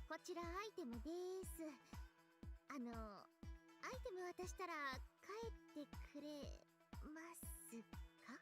こちらアイテムです。アイテム渡したら帰ってくれますか？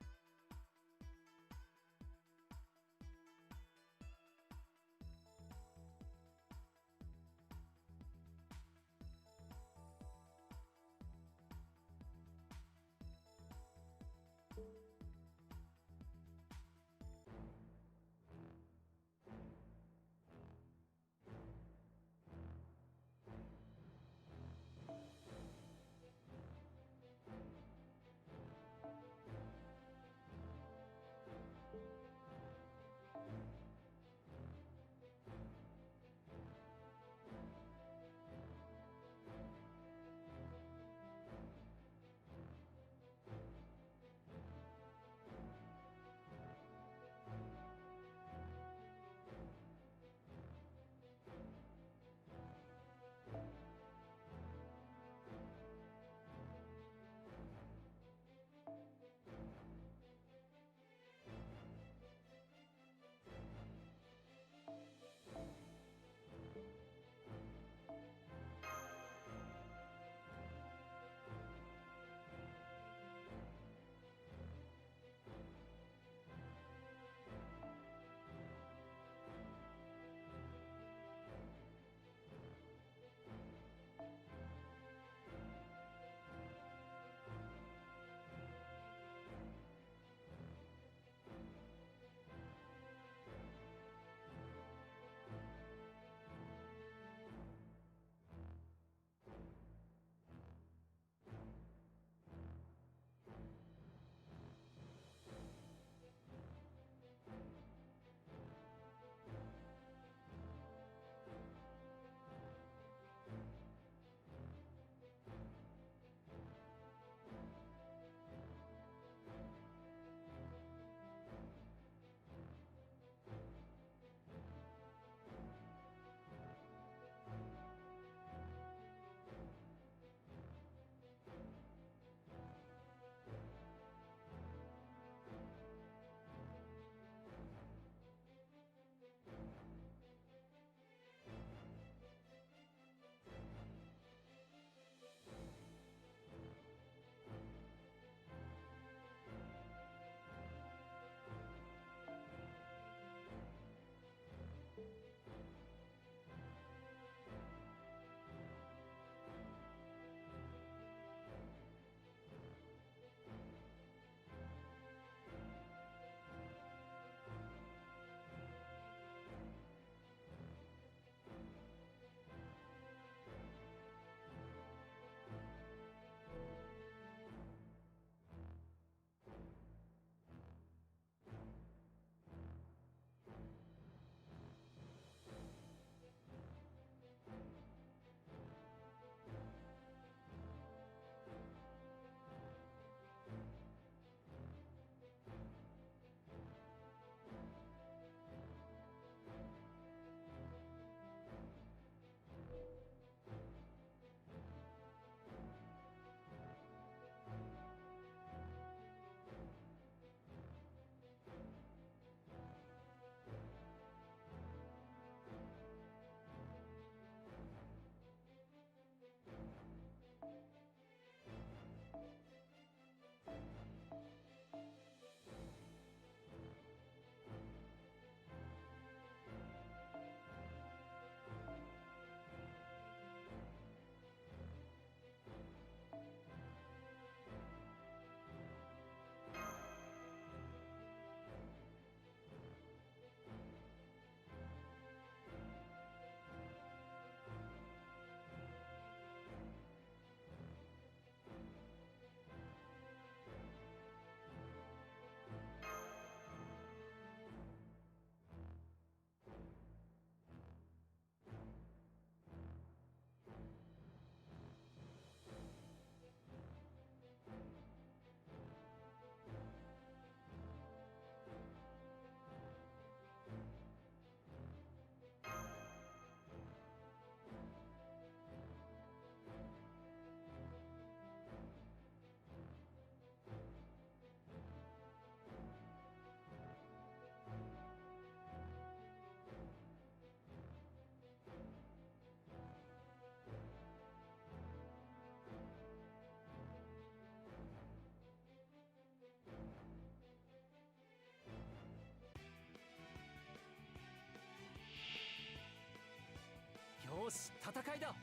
戦いだ。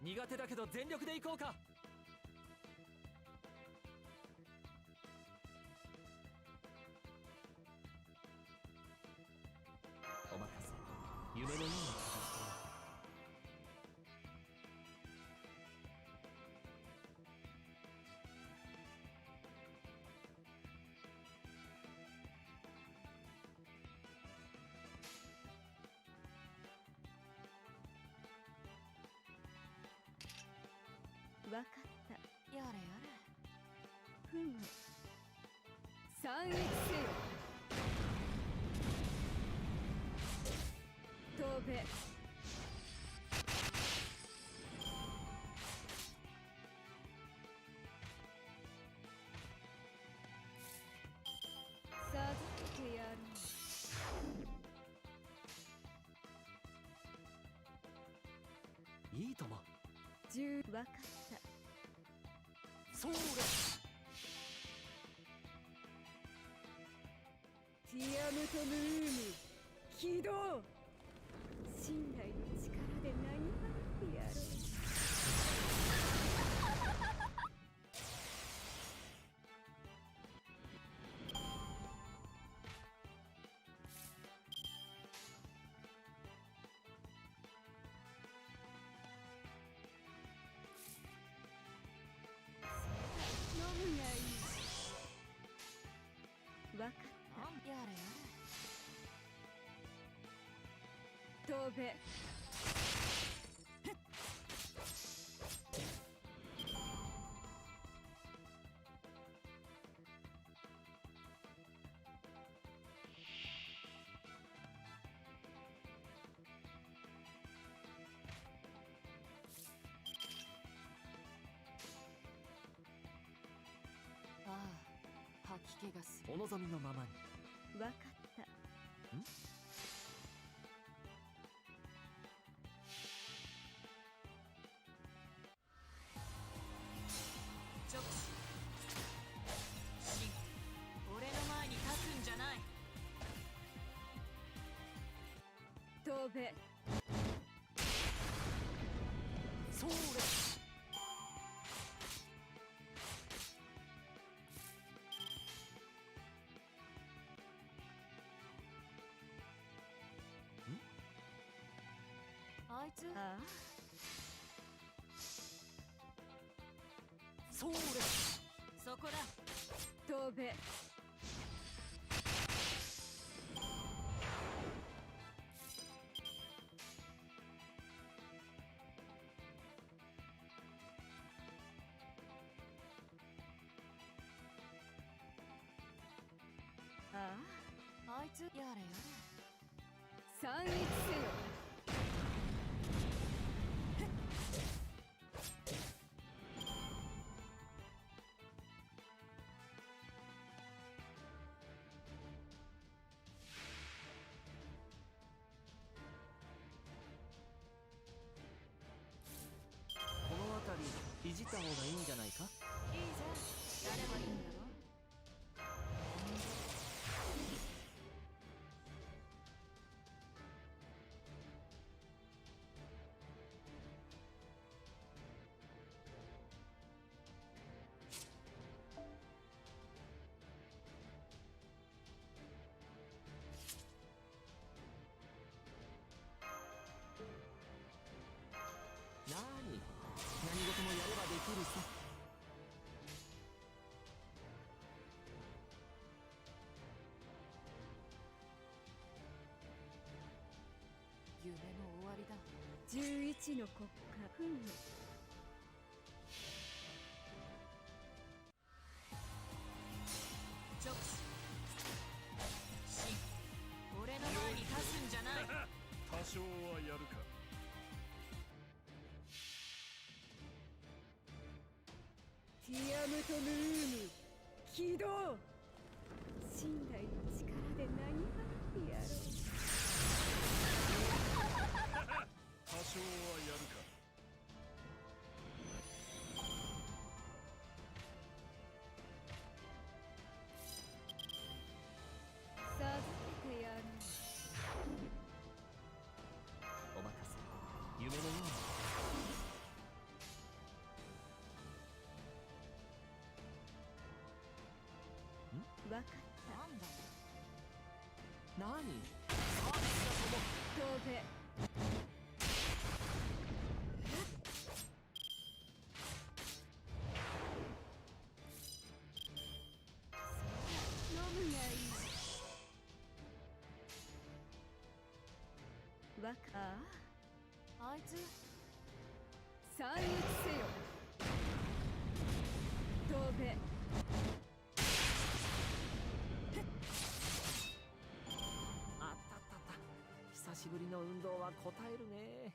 苦手だけど全力でいこうか。お任せ。夢のような形だ。わかった。やれやれ。ふむ。参撃せよ。飛べ。授けてやる。いいとも。わかった。そうだ。ティアムトムーム起動。信頼の力で何払ってやろう。飲むがいい。わかった。やれやれ。飛べ。ああ、吐き気がする。お望みのままに。わかった。直視。信。俺の前に立つんじゃない。飛べ。そうだ。あいつ。ああ。そうだ。そこだ。飛べ。ああ。あいつ。やれやれ。参撃せよ。この辺りいじった方がいいんじゃないか。いいじゃん。やればいいんだろ。何事もやればできるさ。夢の終わりだ。11の国家。ふむ。直視。信。俺の前に立つんじゃない。多少はやるか。ティアムトムーム起動。信頼の力で何払ってやろう。多少はやるか。授けてやる。お任せ。夢のようなわかったなんだ何？飛べ飲むがいいわかあいつ参撃せよ飛べあったあったあった。久しぶりの運動は応えるね。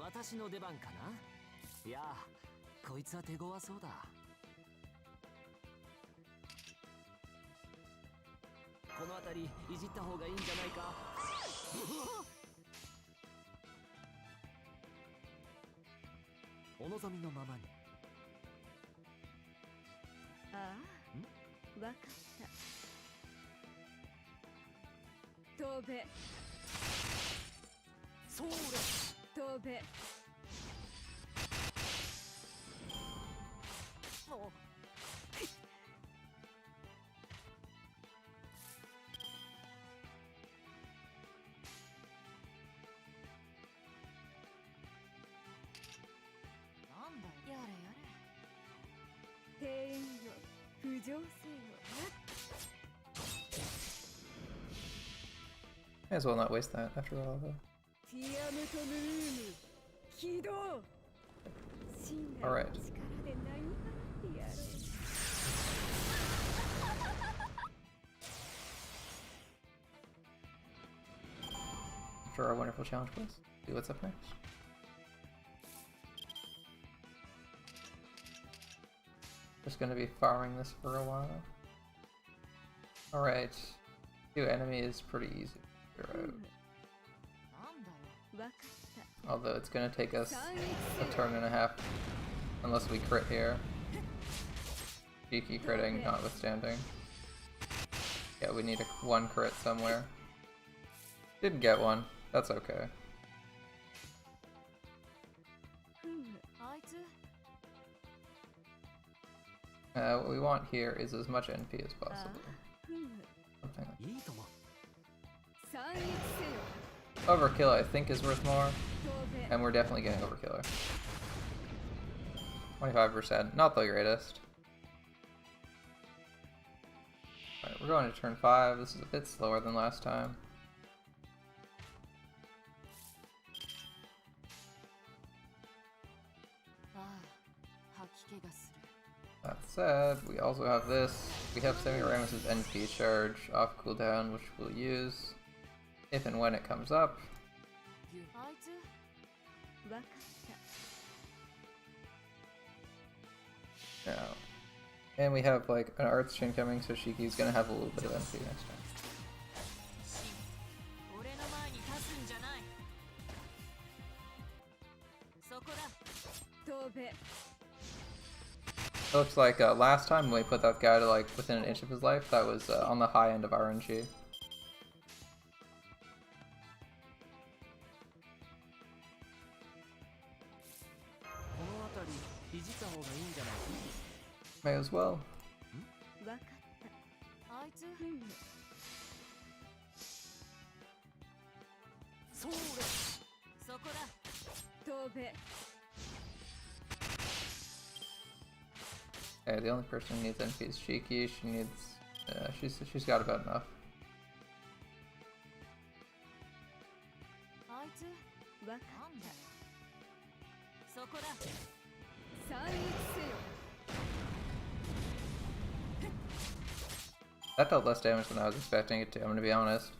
私の出番かな。いやー、こいつは手強そうだ。この辺りいじった方がいいんじゃないか。お望みのままに。ああ、わかった。飛べ。それ。飛べ。もなんだよやれやれ庭園よ、浮上せよ。May as well not waste that after all, though. ティアムトムーム起動。信 Alright. 頼の力で殴ってやれ。 After our wonderful challenge, please. See what's up next. Just gonna be farming this for a while. Alright. New enemy is pretty easy to figure out. なんだよわかった。 Although it's gonna take us a turn and a half. Unless we crit here. Cheeky critting notwithstanding. Yeah, we need one crit somewhere. Didn't get one. That's okay. ふむ。あいつ What we want here is as much NP as あ possible. あ、ふむ。 Something like いいとも。参撃せよ。 Overkill, I think, is worth more. 飛べ。 And we're definitely getting Overkiller. 25%. Not the greatest. Alright, we're going to turn 5. This is a bit slower than last time. ああ吐き気がする That said, we also have this. We have Semiramis's NP charge off cooldown, which we'll use if and when it comes up. あいつわかった。 Now, and we have like an Arts Chain coming, so Shiki's gonna have a little bit of NP next time. シン俺の前に立つんじゃないそこだ 飛べ。 It looks like last time when we put that guy to like within an inch of his life, that was on the high end of RNG. この辺りいじった方がいいんじゃないか。 May as well. わかった。あいつふむ。それ。そこだ飛べ。 Okay, the only person who needs NP is Shiki. She needs, she's got about enough. あいつわかなんだよそこだ散逸せよ That dealt less damage than I was expecting it to, I'm gonna be honest.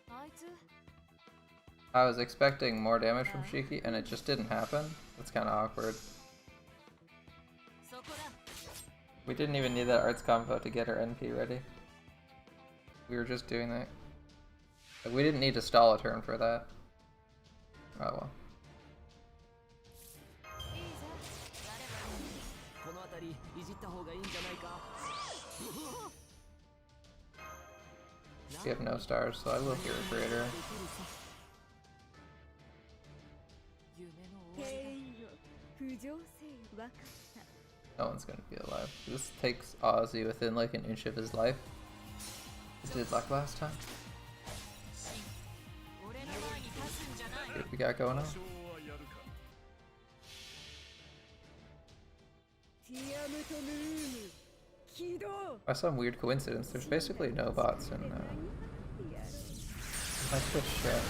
あいつ I was expecting more damage from Shiki, and it just didn't happen. That's kind of awkward. そこだ We didn't even need that arts combo to get our NP ready. We were just doing that. Like, we didn't need to stall a turn for that. Oh well. いいぜやればいいこの辺りいじった方がいいんじゃないか We have no stars, so I will hear Creator. 夢の終わり天よ浮上せよ分かった No one's gonna be alive. This takes Ozzy within like an inch of his life. This did like last time. 真俺の前に立つんじゃない What we got going on? 多少はやるか。ティアムとムーム起動 By some weird coincidence, there's basically no bots in That's just shit.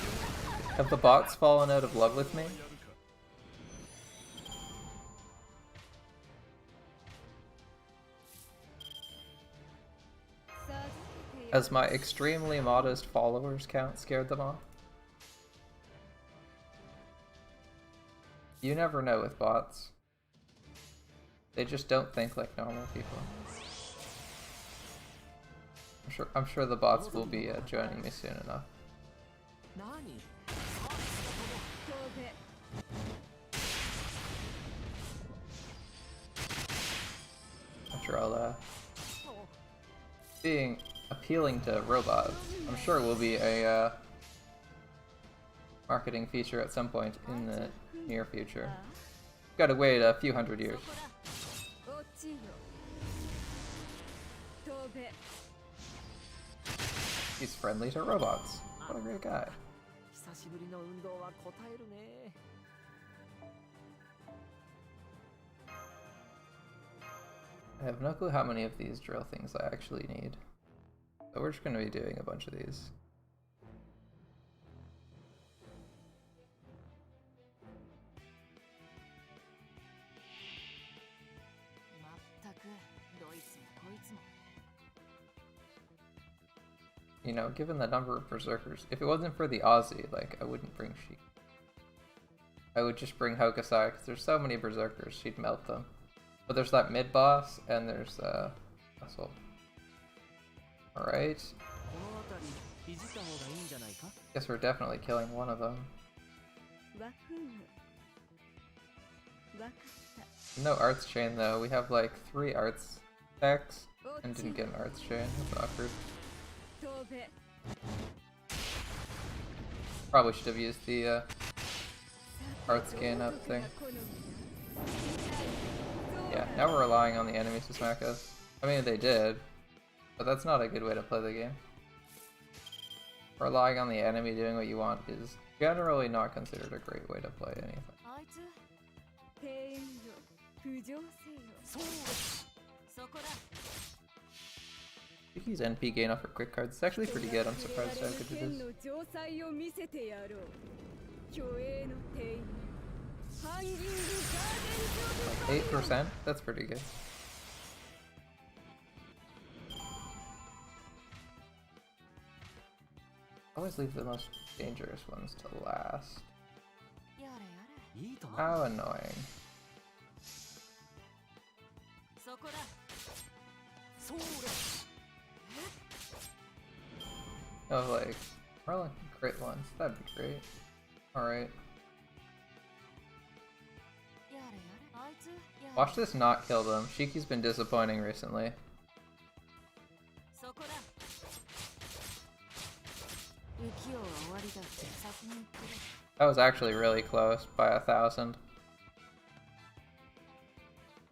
Have the bots fallen out of love with me? やるか。 Has my extremely modest followers count scared them off? You never know with bots. They just don't think like normal people. I'm sure the bots will be joining me soon enough. 何 After all, being appealing to robots, I'm sure will be a marketing feature at some point in the near future. Gotta wait a few hundred years. 落ちよ飛べ He's friendly to robots. What a great guy. 久しぶりの運動は応えるね I have no clue how many of these drill things I actually need. So we're just gonna be doing a bunch of these. まったくどいつもこいつも You know, given the number of berserkers, if it wasn't for the Aussie, like, I wouldn't bring Sheik. I would just bring Hokusai, because there's so many berserkers, she'd melt them. But there's that mid-boss, and there's, Vessel. Alright. この辺りいじった方がいいんじゃないか Guess we're definitely killing one of them. わくむわかった No arts chain, though. We have, like, 3 arts packs, and didn't get an arts chain. That's awkward. 飛べ Probably should have used the, arts gain up thing. Yeah, now we're relying on the enemies to smack us. I mean, they did, but that's not a good way to play the game. Relying on the enemy doing what you want is generally not considered a great way to play anything. あいつ天よ浮上せよそうそこだ Shiki's NP gain off her quick cards is actually pretty good. I'm surprised how good it 天 is. の城塞を見せてやろう虚栄の天よハンギングガーデンジョブ 8%? That's pretty good. Always leave the most dangerous ones to last. やれやれいいと思う How annoying. そこだ そうです Oh, like, more like crit ones. That'd be great. Alright. やれやれあいつやれ Watch this not kill them. Shiki's been disappointing recently. そこだ雪を終わりだって先に言ってる That was actually really close by 1,000.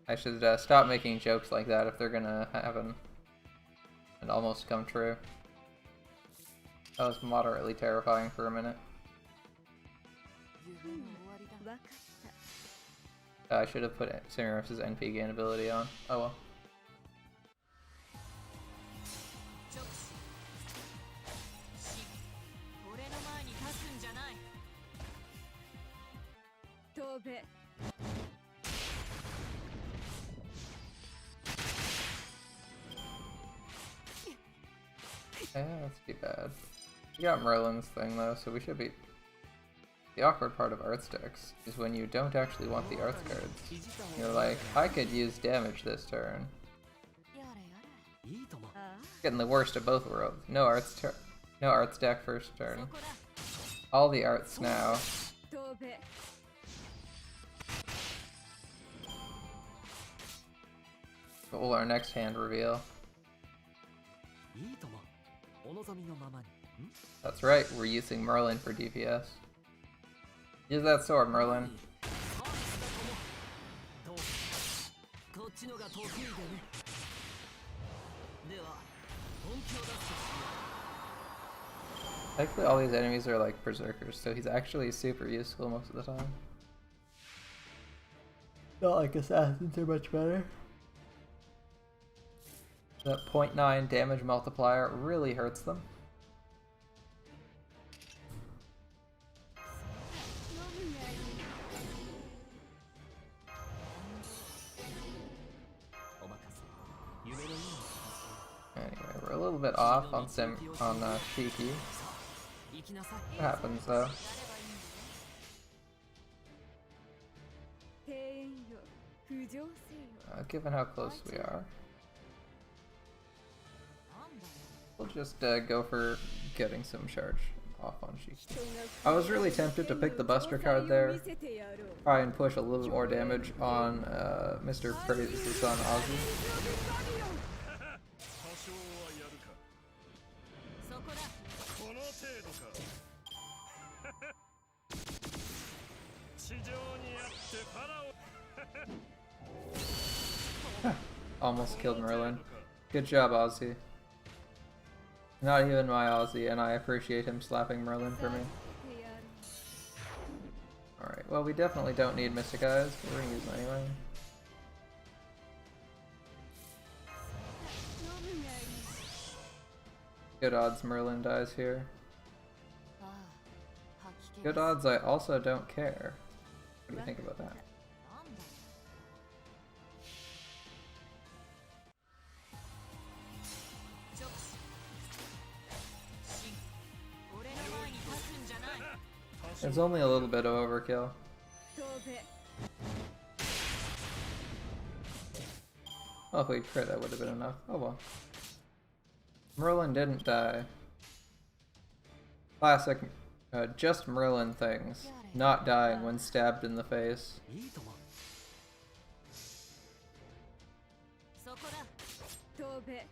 I should stop making jokes like that if they're gonna happen and almost come true. That was moderately terrifying for a minute. 夢の終わりだわかった I should have put Simiris's NP gain ability on. Oh well. 直視真俺の前に立つんじゃない飛べ Yeah, that's too bad. We got Merlin's thing though, so we should be. The awkward part of Arts decks is when you don't actually want the Arts cards. You're like, I could use damage this turn. いいとも。 Getting the worst of both worlds. No Arts deck first turn. All the Arts now. 飛べ What will our next hand reveal? いいとも。お望みのままに。ん That's right, we're using Merlin for DPS. Use that sword, Merlin. どうこっちのが得意でね。では、本気を出すとしよ Thankfully, all these enemies are like berserkers, so he's actually super useful most of the time. Not like assassins are much better. That 0.9 damage multiplier really hurts them. 飲むがいい う。お任せ。夢のような Anyway, we're a little bit off on Shiki. 行きなさい。 What happens though? 庭園よ浮上せよ Given how close we are, なんだよ we'll just go for getting some charge off on Shiki. 人が I was really tempted to pick the Buster card there, 見せてやろう try and push a little bit more damage on Mr. Praise's son Ozzy. 多少はやるか。そこだこの程度か。地上にあってファラオ。 Almost killed Merlin. Good job, Ozzy. Not even my Ozzy, and I appreciate him slapping Merlin for me. てやろう Alright, well, we definitely don't need Mystic Eyes, but we're gonna use them anyway. 飲むがいい Good odds Merlin dies here. ああ吐き気 Good odds I also don't care. What do you think about that? なんだよ直視進俺の前に立つんじゃない There's only a little bit of overkill. 飛べ Well, if we crit, that would have been enough. Oh well. Merlin didn't die. Classic, just Merlin things. Not dying when stabbed in the face. いいとも。そこだ飛べ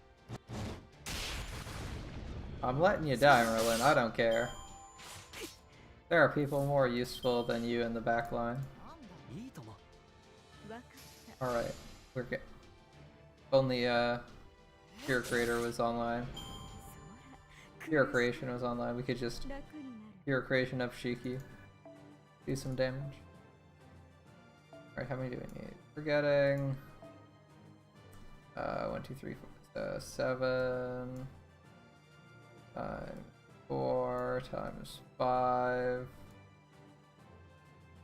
I'm letting you die, Merlin. I don't care. There are people more useful than you in the back line. なんだいいとも。わかった Alright, we're good. Only, Pure Creator was online. そ Pure Creation was online. We could just ら楽になる Pure Creation of Shiki. Do some damage. Alright, how many do we need? We're getting 1, 2, 3, 4, 7 times 4 times 5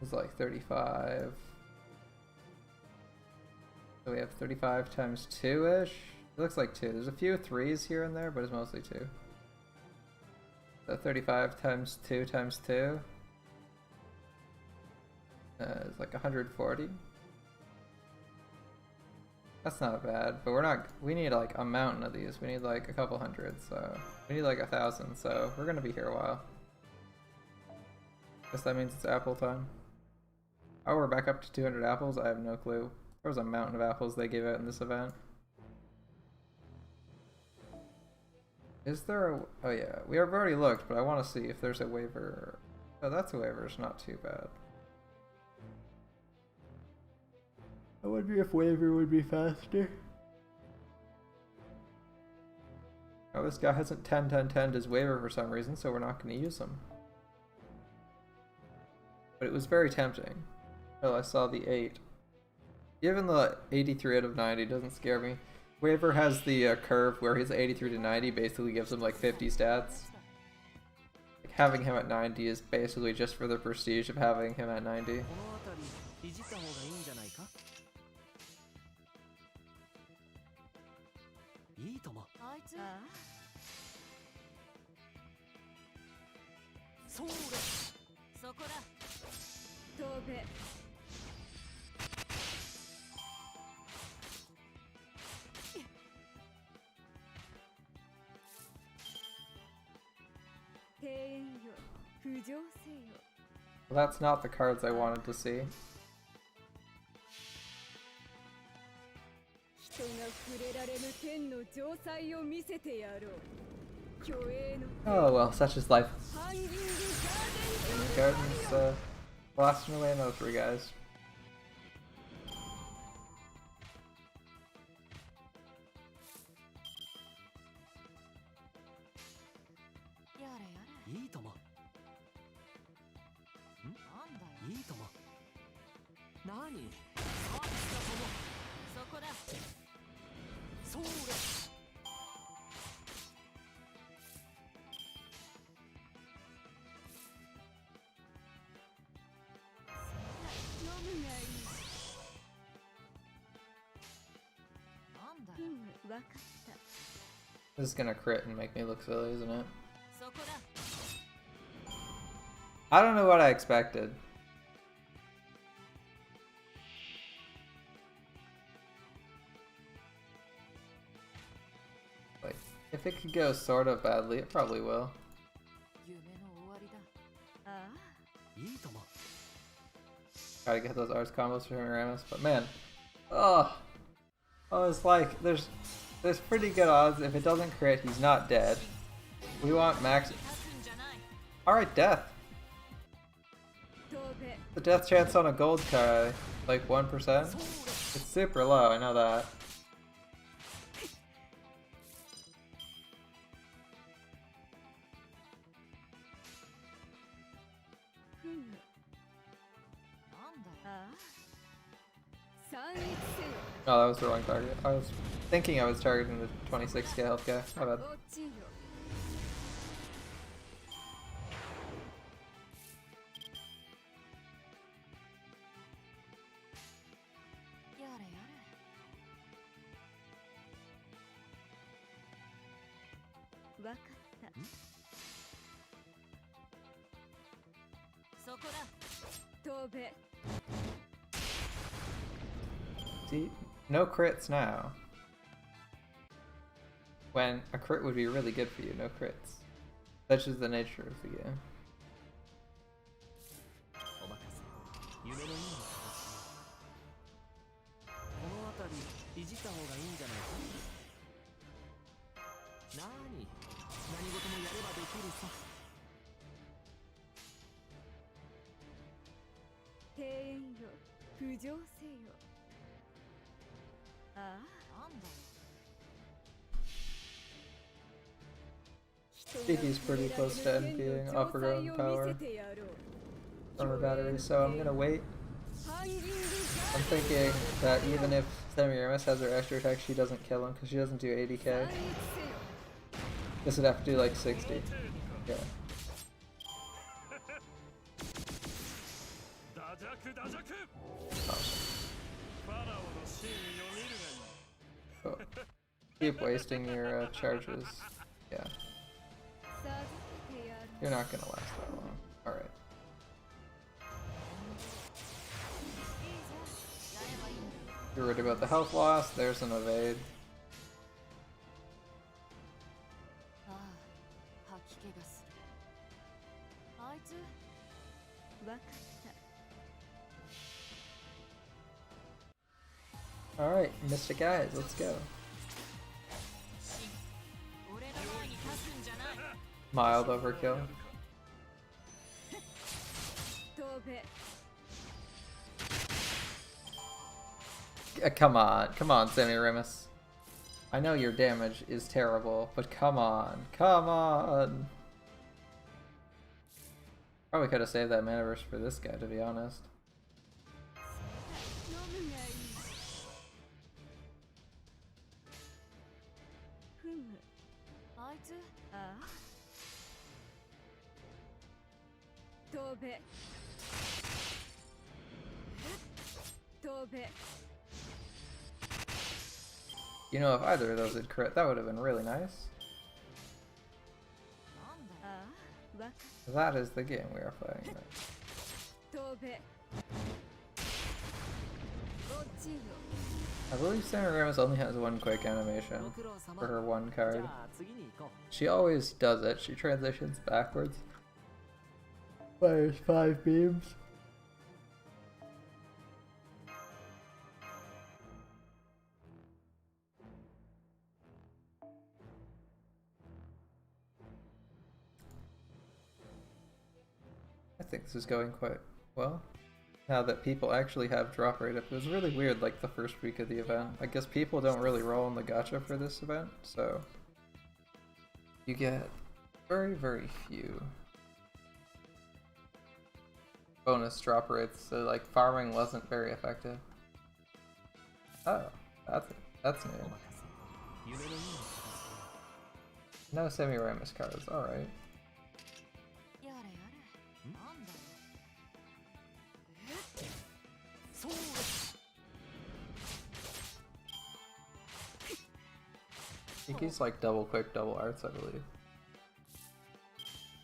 is like 35. So we have 35 times 2-ish. It looks like 2. There's a few 3s here and there, but it's mostly 2. So 35 times 2 times 2 is like 140. That's not bad, but we need like a mountain of these. We need like a couple hundred, so we need like 1,000, so we're gonna be here a while. Guess that means it's apple time. Oh, we're back up to 200 apples? I have no clue. There was a mountain of apples they gave out in this event. Is there a... Oh yeah, we have already looked, but I want to see if there's a waiver. Oh, that's a waiver. It's not too bad. I wonder if waiver would be faster. Oh, this guy hasn't 10-10-10'd his waiver for some reason, so we're not going to use him. But it was very tempting. Oh, I saw the 8. Given the 83 out of 90 doesn't scare me. Waiver has the curve where his 83 to 90 basically gives him like 50 stats. Like, having him at 90 is basically just for the prestige of having him at 90. この辺りいじった方がいいんじゃないか。いいとも。あいつあそれ。そこだ。飛べ。庭園よ、浮上せよ。 Well, that's not the cards I wanted to see. 人が触れられぬ天の城塞を見せてやろう。虚栄の Oh well, such is life. ハンギング The garden's blasting away another 3 guys. やれやれ。いいとも。なんだよ。いいとも。何？サービスだとも。そこだ。それ。飲むがいい。なんだよ。うん、わかった。 This is gonna crit and make me look silly, isn't it? そこだ。 I don't know what I expected. Like, if it could go sort of badly, it probably will. 夢の終わりだ。ああ。いいとも。 Try to get those Ars combos for Semiramis, but man, oh, it's like there's pretty good odds if it doesn't crit, he's not dead. We want max. 立つんじゃない。 All right, death. 飛べ。 The death chance on a gold card, like 1%. It's super low. I know that. ふむ。なんだよ。ああ。三一せよ。 Oh, that was the wrong target. I was thinking I was targeting the 26k health guy. My bad. 落ちよ。やれやれ。 わかった。そこだ。飛べ。 See, no crits now. When a crit would be really good for you, no crits. Such is the nature of the game. お任せ。夢のような形。この辺りいじった方がいいんじゃないか。何事もやればできるさ。庭園よ、浮上せよ。ああ。なんだよ。 Kiki's pretty close to NPing off her own power from her battery, so I'm gonna wait. I'm thinking that even if Semiramis has her extra attack, she doesn't kill him because she doesn't do 80k. This would have to do like 60. Yeah. ダジャクダジャク。 Awesome. ファラオの真意を見るがいい。 Oh. Keep wasting your charges. Yeah. You're not gonna last that long. Alright. いいぜ。やればいいんだよ。 You're worried about the health loss, there's an evade. ああ、吐き気がする。あいつ。わかった。 Alright, Mystic Eyes, let's go. 真。俺の前に立つんじゃない。 Mild overkill. 飛べ。 Come on, Semiramis. I know your damage is terrible, but come on. Probably could have saved that Manaverse for this guy, to be honest. 飲むがいい。ふむ。あいつ。ああ。飛べ。飛べ。 You know, if either of those had crit, that would have been really nice. なんだよ。ああ。わかっ That is the game we are playing. 飛べ落ちよ I believe Samuramis only has one quick animation ご苦労様 for her one じ card. ゃあ次に行こ She always does it. She transitions backwards. Fires 5 beams. I think this is going quite well. Now that people actually have drop rate up. It was really weird like the first week of the event. I guess people don't really roll in the gacha for this event, so you get very, very few bonus drop rates, so like farming wasn't very effective. Oh, that's new. う。お任せ。夢のような形。 No Semiramis cards, alright. やれやれなんだよそう。 Iki's like double quick, double arts, I believe.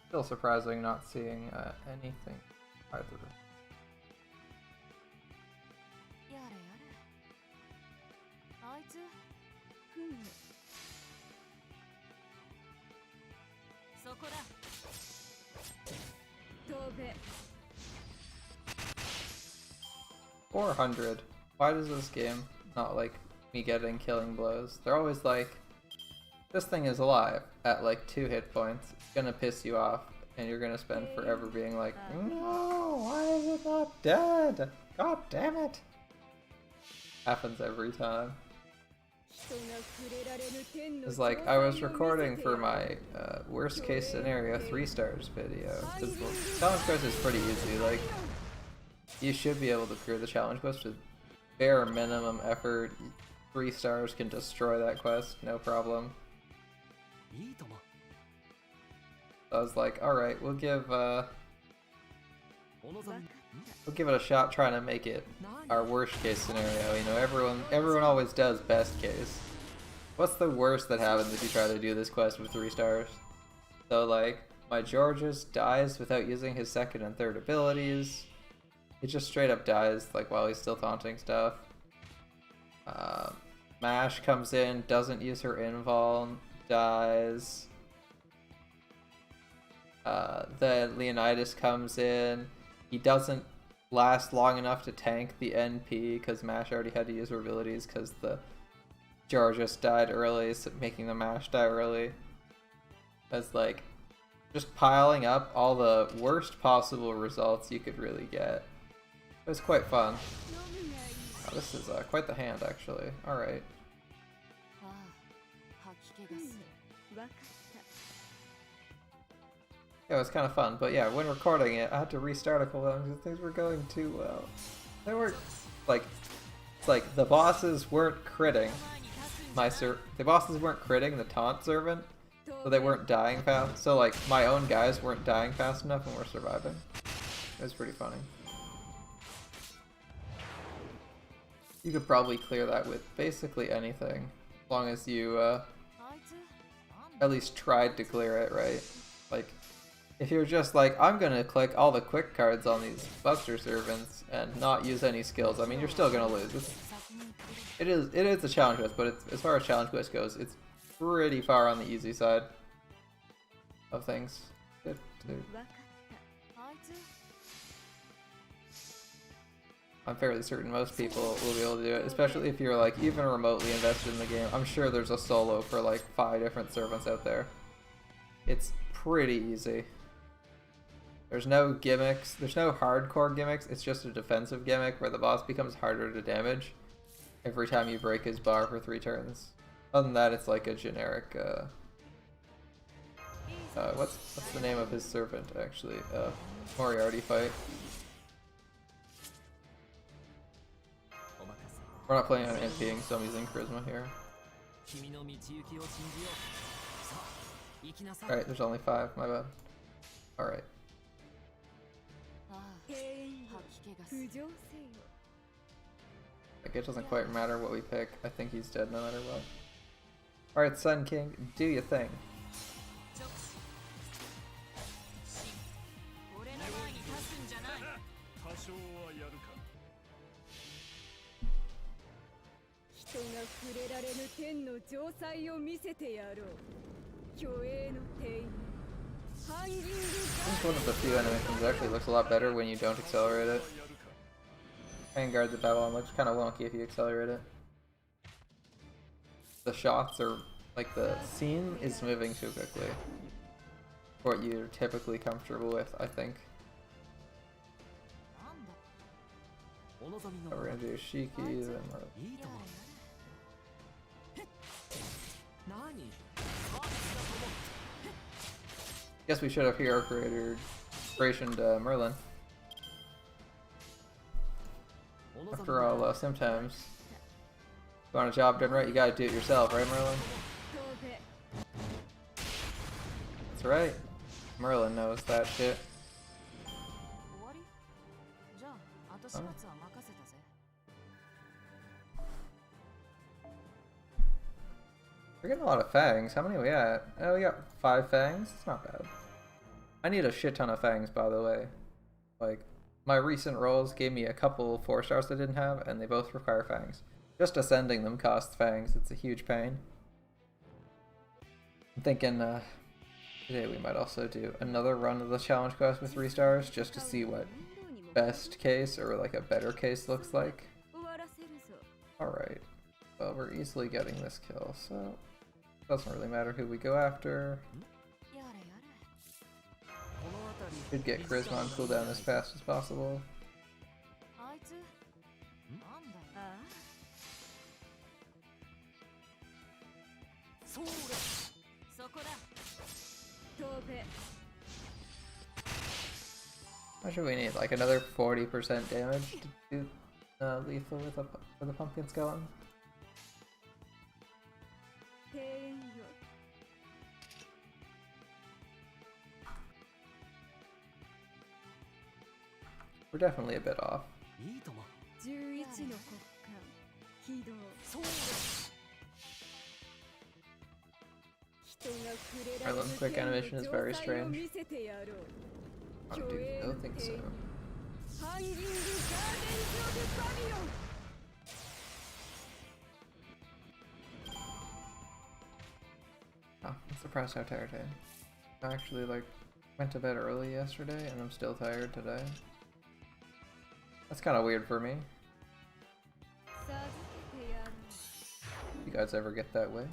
Still surprising not seeing anything either. やれやれあいつふむそこだ飛べ 400. Why does this game not like me getting killing blows? They're always like, this thing is alive at like 2 hit points. It's gonna piss you off, and you're gonna spend forever being like, no, why is it not dead? God damn it. Happens every time. 人が触れられぬ天の It's like I was recording for my worst case scenario 3 stars video. The challenge quest is pretty easy. Like, you should be able to clear the challenge quest with bare minimum effort. 3 stars can destroy that quest, no problem. いいとも。 So I was like, alright, we'll give お望み。 we'll give it a shot trying to make it 何 our worst case scenario. You know, everyone always does best case. What's the worst that happens if you try to do this quest with 3 stars? So like, my Georges dies without using his second and third abilities. He just straight up dies like while he's still taunting stuff. Mash comes in, doesn't use her invuln, dies. Then Leonidas comes in. He doesn't last long enough to tank the NP because Mash already had to use her abilities because the Georges died early, so making the Mash die early. That's like just piling up all the worst possible results you could really get. It was quite fun. Oh, this is quite the hand, actually. Alright. ああ吐き気がするわかった Yeah, it was kind of fun, but yeah, when recording it, I had to restart a couple times because things were going too well. They weren't, like, it's like, the bosses weren't critting the bosses weren't critting the taunt servant, so they weren't dying fast, so like, my own guys weren't dying fast enough and were surviving. It was pretty funny. You could probably clear that with basically anything, as long as you, あいつなんだ at least tried to clear it, right? Like, if you're just like, I'm gonna click all the quick cards on these Buster Servants and not use any skills, I mean, you're still gonna lose. 先に来る It is a challenge quest, but as far as challenge quest goes, it's pretty far on the easy side of things. Good. わかった あいつ I'm fairly certain most people will be able to do it, especially if you're like even remotely invested in the game. I'm sure there's a solo for like 5 different servants out there. It's pretty easy. There's no gimmicks, there's no hardcore gimmicks, it's just a defensive gimmick where the boss becomes harder to damage every time you break his bar for 3 turns. Other than that, it's like a generic, what's the name of his servant, actually? Moriarty fight. お任せ。 We're not playing on NPing, so I'm using Charisma here. 君の道行きを信じよう。さあ、行きなさい。 Alright, there's only 5, my bad. Alright. ああ兵員を吐き気がする浮上せよ Like, it doesn't quite matter what we pick. I think he's dead no matter what. Alright, Sun King, do your thing. 直視進触れられぬ天の城塞を見せてやろう。虚栄の帝にハンギング This is one of the few animations that actually looks a lot better when you don't accelerate it. Vanguard the Babylon looks kind of wonky if you accelerate it. The shots are like the scene is moving too quickly for what you're typically comfortable with, I think. お望みの So we're gonna do Shiki, then we're... いいとも何 Guess we should have hero creationed Merlin. After all, sometimes you want a job done right, you gotta do it yourself, right, Merlin? 飛べ。 That's right. Merlin knows that shit. 終わり？じゃあ後始末は任せたぜ。 We're getting a lot of fangs. How many are we at? Oh, we got 5 fangs. It's not bad. I need a shit ton of fangs, by the way. Like, my recent rolls gave me a couple 4 stars I didn't have, and they both require fangs. Just ascending them costs fangs. It's a huge pain. I'm thinking, today we might also do another run of the challenge quest with 3 stars, just to see what best case, or like a better case looks like. 終わらせるぞ。 Alright. Well, we're easily getting this kill, so... Doesn't really matter who we go after. やれやれ。 この辺り Should get Charisma on cooldown as fast as possible. あいつ？なんだよ。ああ。そうだそこだ。飛べ。 How much do we need? Like another 40% damage to do lethal with for the pumpkin skeleton? 庭園よ。 We're definitely a bit off. いいとも11の国間起動。そうだ人が触れられぬ Merlin's quick 天の animation is 城 very 塞を strange. 見せてやろう。 Oh, 虚 dude, 栄 I の don't think 帝 so. にハンギングガーデンズ・オブ・バビロン。 Oh, I'm surprised how tired I am. I actually like went to bed early yesterday and I'm still tired today. That's kind of weird for me. 授けてやろう。 You guys ever get that way?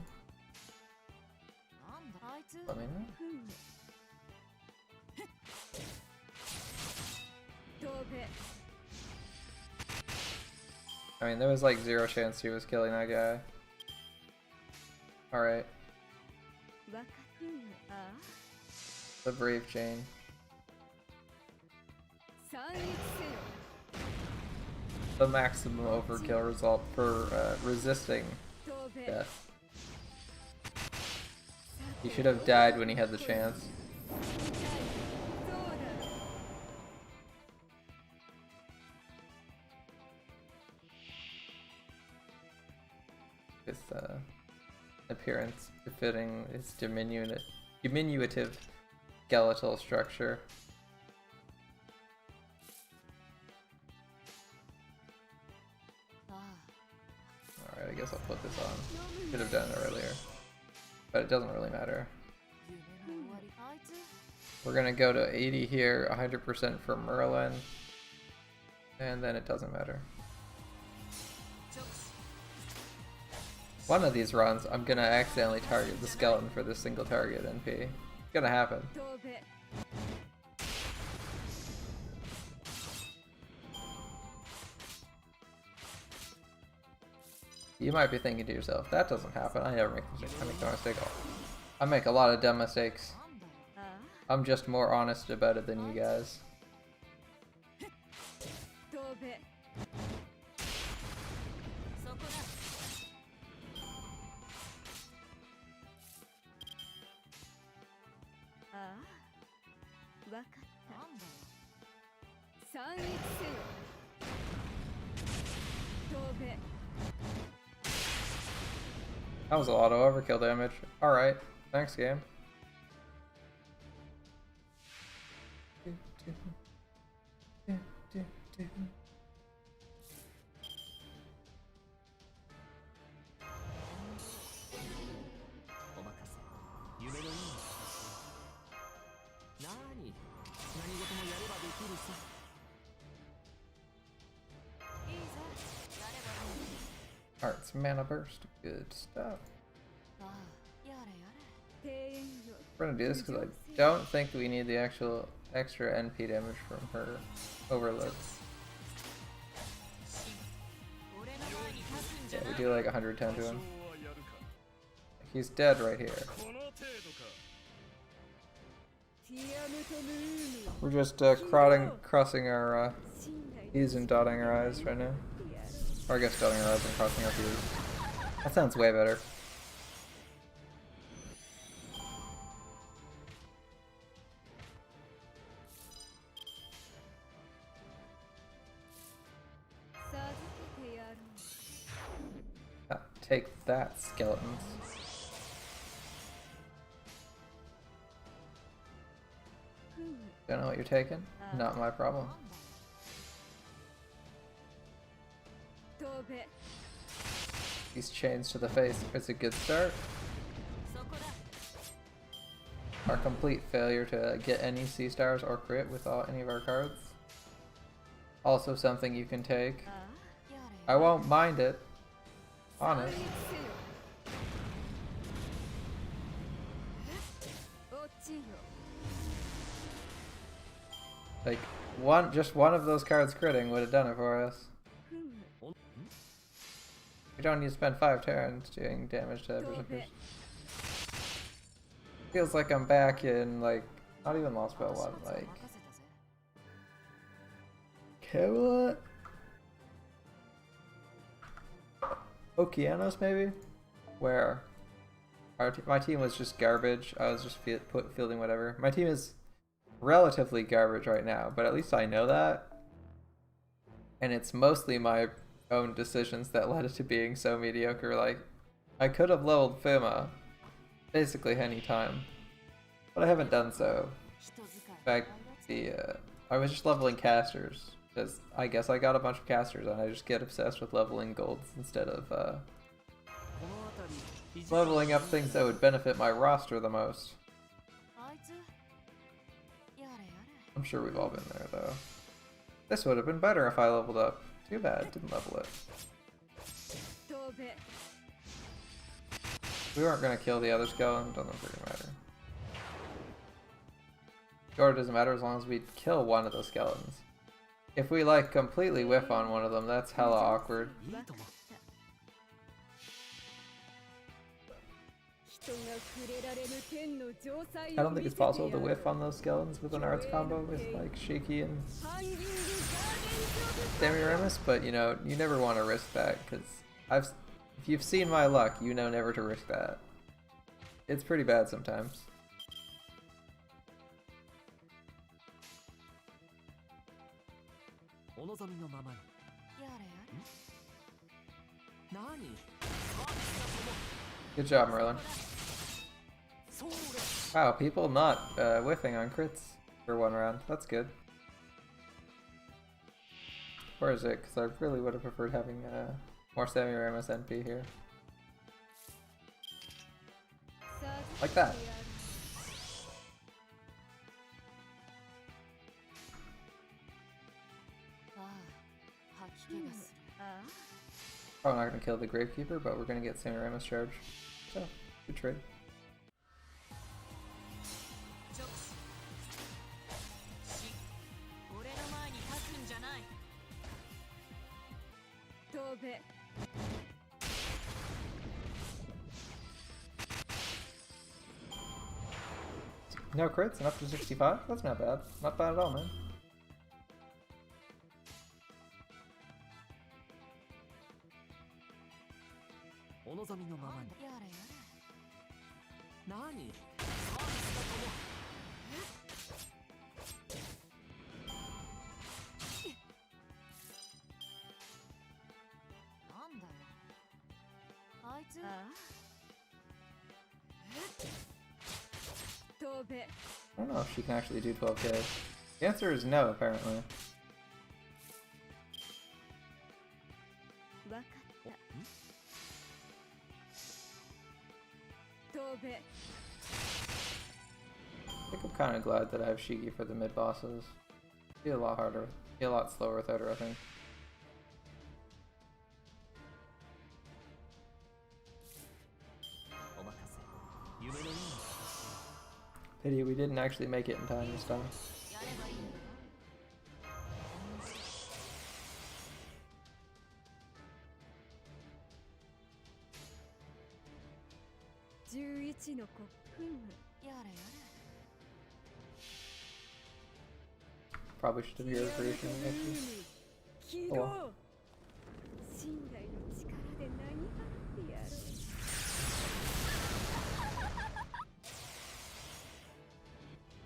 なんだあいつ？ Let me know. ふむ。飛べ。 I mean, there was like 0 chance he was killing that guy. Alright, 分かってんの。ああ。 the brave Jane. 参撃せよ。 The maximum overkill result for resisting 飛べ。 death. He should have died when he had the chance. そうだ。 His appearance befitting his diminutive skeletal structure. ああ。 Alright, I guess I'll put this on. Should have done it earlier. But it doesn't really matter. 夢の終わり。あいつ？ We're gonna go to 80 here, 100% for Merlin. And then it doesn't matter. 直視。 One of these runs, I'm gonna accidentally target the skeleton for this single target NP. It's gonna happen. 飛べ。 You might be thinking to yourself, that doesn't happen. I never make mistakes. I make no mistake. I make a lot of dumb mistakes. なんだよ。 ああ。 I'm just more honest about it than you guys. 飛べ。 そこだ。 ああ。分かっなんだよ。た。参撃せよ。飛べ。 That was a lot of overkill damage. Alright, thanks game. Arts mana burst. Good stuff. ああやれやれ 庭園よ We're gonna do this because I don't think we need the actual extra NP damage from her overload. シン俺の前に立つんじゃ Yeah, な we い do like 110 to 多少 him. はやるか He's dead right here. この程度か ティアムとムーム We're just crossing our 信頼 T's and dotting our I's right now. やる Or I guess dotting our I's and crossing our T's. That sounds way better. 授けてやろう Ah, take that, skeletons. Don't know what you're taking? Not my problem. 飛べ These chains to the face is a good start. そこだ Our complete failure to get any C stars or crit with any of our cards. Also something you can take. あ やれ I won't mind it. あ Honest. 反撃せよ落ちよ Like just one of those cards critting would have done it for us. ふむ We don't need to spend 5 turns doing damage to berserkers. Feels like I'm back in like not even Lost Spell 1, like 任せたぜ Camelot? Okeanos maybe? Where my team was just garbage. I was just fielding whatever. My team is relatively garbage right now, but at least I know that. And it's mostly my own decisions that led it to being so mediocre. Like, I could have leveled Fuma basically any time, but I haven't done so. 人使い In fact, I was just leveling casters because I guess I got a bunch of casters and I just get obsessed with leveling golds instead of この辺りいじった方が leveling up things that would benefit my roster the most. あいつやれやれ I'm sure we've all been there though. This would have been better if I leveled up. Too bad, didn't level it. 飛べ We weren't gonna kill the other skeleton, doesn't really matter. Or it doesn't matter as long as we kill one of the skeletons. If we like completely whiff on one of them, that's hella awkward. いいとも人が触れられぬ天の城塞 I don't think it's possible to whiff on those skeletons with an arts combo with like Shiki and ハンギングガーデンジョブ Semiramis, but you know, you never want to risk that because if you've seen my luck, you know never to risk that. It's pretty bad sometimes. お望みのままにやれやれ何 Good job, Merlin. それ Wow, people not whiffing on crits for one round. That's good. Or is it? Because I really would have preferred having more Semiramis NP here. Like that. ああ吐き気がする あ Probably not going to kill the Gravekeeper, but we're going to get Semiramis charge. So, good trade. 直視シン俺の前に立つんじゃない 飛べ No crits and up to 65? That's not bad. Not bad at all, man. お望みのままにやれやれ何 なんだよあいつあ飛べ I don't know if she can actually do 12k. The answer is no, apparently. わかった飛べ I think I'm kind of glad that I have Shiki for the mid bosses. Be a lot harder. Be a lot slower without her, I think. Pity we didn't actually make it in time this time. やればいいんだよ。11の子ふむ。やれやれ。 Probably should have ティ heard ア version ム actually. 起動。信頼の力で何がってやろう。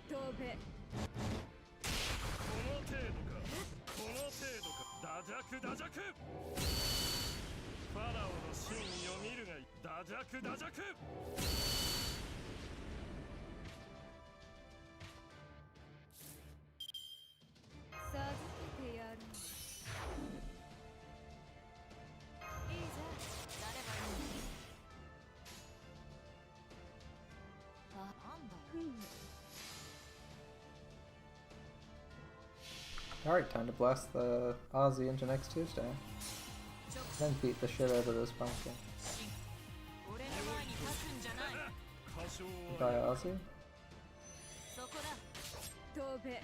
飛べ。この程度かこの程度かダジャクダジャクファラオの真意を見るがいいダジャクダジャク授けてやる。いいぜ。やればいいんだよ。あ、なんだよ。ふむ。 Alright, time to blast the Aussie into next Tuesday. 直 Then beat the shit out of this pumpkin. 進。俺の前に立つんじゃない。歌唱 Bye, は Aussie. そこだ。飛べ。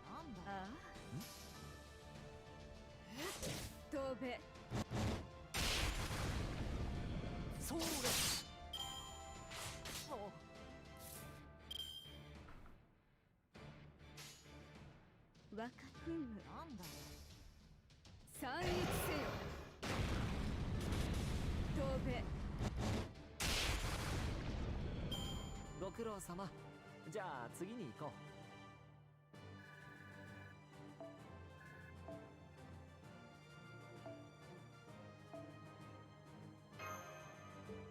なんだ。ああ。飛べ。そうだ。そう。若ふむ。なんだよ。参一せよ。飛べ。ご苦労様。じゃあ次に行こ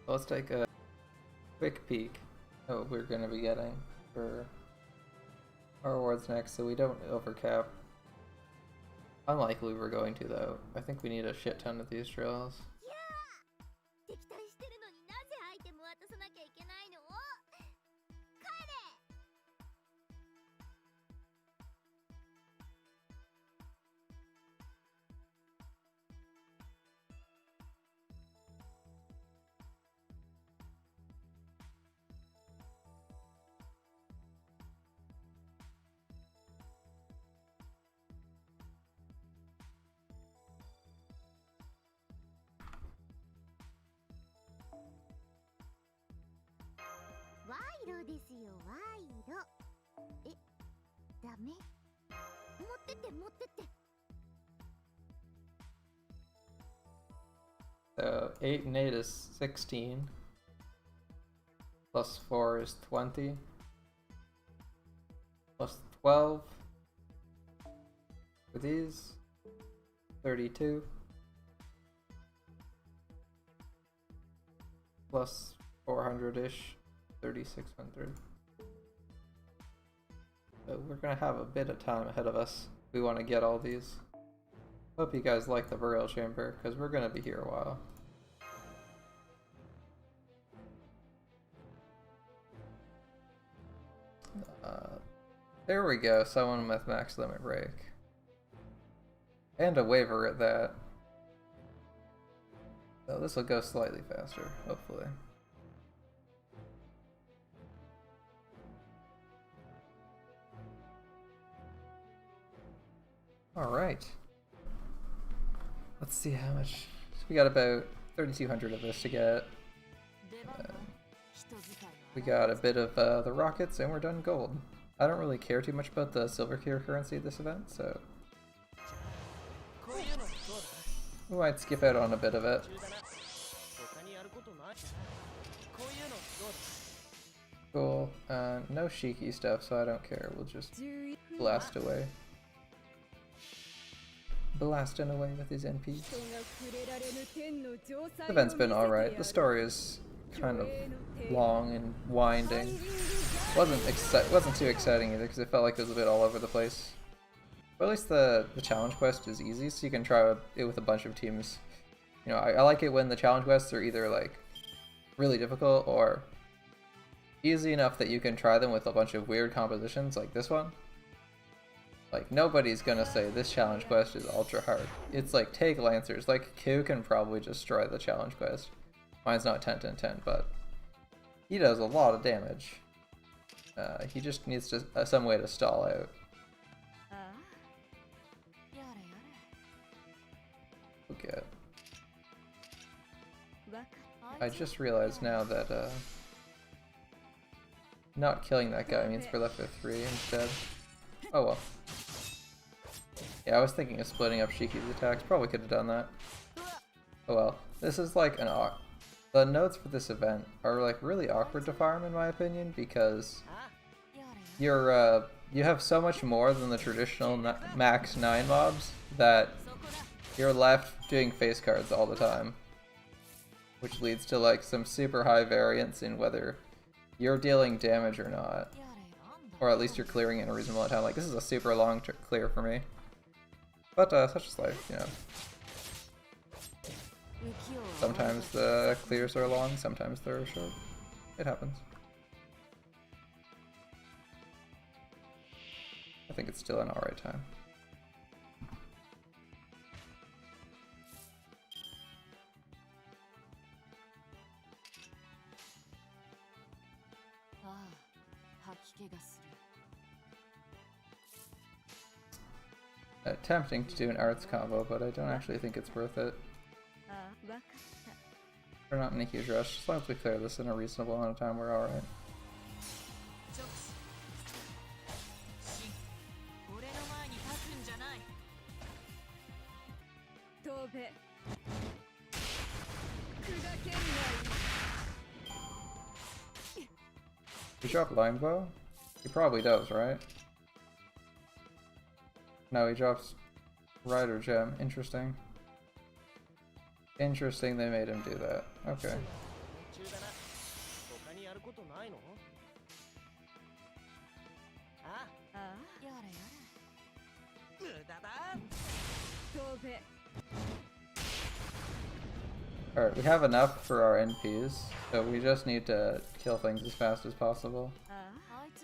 Let's take a quick peek at what we're going to be getting for our awards next so we don't overcap. Unlikely we're going to though. I think we need a shit ton of these drills. いやー、敵対してるのになぜアイテム渡さなきゃいけないの？帰れ！ 賄賂ですよ、賄賂。え、ダメ？持ってって持ってって。 So 8 and 8 is 16. Plus 4 is 20. Plus 12. For these, 32. Plus 400-ish, 3,600. So we're gonna have a bit of time ahead of us. We want to get all these. Hope you guys like the burial chamber, because we're gonna be here a while. There we go, someone with max limit break. And a waiver at that. So this will go slightly faster, hopefully. Alright. Let's see how much. So we got about 3,200 of this to get. 出番だ。人使いの We got a bit of the rockets, and we're done gold. I don't really care too much about the silver tier currency at this event, so う。こういうのどうだ？ we might skip out on a bit of it. 中だな。他にやることない。こういうのどうだ？ Cool. No Shiki stuff, so I don't care. We'll just 11 blast away. Blasting away with these NPs. 人が触れられぬ天の城塞 The event's been alright. The story is kind of long and winding. Wasn't too exciting either because it felt like it was a bit all over the place. But at least the challenge quest is easy, so you can try it with a bunch of teams. You know, I like it when the challenge quests are either like really difficult or easy enough that you can try them with a bunch of weird compositions like this one. Like, nobody's gonna say this challenge quest is ultra hard. It's like, take Lancers. Like, Q can probably destroy the challenge quest. Mine's not 10-10-10, but he does a lot of damage. He just needs to, some way to stall out. ああ やれや Okay. わかっ れ I just realized now that, not killing that guy means we're left with 3 instead. Oh well. Yeah, I was thinking of splitting up Shiki's attacks. Probably could have done that. Oh well. This is like an the nodes for this event are like really awkward to farm in my opinion because やれや you have so much more than the traditional max 9 mobs that そこだ you're left doing face cards all the time. Which leads to like some super high variance in whether you're dealing damage or not. やれなんだ Or at least you're clearing in a reasonable amount of time. Like, this is a super long clear for me. But, such is life, you know. 浮世は Sometimes the clears are long, sometimes they're short. It happens. I think it's still an alright time. Ah, 吐き気がする Tempting to do an arts combo, but I don't actually think it's worth it. ああわかった We're not in a huge rush. As long as we clear this in a reasonable amount of time, we're alright. 直視シン俺の前に立つんじゃない飛べ砕けんない He dropped Longbow? He probably does, right? No, he drops Rider Gem. Interesting. Interesting they made him do that. Okay. 中だな。他にやることないの？あ、ああやれや無駄だ。飛べ Alright, we have enough for our NPs, so we just need to kill things as fast as possible. ああれあいつ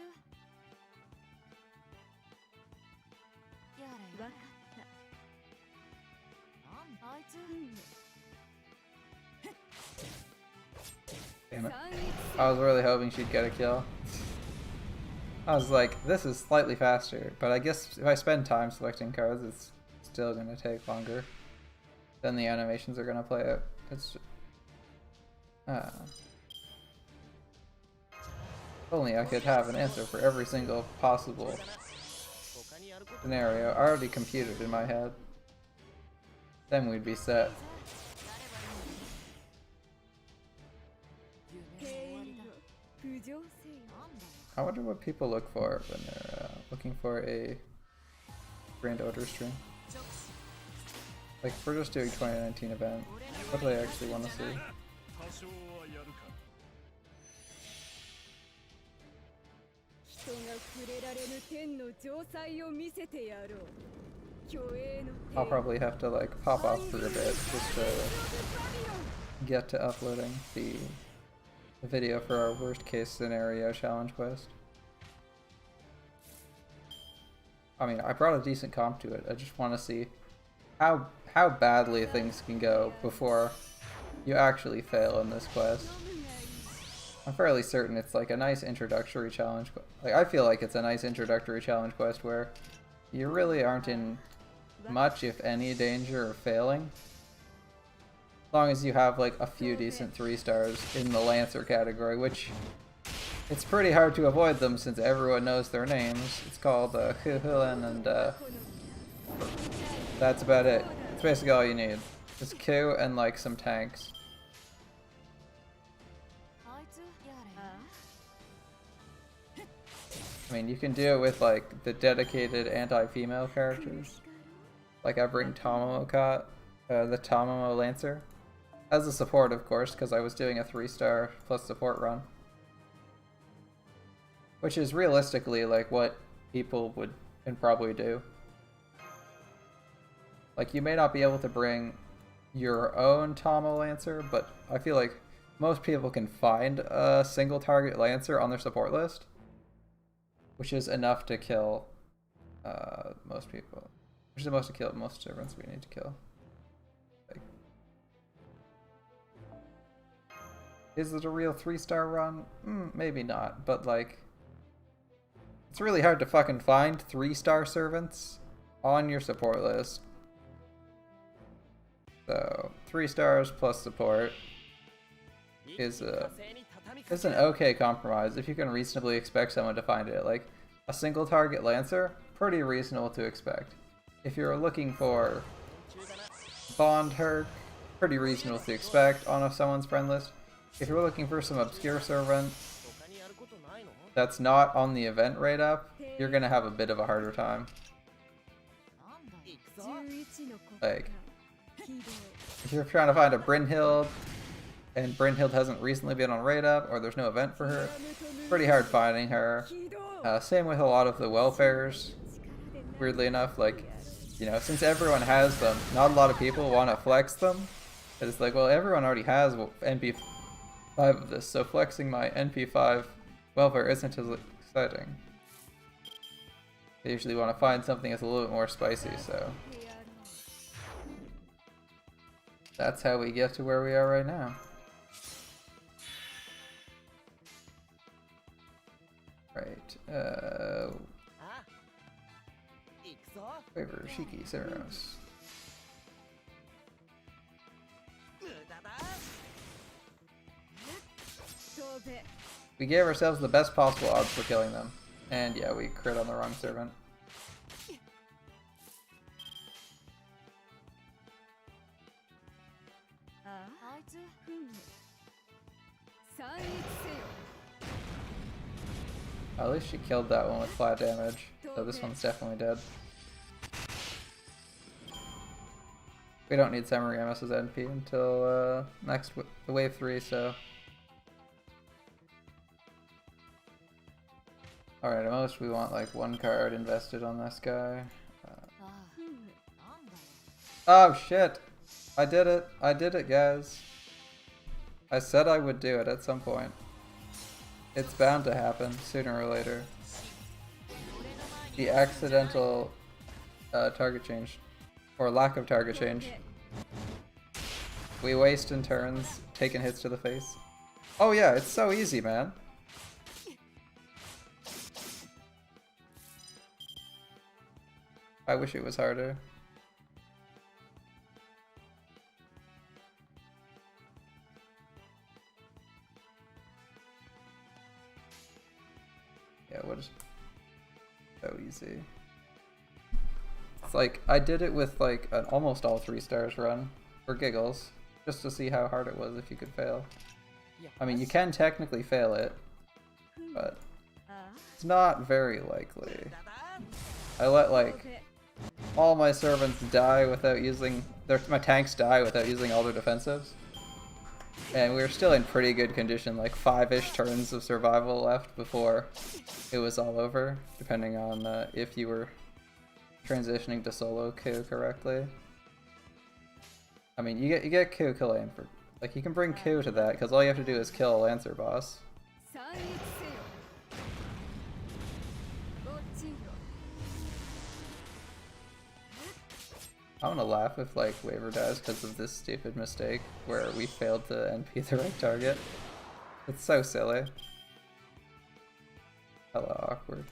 やれわかっやれなんあいつ Damn it. た I was really hoping she'd get a kill. I was like, this is slightly faster, but I guess if I spend time selecting cards, it's still gonna take longer. Then the animations are gonna play out. It's if only I could have an answer for every single possible 他にやること scenario already computed in my head. Then we'd be set. 夢の終わりだ浮上せよなんだよ I wonder what people look for when they're looking for a Grand Order stream. 直視 Like, if we're just doing 2019 event, what do they actually want to see? 多少はやるか人が触れられぬ天の城塞を見せてやろう虚栄の I'll 天 probably have to, like, pop off for a bit just to get to uploading the video for our worst case scenario challenge quest. I mean, I brought a decent comp to it. I just want to see how badly things can go before you actually fail in this quest. I'm fairly certain it's like a nice introductory challenge. Like, I feel like it's a nice introductory challenge quest where you really aren't in much, if any, danger of failing. As long as you have like a few decent 3 stars in the Lancer category, which it's pretty hard to avoid them since everyone knows their names. It's called Huhulan, and that's about it. It's basically all you need. Just Q and like some tanks. あいつやれ あ I mean, you can do it with like the dedicated anti-female characters. Like I bring Tomomo the Tomomo Lancer. As a support, of course, because I was doing a 3-star plus support run. Which is realistically like what people would can probably do. Like, you may not be able to bring your own Tomo Lancer, but I feel like most people can find a single target Lancer on their support list, which is enough to kill Most people. We're supposed to kill most servants we need to kill. Like, is it a real 3-star run? Maybe not, but like, it's really hard to fucking find 3-star servants on your support list. So 3 stars plus support is an okay compromise if you can reasonably expect someone to find it. Like a single target Lancer, pretty reasonable to expect. If you're looking for Bond Herc, pretty reasonable to expect on someone's friend list. If you're looking for some obscure servant that's not on the event rate up, you're gonna have a bit of a harder time. Like, if you're trying to find a Brynhild, and Brynhild hasn't recently been on raid up, or there's no event for her, pretty hard finding her. Same with a lot of the welfares. Weirdly enough, like, you know, since everyone has them, not a lot of people want to flex them. It's like, well, everyone already has NP5 of this, so flexing my NP5 welfare isn't as exciting. They usually want to find something that's a little bit more spicy, so that's how we get to where we are right now. Right. Favor Shiki Seros. We gave ourselves the best possible odds for killing them. And yeah, we crit on the wrong servant. At least she killed that one with flat damage, so this one's definitely dead. We don't need Semiramis as NP until next wave 3, so... Alright, at most we want like 1 card invested on this guy. Oh shit! I did it! I did it, guys! I said I would do it at some point. It's bound to happen, sooner or later. The accidental target change. Or lack of target change. We waste in turns, taking hits to the face. Oh yeah, it's so easy, man. I wish it was harder. Yeah, what is so easy? It's like I did it with like an almost all 3 stars run for giggles, just to see how hard it was if you could fail. I mean, you can technically fail it, but it's not very likely. I let like all my servants die without using my tanks die without using all their defensives. And we were still in pretty good condition, like 5-ish turns of survival left before it was all over, depending on if you were transitioning to solo Q correctly. I mean, you get Q kill aim for, like, you can bring Q to that because all you have to do is kill a Lancer boss. I'm gonna laugh if like Waver dies because of this stupid mistake where we failed to NP the right target. It's so silly. Hella awkward.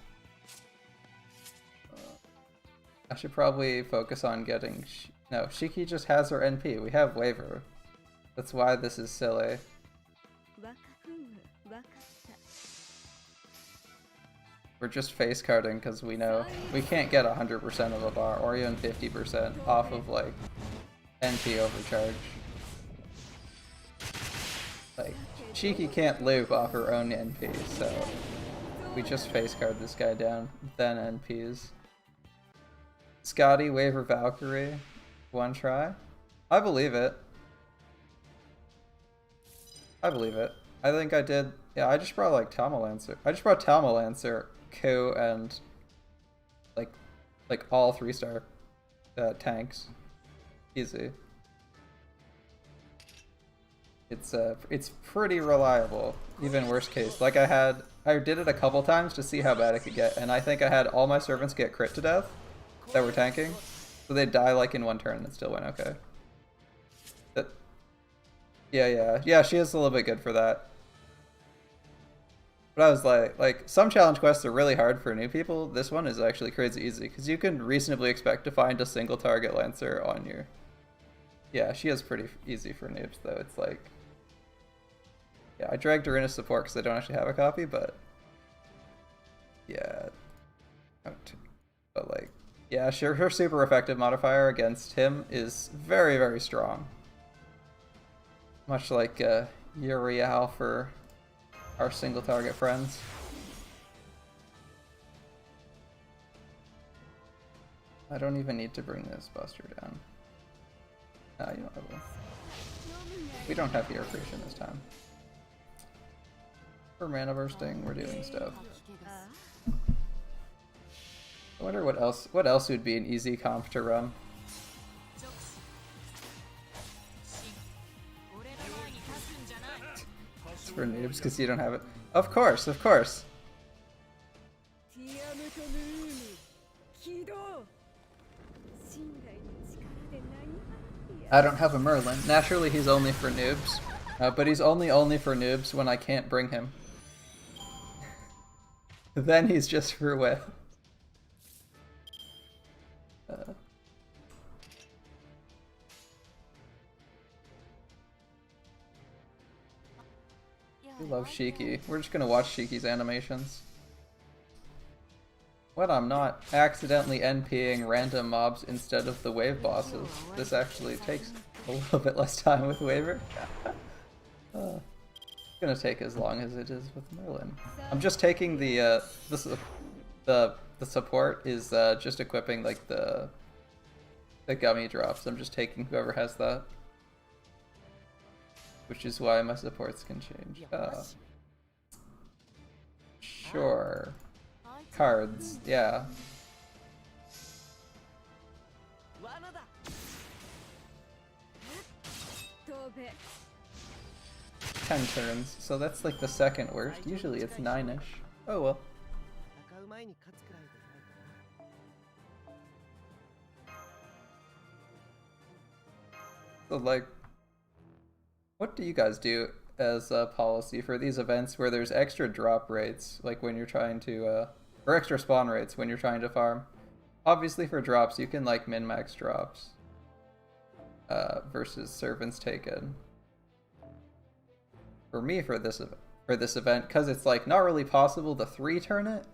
I should probably focus on getting... No, Shiki just has her NP. We have Waver. That's why this is silly. We're just face carding because we know we can't get 100% of a bar or even 50% off of like NP overcharge. Like, Shiki can't loop off her own NP, so we just face card this guy down, then NPs. Scotty, Waver, Valkyrie, 1 try. I believe it. I believe it. I think I did. Yeah, I just brought like Talmalancer. I just brought Talmalancer, Q, and like all 3-star tanks. Easy. It's pretty reliable. Even worst case, like I had I did it a couple times to see how bad it could get, and I think I had all my servants get crit to death that were tanking. So they'd die like in one turn and it still went okay. Yeah, she is a little bit good for that. But I was like some challenge quests are really hard for new people. This one is actually crazy easy because you can reasonably expect to find a single target Lancer on your. Yeah, she is pretty easy for noobs though. It's like, yeah, I dragged her into support because I don't actually have a copy, but yeah, but like, yeah, sure, her super effective modifier against him is very, very strong. Much like Uriel for our single target friends. I don't even need to bring this buster down. No, you don't have one. We don't have hero creation this time. For mana bursting, we're doing stuff. I wonder what else would be an easy comp to run. It's for noobs because you don't have it. Of course, of course. I don't have a Merlin. Naturally, he's only for noobs. But he's only for noobs when I can't bring him. Then he's just for whip. We love Shiki. We're just gonna watch Shiki's animations. When I'm not accidentally NPing random mobs instead of the wave bosses, this actually takes a little bit less time with Waver. It's gonna take as long as it is with Merlin. I'm just taking the support is just equipping like the gummy drops. I'm just taking whoever has that. Which is why my supports can change. Sure. Cards, yeah. 10 turns, so that's like the second worst. Usually it's 9-ish. Oh well. So like, what do you guys do as a policy for these events where there's extra drop rates, like when you're trying to, or extra spawn rates when you're trying to farm? Obviously for drops, you can like min-max drops versus servants taken. For me, for this event, because it's like not really possible to 3-turn it,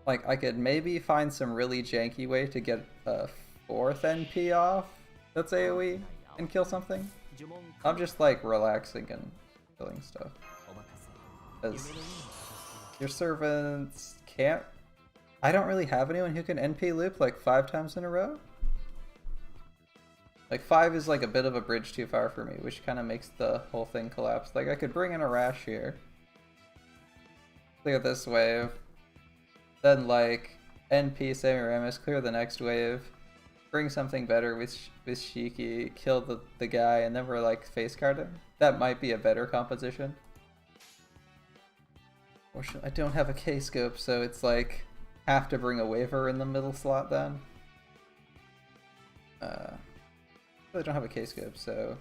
like I could maybe find some really janky way to get a 4th NP off that's AoE and kill something. I'm just like relaxing and killing stuff. Because your servants can't... I don't really have anyone who can NP loop like 5 times in a row. Like 5 is like a bit of a bridge too far for me, which kind of makes the whole thing collapse. Like I could bring in a Rash here. Clear this wave. Then like NP Semiramis, clear the next wave. Bring something better with Shiki, kill the guy, and then we're like face carding. That might be a better composition. I don't have a K-scope, so it's like have to bring a Waver in the middle slot then. I don't have a K-scope, so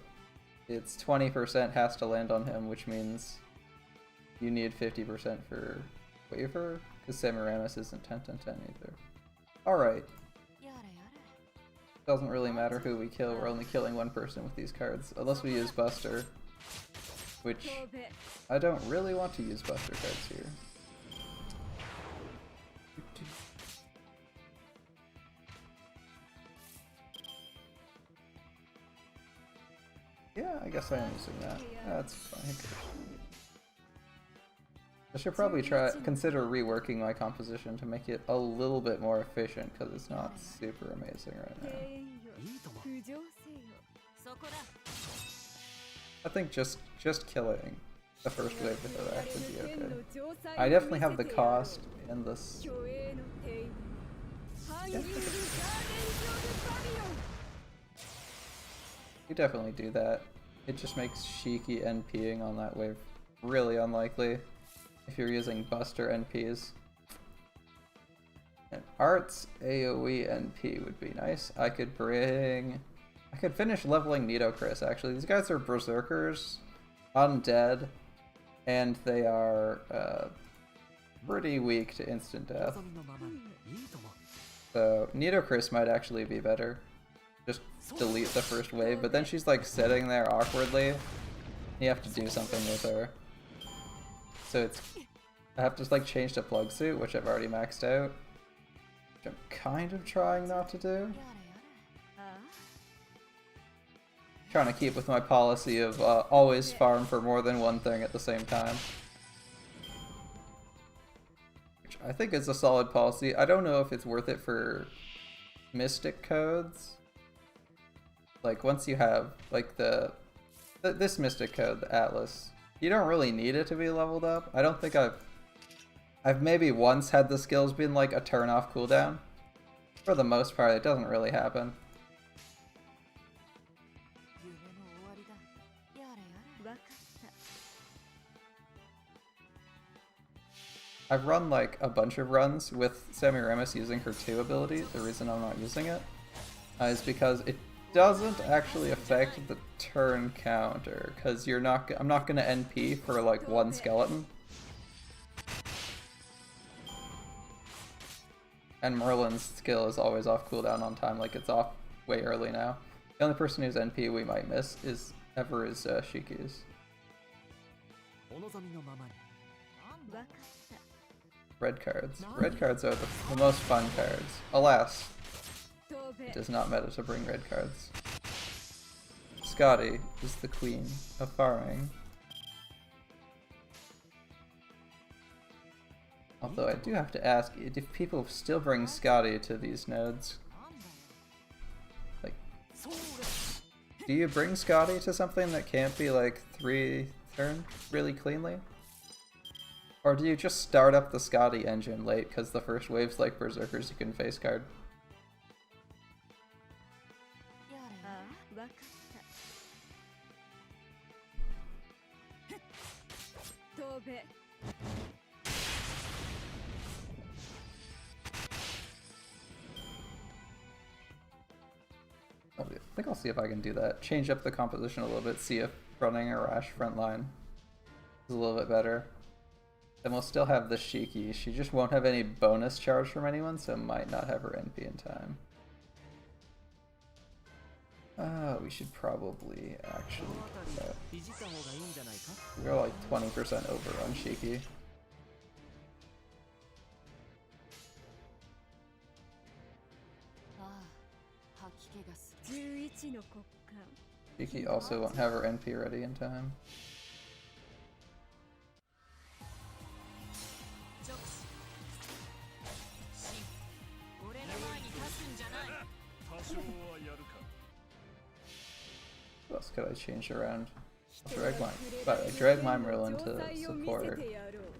it's 20% has to land on him, which means you need 50% for Waver, because Semiramis isn't 10-10-10 either. Alright. Doesn't really matter who we kill, we're only killing one person with these cards, unless we use Buster, which I don't really want to use Buster cards here. Yeah, I guess I am using that. That's fine. I should probably consider reworking my composition to make it a little bit more efficient because it's not super amazing right now. I think just killing the first wave with the Rash would be okay. I definitely have the cost and this. Yeah. You definitely do that. It just makes Shiki NPing on that wave really unlikely. if you're using Buster NPs. And Art's AoE NP would be nice. I could finish leveling Nidochris actually. These guys are berserkers, undead, and they are pretty weak to instant death. So Nidochris might actually be better. Just delete the first wave, but then she's like sitting there awkwardly. You have to do something with her. So I have to like change to Plug Suit, which I've already maxed out. Which I'm kind of trying not to do. Trying to keep with my policy of always farm for more than one thing at the same time. Which I think is a solid policy. I don't know if it's worth it for Mystic codes. Like once you have like this Mystic code, the Atlas, you don't really need it to be leveled up. I don't think I've maybe once had the skills been like a turn off cooldown. For the most part, it doesn't really happen. I've run like a bunch of runs with Semiramis using her 2 ability. The reason I'm not using it is because it doesn't actually affect the turn counter, because I'm not gonna NP for like 1 skeleton. And Merlin's skill is always off cooldown on time, like it's off way early now. The only person whose NP we might miss is Shiki's. Red cards. Red cards are the most fun cards. Alas, it is not meta to bring red cards. Scotty is the queen of farming. Although I do have to ask, if people still bring Scotty to these nodes? Like, do you bring Scotty to something that can't be like 3 turn really cleanly? Or do you just start up the Scotty engine late because the first wave's like berserkers you can face card? I think I'll see if I can do that. Change up the composition a little bit, see if running a Rash frontline is a little bit better. Then we'll still have the Shiki. She just won't have any bonus charge from anyone, so might not have her NP in time. We should probably actually do that. We're like 20% over on Shiki. Shiki also won't have her NP ready in time. What else could I change around? I drag my Merlin to support.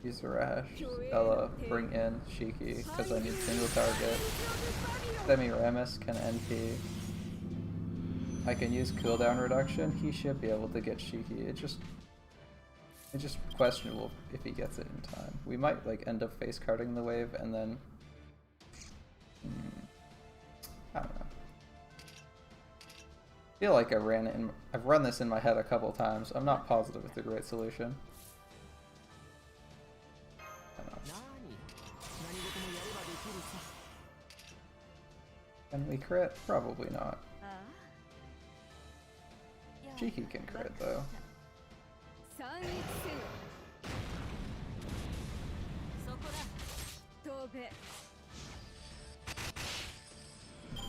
Use the Rash. Ella, bring in Shiki, because I need single target. Semiramis can NP. I can use cooldown reduction. He should be able to get Shiki. It's just questionable if he gets it in time. We might like end up face carding the wave and then I don't know. I feel like I've run this in my head a couple times. I'm not positive it's a great solution. I don't know. Can we crit? Probably not. Shiki can crit though.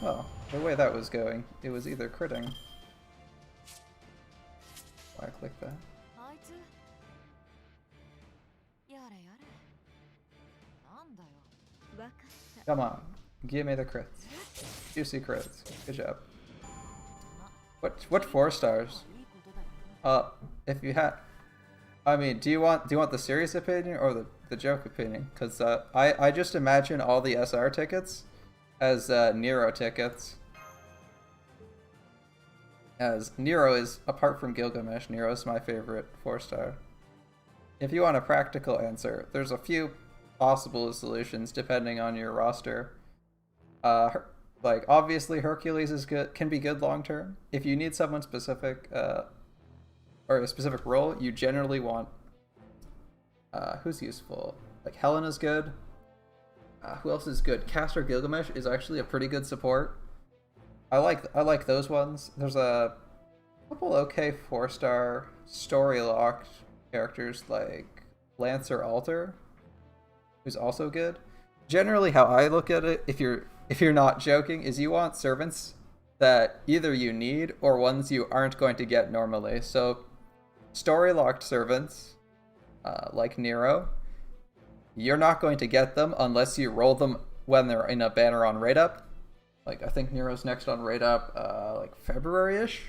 Well, the way that was going, it was either critting. Why click that? Come on, give me the crits. Juicy crits. Good job. What 4 stars? If you had, I mean, do you want the serious opinion or the joke opinion? Because I just imagine all the SR tickets as Nero tickets. As Nero is, apart from Gilgamesh, Nero is my favorite 4-star. if you want a practical answer, there's a few possible solutions depending on your roster. Like obviously Hercules is good, can be good long term. If you need someone specific, or a specific role, you generally want who's useful. Like Helena's good. Who else is good? Castor Gilgamesh is actually a pretty good support. I like those ones. There's a couple okay 4-star story locked characters like Lancer Alter, who's also good. Generally, how I look at it, if you're not joking, is you want servants that either you need or ones you aren't going to get normally. So, story locked servants like Nero, you're not going to get them unless you roll them when they're in a banner on Raid Up. Like, I think Nero's next on Raid Up, like February-ish?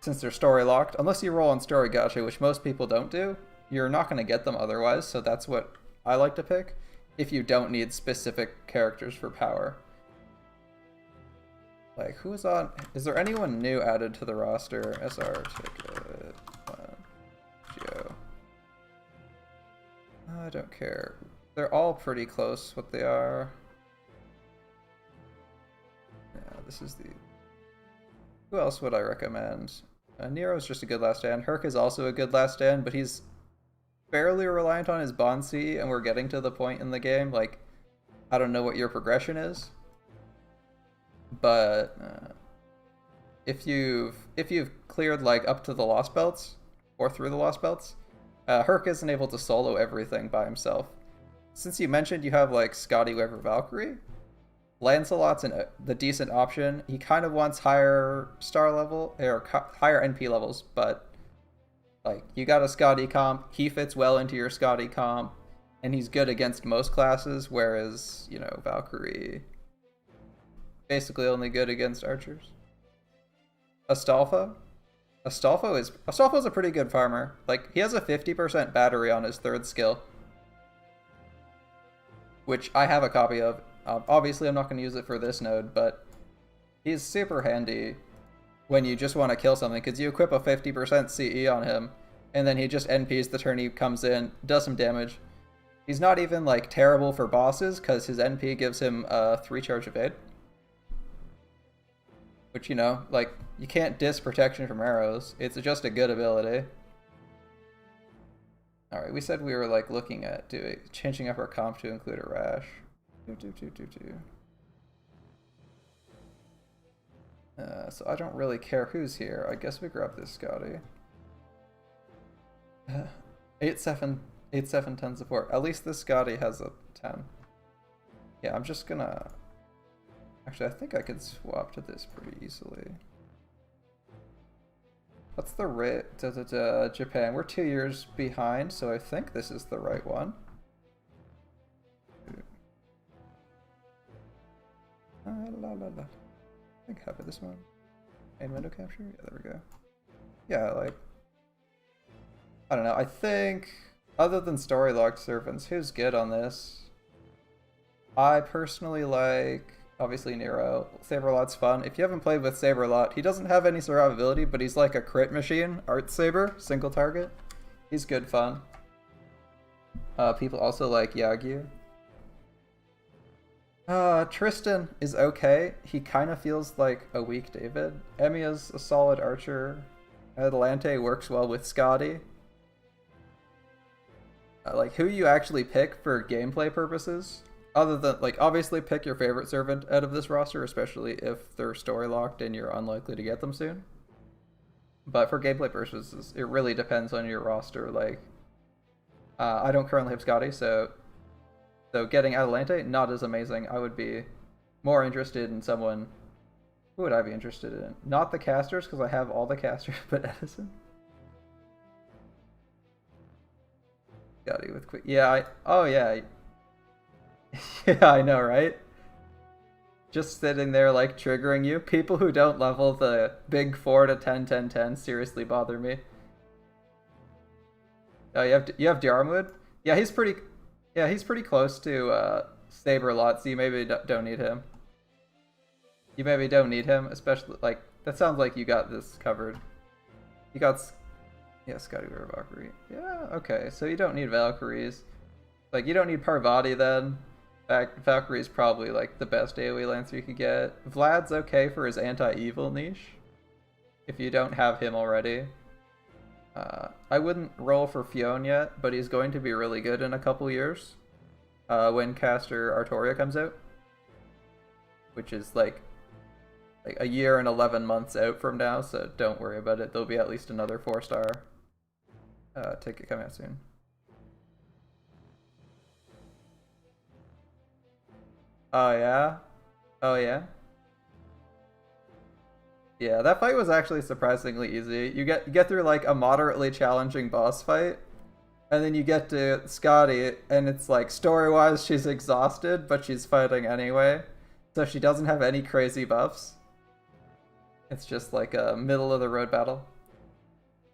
Since they're story locked. Unless you roll on Story Gacha, which most people don't do, you're not going to get them otherwise, so that's what I like to pick if you don't need specific characters for power. Like, who is on... Is there anyone new added to the roster? SR, Ticket, Geo. I don't care. They're all pretty close, what they are. Yeah, this is the... Who else would I recommend? Nero's just a good last stand. Herc is also a good last stand, but he's fairly reliant on his Bonsi, and we're getting to the point in the game, like, I don't know what your progression is, but if you've cleared, like, up to the Lost Belts, or through the Lost Belts, Herc isn't able to solo everything by himself. Since you mentioned you have, like, Scotty Weaver Valkyrie, Lancelot's the decent option. He kind of wants higher star level, or higher NP levels, but like, you got a Scotty comp, he fits well into your Scotty comp, and he's good against most classes, whereas, you know, Valkyrie basically only good against archers. Astolfo is a pretty good farmer. Like, he has a 50% battery on his 3rd skill, which I have a copy of. Obviously, I'm not going to use it for this node, but he's super handy when you just want to kill something, because you equip a 50% CE on him, and then he just NPs the turn he comes in, does some damage. He's not even, like, terrible for bosses, because his NP gives him 3 charge evade. Which, you know, like, you can't diss protection from arrows. It's just a good ability. Alright, we said we were, like, looking at changing up our comp to include a rash. So I don't really care who's here. I guess we grab this Scotty. 8-7, 10 support. At least this Scotty has a 10. Yeah, I'm just gonna... Actually, I think I could swap to this pretty easily. What's the rate? Japan. We're 2 years behind, so I think this is the right one. I think I have this one. Main window capture? Yeah, there we go. Yeah, like... I don't know, I think... Other than story locked servants, who's good on this? I personally like... Obviously Nero. Saberlot's fun. If you haven't played with Saberlot, he doesn't have any survivability, but he's like a crit machine. Art Saber, single target. He's good fun. People also like Yagyu. Tristan is okay. He kind of feels like a weak David. Emiya's a solid archer. Adelante works well with Scotty. Like, who you actually pick for gameplay purposes, other than, like, obviously pick your favorite servant out of this roster, especially if they're story locked and you're unlikely to get them soon. But for gameplay purposes, it really depends on your roster. Like, I don't currently have Scotty, so getting Adelante, not as amazing. I would be more interested in someone... Who would I be interested in? Not the casters, because I have all the casters, but Edison. Scotty with quick... Yeah, oh yeah. Yeah, I know, right? Just sitting there, like, triggering you. People who don't level the big 4 to 10, 10, 10 seriously bother me. Oh, you have Diarmuid? Yeah, he's pretty close to Saberlot, so you maybe don't need him. You maybe don't need him, especially, like, that sounds like you got this covered. You got Yeah, Scotty River Valkyrie. Yeah, okay. So you don't need Valkyries. Like, you don't need Parvati then. Valkyrie's probably like the best AoE Lancer you could get. Vlad's okay for his anti-evil niche, if you don't have him already. I wouldn't roll for Fionn yet, but he's going to be really good in a couple years when Caster Artoria comes out, which is like a year and 11 months out from now, so don't worry about it. There'll be at least another 4-star ticket coming out soon. Oh yeah? Oh yeah? Yeah, that fight was actually surprisingly easy. You get through like a moderately challenging boss fight, and then you get to Scotty, and it's like story-wise she's exhausted, but she's fighting anyway. So she doesn't have any crazy buffs. It's just like a middle-of-the-road battle.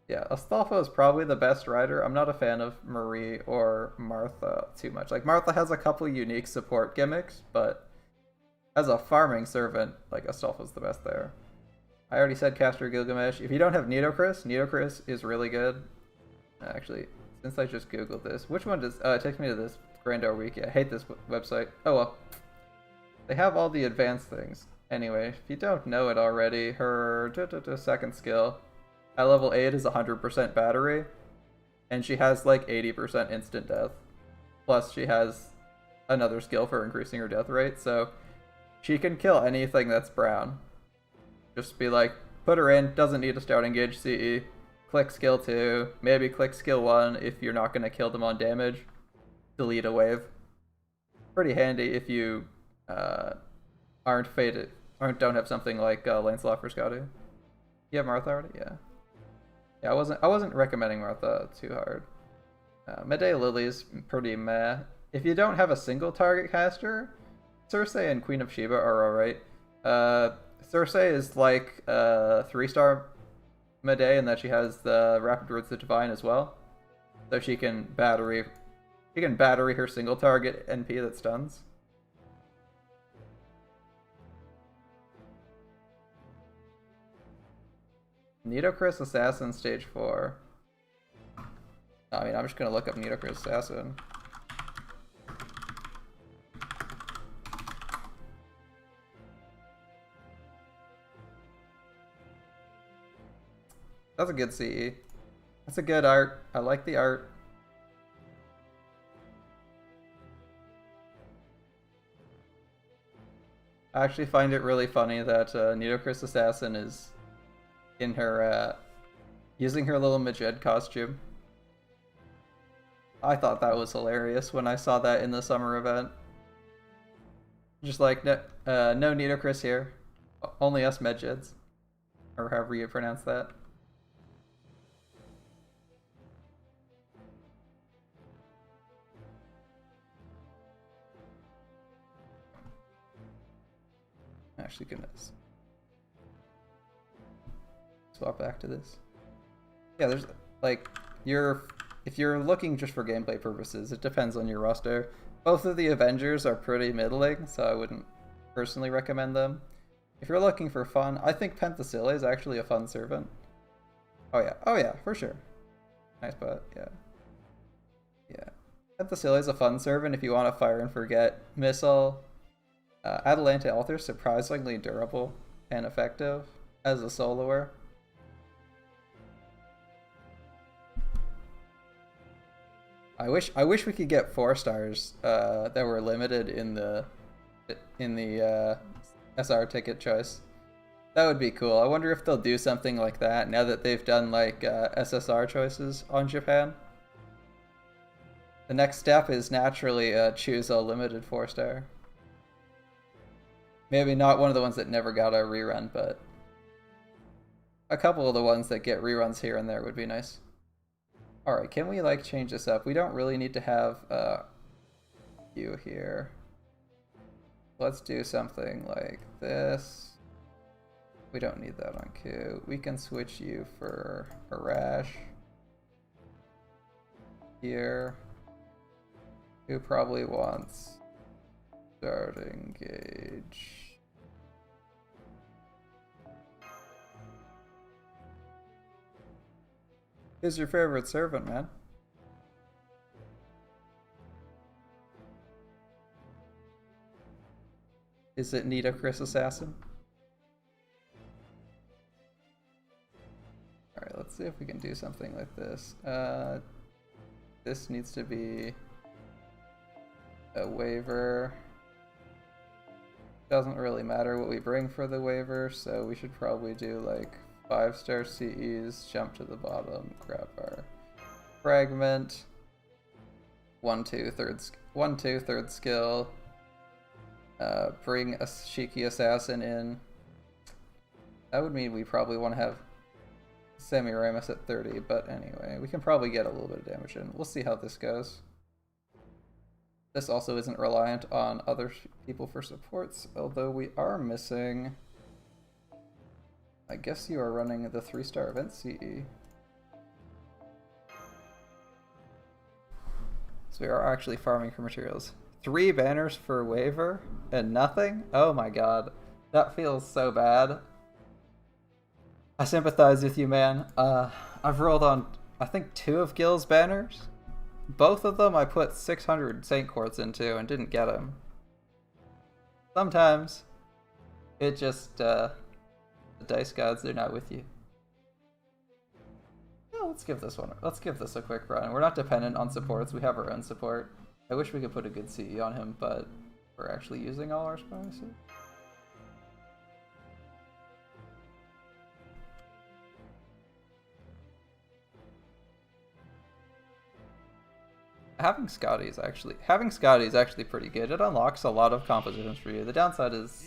Yeah, Astolfo is probably the best rider. I'm not a fan of Marie or Martha too much. Like, Martha has a couple unique support gimmicks, but as a farming servant, like, Astolfo's the best there. I already said Caster Gilgamesh. If you don't have Nitocris, Nitocris is really good. Actually, since I just googled this, which one does... it takes me to this Grandor Wiki. I hate this website. Oh well. They have all the advanced things. Anyway, if you don't know it already, her second skill at level 8 is 100% battery, and she has like 80% instant death. Plus she has another skill for increasing her death rate, so she can kill anything that's brown. Just be like, put her in, doesn't need a start engage CE, click skill 2, maybe click skill 1 if you're not going to kill them on damage, delete a wave. Pretty handy if you aren't fated, don't have something like Lancelot for Scotty. You have Martha already? Yeah. Yeah, I wasn't recommending Martha too hard. Medea Lily's pretty meh. If you don't have a single target caster, Cersei and Queen of Sheba are alright. Cersei is like 3-star Medea in that she has the Rapid Roots of Divine as well. So she can battery her single target NP that stuns. Nitocris Assassin stage 4. I mean, I'm just gonna look up Nitocris Assassin. That's a good CE. That's a good art. I like the art. I actually find it really funny that Nitocris Assassin is in her, using her little Majed costume. I thought that was hilarious when I saw that in the summer event. Just like, no Nitocris here. Only us Majeds. Or however you pronounce that. Actually, goodness. Swap back to this. Yeah, there's like if you're looking just for gameplay purposes, it depends on your roster. Both of the Avengers are pretty middling, so I wouldn't personally recommend them. If you're looking for fun, I think Penthesilea is actually a fun servant. Oh yeah, for sure. Nice butt, yeah. Yeah. Penthesilea is a fun servant if you want to fire and forget missile. Atalante Altar is surprisingly durable and effective as a soloer. I wish we could get 4-stars that were limited in the SR ticket choice. That would be cool. I wonder if they'll do something like that now that they've done like SSR choices on Japan. The next step is naturally choose a limited 4-star. Maybe not one of the ones that never got a rerun, but a couple of the ones that get reruns here and there would be nice. Alright, can we like change this up? We don't really need to have you here. Let's do something like this. We don't need that on Q. We can switch you for Arash. Here. Who probably wants starting gauge. Who's your favorite servant, man? Is it Nita Chris Assassin? Alright, let's see if we can do something like this. This needs to be a waiver. Doesn't really matter what we bring for the waiver, so we should probably do like 5-star CEs, jump to the bottom, grab our fragment, 1/2 third skill, bring a Shiki Assassin in. That would mean we probably want to have Semiramis at 30, but anyway, we can probably get a little bit of damage in. We'll see how this goes. This also isn't reliant on other people for supports, although we are missing... I guess you are running the 3-star event CE. So we are actually farming for materials. 3 banners for waiver and nothing? Oh my god. That feels so bad. I sympathize with you, man. I've rolled on, I think, 2 of Gil's banners. Both of them I put 600 Saint Quartz into and didn't get them. Sometimes it just, the dice gods, they're not with you. Oh, let's give this a quick run. We're not dependent on supports, we have our own support. I wish we could put a good CE on him, but we're actually using all our spies. Having Scotty is actually pretty good. It unlocks a lot of compositions for you. The downside is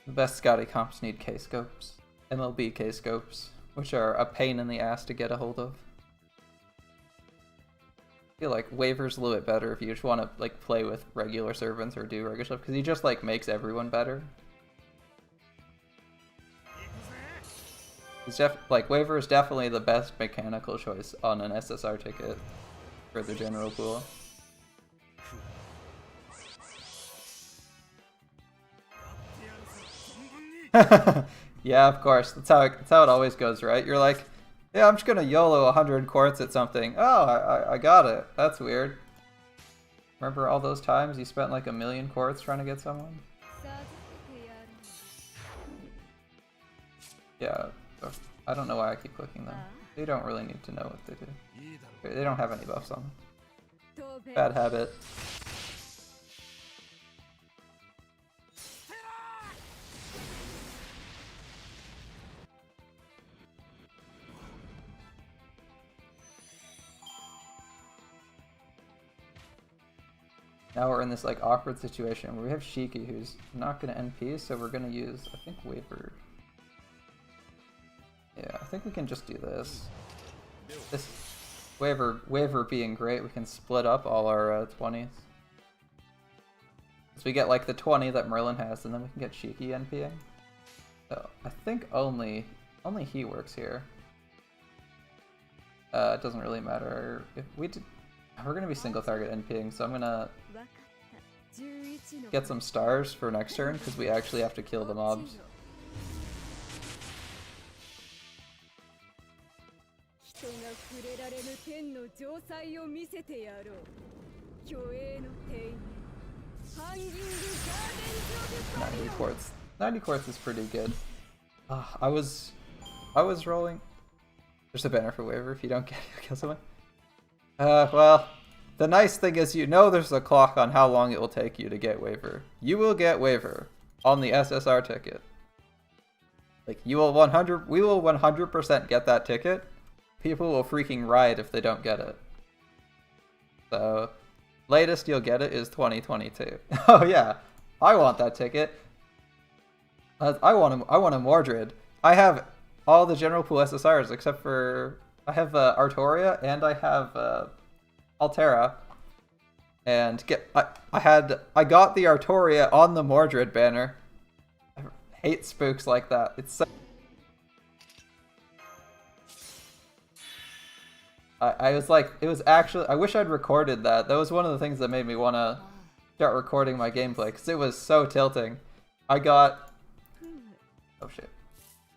the best Scotty comps need K-scopes, MLB K-scopes, which are a pain in the ass to get a hold of. I feel like Waver's a little bit better if you just want to like play with regular servants or do regular stuff, because he just like makes everyone better. Waver is definitely the best mechanical choice on an SSR ticket for the general pool. Yeah, of course. That's how it always goes, right? You're like, yeah, I'm just gonna YOLO 100 quartz at something. Oh, I got it. That's weird. Remember all those times you spent like 1,000,000 quartz trying to get someone? Yeah, I don't know why I keep clicking them. They don't really need to know what they do. They don't have any buffs on them. Bad habit. Now we're in this like awkward situation where we have Shiki who's not going to NP, so we're going to use, I think, Waver. Yeah, I think we can just do this. This Waver being great, we can split up all our 20s. So we get like the 20 that Merlin has, and then we can get Shiki NPing. So I think only he works here. It doesn't really matter if we did. We're gonna be single target NPing, so I'm gonna get some stars for next turn because we actually have to kill the mobs. $90 quartz is pretty good. I was rolling. There's a banner for Waver if you don't get it, kill someone. Well, the nice thing is you know there's a clock on how long it will take you to get Waver. You will get Waver on the SSR ticket. Like we will 100% get that ticket. People will freaking riot if they don't get it. So, latest you'll get it is 2022. Oh yeah, I want that ticket. I want a Mordred. I have all the general pool SSRs except for I have Artoria and I have Altera. And I got the Artoria on the Mordred banner. I hate spooks like that. It's so I was like, it was actually, I wish I'd recorded that. That was one of the things that made me want to start recording my gameplay, because it was so tilting. Oh shit.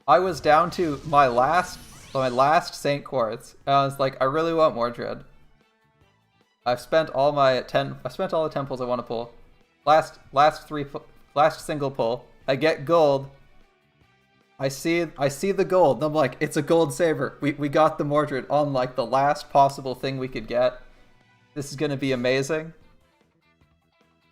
I was down to my last my last Saint Quartz. And I was like, I really want Mordred. I've spent all the temples I want to pull. Last single pull. I get gold. I see the gold, and I'm like, it's a gold saber. We got the Mordred on like the last possible thing we could get. This is gonna be amazing.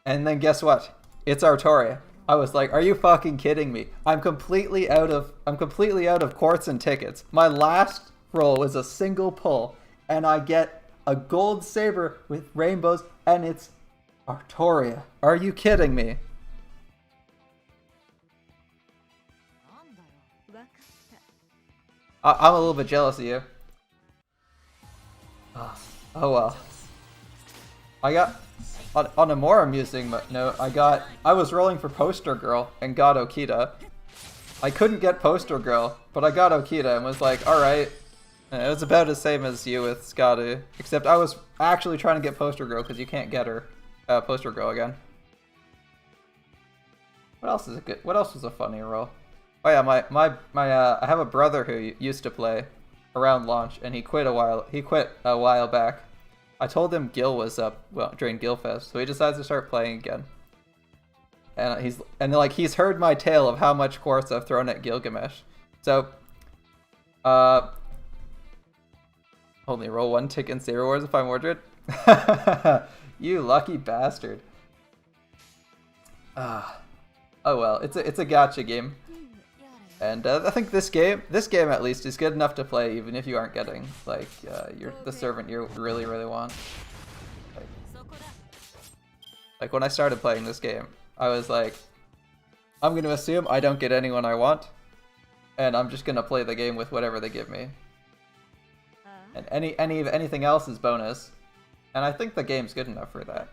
And then guess what? It's Artoria. I was like, are you fucking kidding me? I'm completely out of quartz and tickets. My last roll was a single pull, and I get a gold saber with rainbows, and it's Artoria. Are you kidding me? なんだろう。わかった I'm a little bit jealous of you. Oh well. I got on a more amusing note. I was rolling for Poster Girl and got Okita. I couldn't get Poster Girl, but I got Okita and was like, all right. And it was about the same as you with Skadu, except I was actually trying to get Poster Girl because you can't get her Poster Girl again. What else is good? What else was a funny roll? Oh yeah, I have a brother who used to play around launch, and he quit a while back. I told him Gil was up during Gilfest, so he decides to start playing again. And he's heard my tale of how much quartz I've thrown at Gilgamesh. So only roll one tick in Saber Wars if I'm Mordred. You lucky bastard. Oh well, it's a gacha game. And I think this game at least is good enough to play even if you aren't getting like the servant you really want. Like when I started playing this game, I was like, I'm gonna assume I don't get anyone I want, and I'm just gonna play the game with whatever they give me. And anything else is bonus. And I think the game's good enough for that.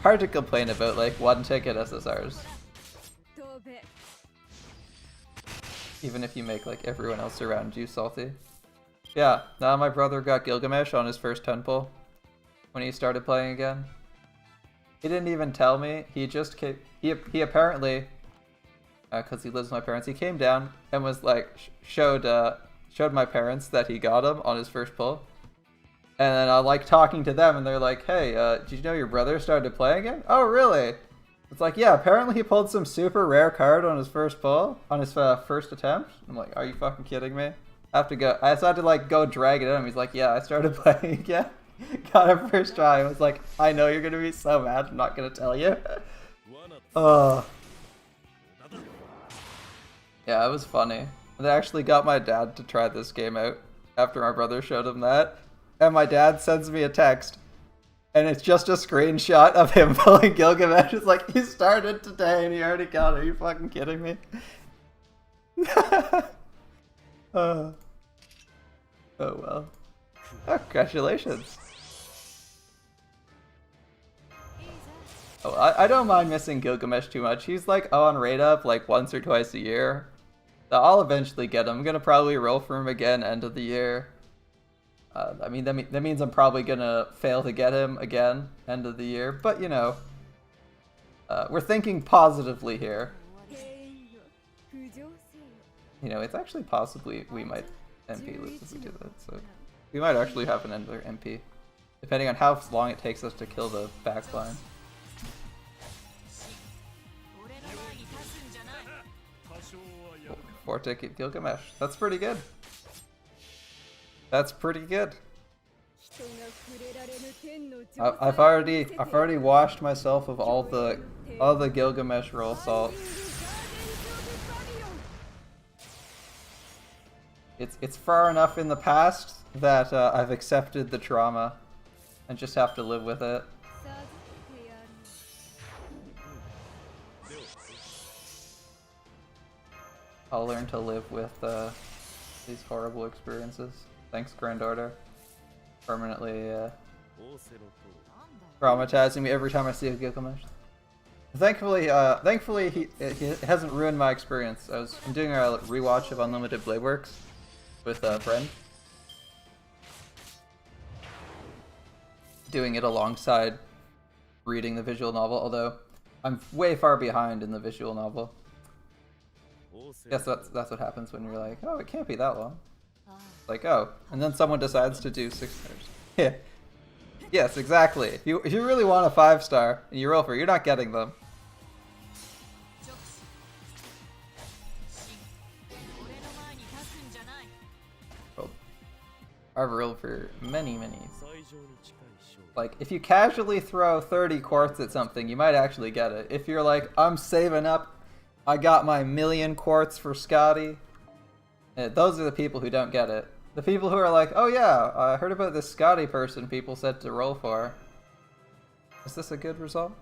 Hard to complain about like one ticket SSRs. Even if you make like everyone else around you salty. Yeah, now my brother got Gilgamesh on his first 10 pull when he started playing again. He didn't even tell me. He just came. He apparently, because he lives with my parents, he came down and was like showed my parents that he got him on his first pull. And then I like talking to them, and they're like, "Hey, did you know your brother started playing again?" Oh, really? It's like, yeah, apparently he pulled some super rare card on his first pull, on his first attempt. I'm like, are you fucking kidding me? I just had to like go drag it in. He's like, yeah, I started playing again. Got it first try. I was like, I know you're gonna be so mad. I'm not gonna tell you. Yeah, it was funny. They actually got my dad to try this game out after my brother showed him that. And my dad sends me a text. And it's just a screenshot of him pulling Gilgamesh. It's like, he started today and he already got it. Are you fucking kidding me? Oh well. Oh, congratulations. Oh, I don't mind missing Gilgamesh too much. He's like on rate up like once or twice a year. So I'll eventually get him. I'm gonna probably roll for him again end of the year. I mean, that means I'm probably gonna fail to get him again end of the year, but you know, we're thinking positively here. You know, it's actually possibly we might MP lose if we do that, so we might actually have another MP, depending on how long it takes us to kill the backline. 4 ticket Gilgamesh. That's pretty good. That's pretty good. I've already washed myself of all the Gilgamesh roll salt. It's far enough in the past that I've accepted the trauma and just have to live with it. I'll learn to live with these horrible experiences. Thanks, Grand Order. Permanently traumatizing me every time I see a Gilgamesh. Thankfully he hasn't ruined my experience. I'm doing a rewatch of Unlimited Blade Works with a friend. Doing it alongside reading the visual novel, although I'm way far behind in the visual novel. Guess that's what happens when you're like, oh, it can't be that long. Like, oh, and then someone decides to do 6 stars. Yeah. Yes, exactly. If you really want a 5-star and you roll for it, you're not getting them. 直視真俺の前に立つんじゃない Well, I've rolled for many. Like, if you casually throw 30 quartz at something, you might actually get it. If you're like, I'm saving up, I got my 1,000,000 quartz for Scotty, those are the people who don't get it. The people who are like, oh yeah, I heard about this Scotty person people said to roll for. Is this a good result?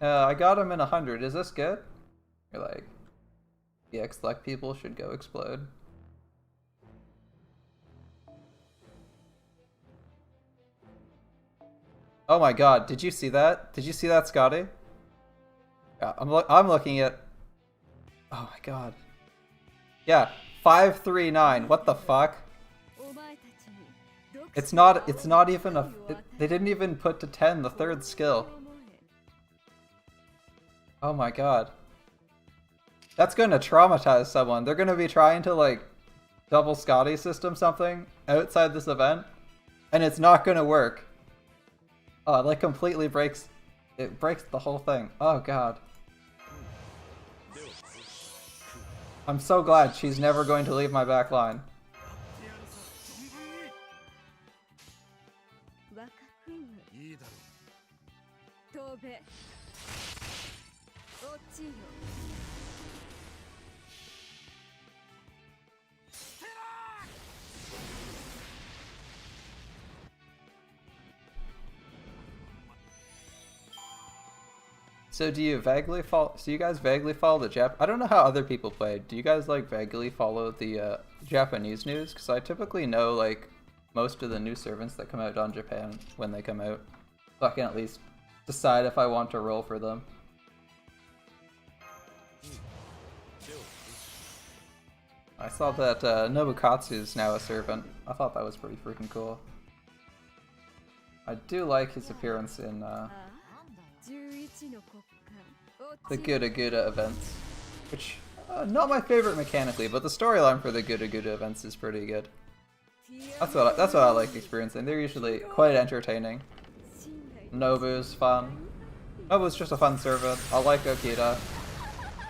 I got him in 100, is this good? You're like, the X-Select people should go explode. Oh my god, did you see that? Did you see that, Scotty? Yeah, I'm looking at... Oh my god. Yeah, 539, what the fuck? It's not even a... they didn't even put to 10 the 3rd skill. Oh my god. That's gonna traumatize someone. They're gonna be trying to, like, double Scotty system something outside this event, and it's not gonna work. Oh, it like completely breaks... it breaks the whole thing. Oh god. I'm so glad she's never going to leave my back line. 若くむいいだろ飛べ落ちよ So do you vaguely follow? So you guys vaguely follow the Jap? I don't know how other people play. Do you guys like vaguely follow the Japanese news? Because I typically know like most of the new servants that come out on Japan when they come out, so I can at least decide if I want to roll for them. I saw that Nobukatsu's now a servant. I thought that was pretty freaking cool. I do like his appearance in 11の国家 the Guda Guda events, which not my favorite mechanically, but the storyline for the Guda Guda events is pretty good. That's what I like experiencing. They're usually quite entertaining. Nobu's fun. Nobu's just a fun servant. I like Okita.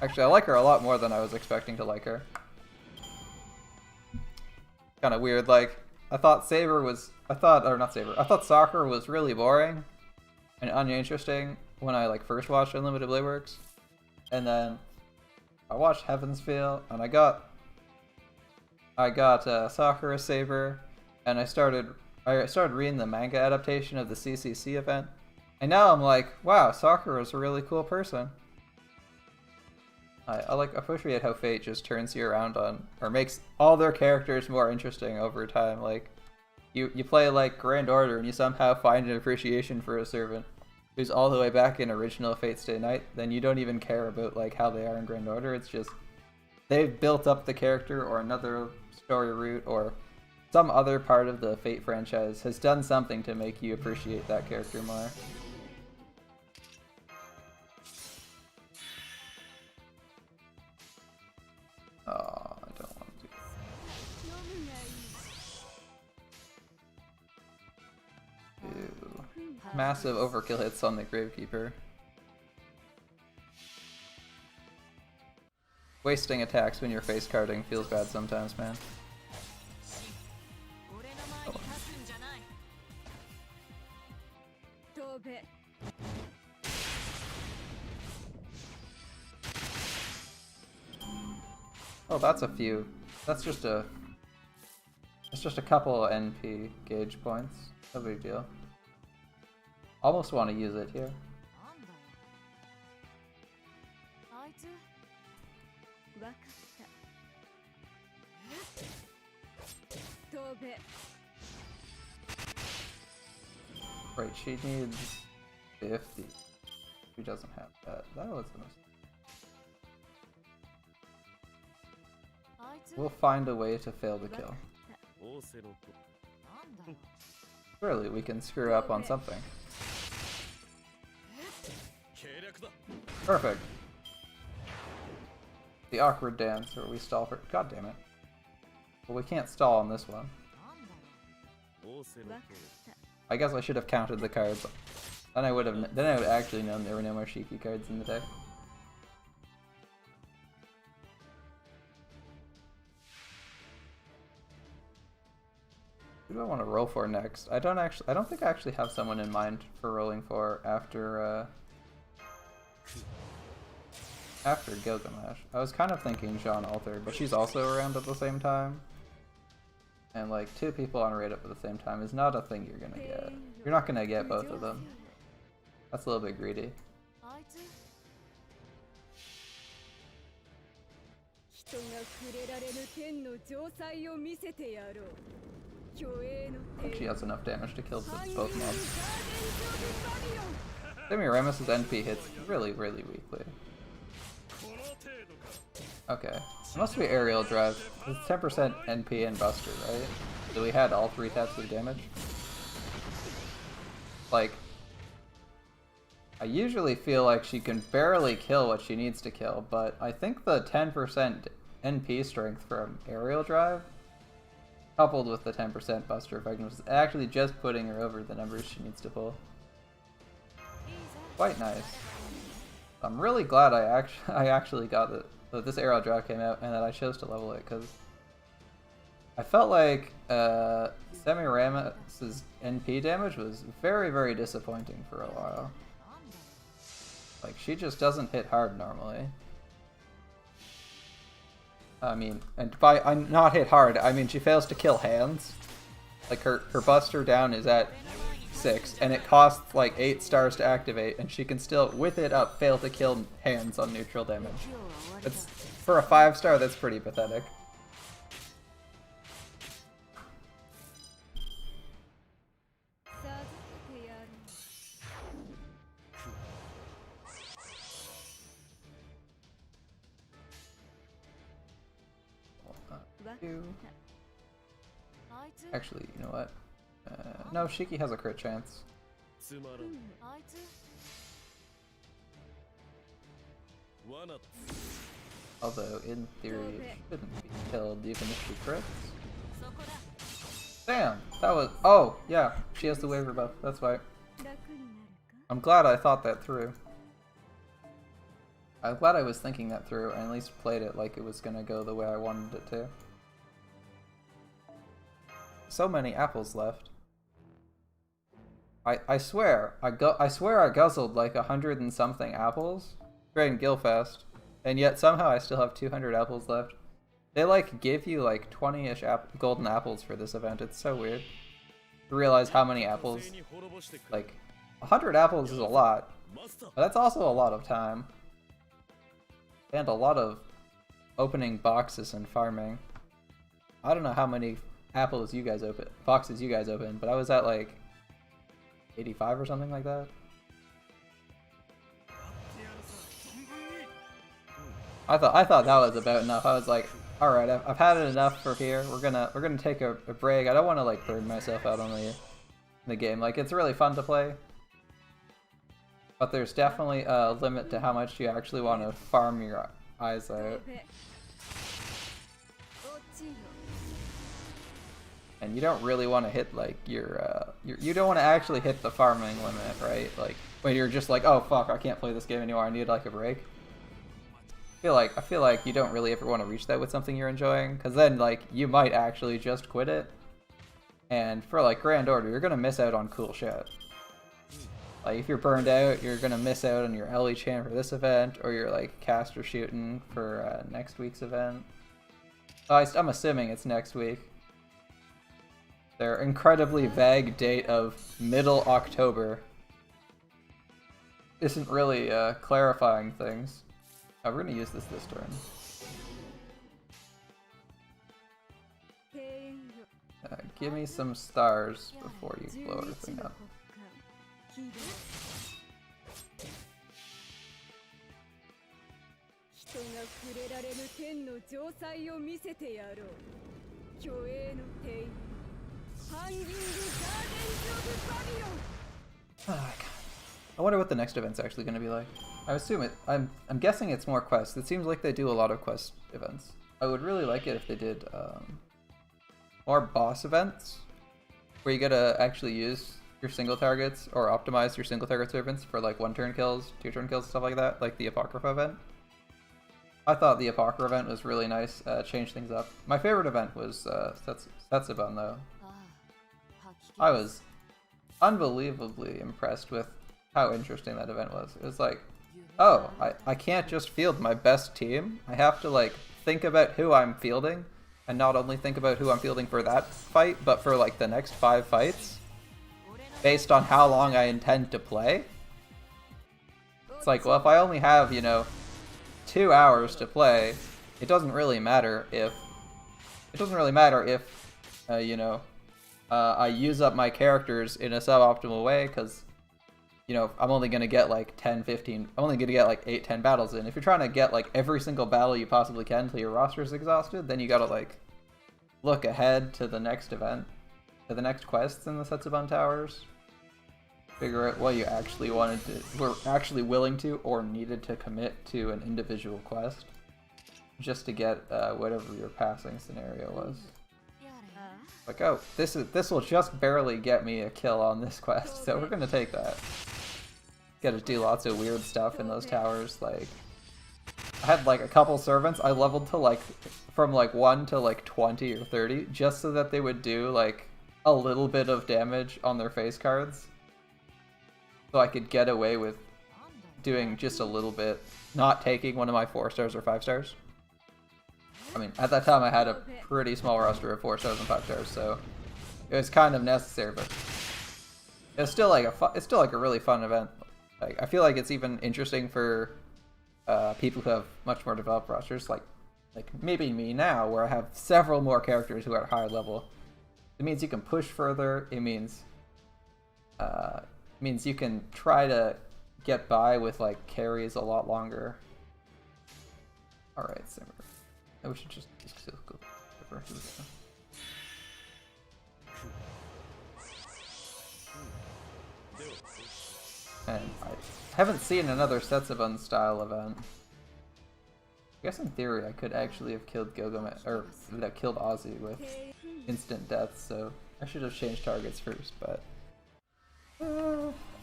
Actually, I like her a lot more than I was expecting to like her. Kind of weird. Like I thought Sakura was really boring and uninteresting when I like first watched Unlimited Blade Works, and then I watched Heaven's Feel, and I got Sakura Saber, and I started reading the manga adaptation of the CCC event, and now I'm like, wow, Sakura's a really cool person. I like appreciate how Fate just turns you around on, or makes all their characters more interesting over time. Like you play like Grand Order and you somehow find an appreciation for a servant who's all the way back in original Fate Stay Night, then you don't even care about like how they are in Grand Order. It's just they've built up the character, or another story route, or some other part of the Fate franchise has done something to make you appreciate that character more. Oh, I don't want to do that. Ew. Massive overkill hits on the Gravekeeper. Wasting attacks when you're face carding feels bad sometimes, man. 俺の前に立つんじゃない 飛べ Oh, that's a few. That's just a couple of NP gauge points. No big deal. Almost want to use it here. なんだよあいつわかった飛べ Right, she needs 50. She doesn't have that. That was the mistake. あいつ We'll find a way to fail the kill. 仰せのとなんだよ Surely we can screw up on something. 計略だ Perfect. The awkward dance where we stall for. God damn it. Well, we can't stall on this one. わかった I guess I should have counted the cards. Then I would have. Then I would actually known there were no more Shiki cards in the deck. Who do I want to roll for next? I don't think I actually have someone in mind for rolling for after Gilgamesh. I was kind of thinking Jean Alter, but she's also around at the same time. And like 2 people on raid up at the same time is not a thing you're gonna get. You're not gonna get both of them. That's a little bit greedy. あいつ人が触れられぬ天の城塞を見せてやろう虚栄の I think she 天 has enough damage to kill ハンギン both グガーデン mobs. ズ・オブ・バビロン Semiramis's NP hits really, really weakly. この程度か Okay. It must be aerial drive. It's 10% NP and Buster, right? So we had all 3 types of damage. Like, I usually feel like she can barely kill what she needs to kill, but I think the 10% NP strength from aerial drive, coupled with the 10% Buster effectiveness, is actually just putting her over the numbers she needs to pull. Quite nice. I'm really glad I actually got that this aerial drive came out and that I chose to level it, because I felt like Semiramis's NP damage was very, very disappointing for a while. Like, she just doesn't hit hard normally. I mean, and by not hit hard, I mean she fails to kill hands. Like, her Buster down is at 6, and it costs like 8 stars to activate, and she can still, with it up, fail to kill hands on neutral damage. It's, for a 5-star, that's pretty pathetic. Actually, you know what? No, Shiki has a crit chance. つまらんあいつ 罠 Although, in theory, it shouldn't be killed even if she crits. そこだ Damn! That was. Oh, yeah, she has the waiver buff. That's why. 楽になるか I'm glad I thought that through. I'm glad I was thinking that through and at least played it like it was gonna go the way I wanted it to. So many apples left. I swear I swear I guzzled like 100 and something apples during Gilfest, and yet somehow I still have 200 apples left. They like give you like 20-ish golden apples for this event. It's so weird to realize how many apples. Like 100 apples is a lot, but that's also a lot of time and a lot of opening boxes and farming. I don't know how many boxes you guys open, but I was at like 85 or something like that. I thought that was about enough. I was like, all right, I've had it enough for here. We're gonna take a break. I don't want to like burn myself out on the game. Like, it's really fun to play, but there's definitely a limit to how much you actually want to farm your eyes out. And you don't really want to hit like you don't want to actually hit the farming limit, right? Like when you're just like, oh fuck, I can't play this game anymore. I need like a break. I feel like you don't really ever want to reach that with something you're enjoying, because then like you might actually just quit it. And for like Grand Order, you're gonna miss out on cool shit. Like if you're burned out, you're gonna miss out on your Ellie Chan for this event, or your like caster shooting for next week's event. I'm assuming it's next week. Their incredibly vague date of middle October isn't really clarifying things. Oh, we're gonna use this turn. Give me some stars before you blow everything up. 人が触れられぬ天の城塞を見せてやろう虚栄の天ハンギングガーデンズ・オブ・バビロン Oh my god. I wonder what the next event's actually going to be like. I assume it. I'm guessing it's more quests. It seems like they do a lot of quest events. I would really like it if they did more boss events, where you get to actually use your single targets or optimize your single target servants for like 1-turn kills, 2-turn kills, stuff like that, like the Apocrypha event. I thought the Apocrypha event was really nice, changed things up. My favorite event was Setsubun though. I was unbelievably impressed with how interesting that event was. It was like, oh, I can't just field my best team. I have to like think about who I'm fielding, and not only think about who I'm fielding for that fight, but for like the next 5 fights, based on how long I intend to play. It's like, well, if I only have, you know, 2 hours to play, it doesn't really matter if you know, I use up my characters in a suboptimal way, because, you know, I'm only going to get like 10, 15, I'm only going to get like 8, 10 battles in. If you're trying to get like every single battle you possibly can until your roster is exhausted, then you got to like look ahead to the next event, to the next quests in the Setsubun Towers. Figure out what you actually were actually willing to or needed to commit to an individual quest, just to get whatever your passing scenario was. Like, oh, this will just barely get me a kill on this quest, so we're gonna take that. Gotta do lots of weird stuff in those towers. Like, I had like a couple servants I leveled to like from like 1 to like 20 or 30, just so that they would do like a little bit of damage on their face cards. So I could get away with doing just a little bit, not taking one of my 4 stars or 5 stars. I mean, at that time I had a pretty small roster of 4 stars and 5 stars, so it was kind of necessary, but it's still like a really fun event. Like, I feel like it's even interesting for people who have much more developed rosters, like maybe me now, where I have several more characters who are at higher level. It means you can push further. It means you can try to get by with like carries a lot longer. All right, Simmer. We should just go over. Here we go. And I haven't seen another Setsubun style event. I guess in theory I could actually have killed Gilgamesh, or killed Ozzy with instant death, so I should have changed targets first, but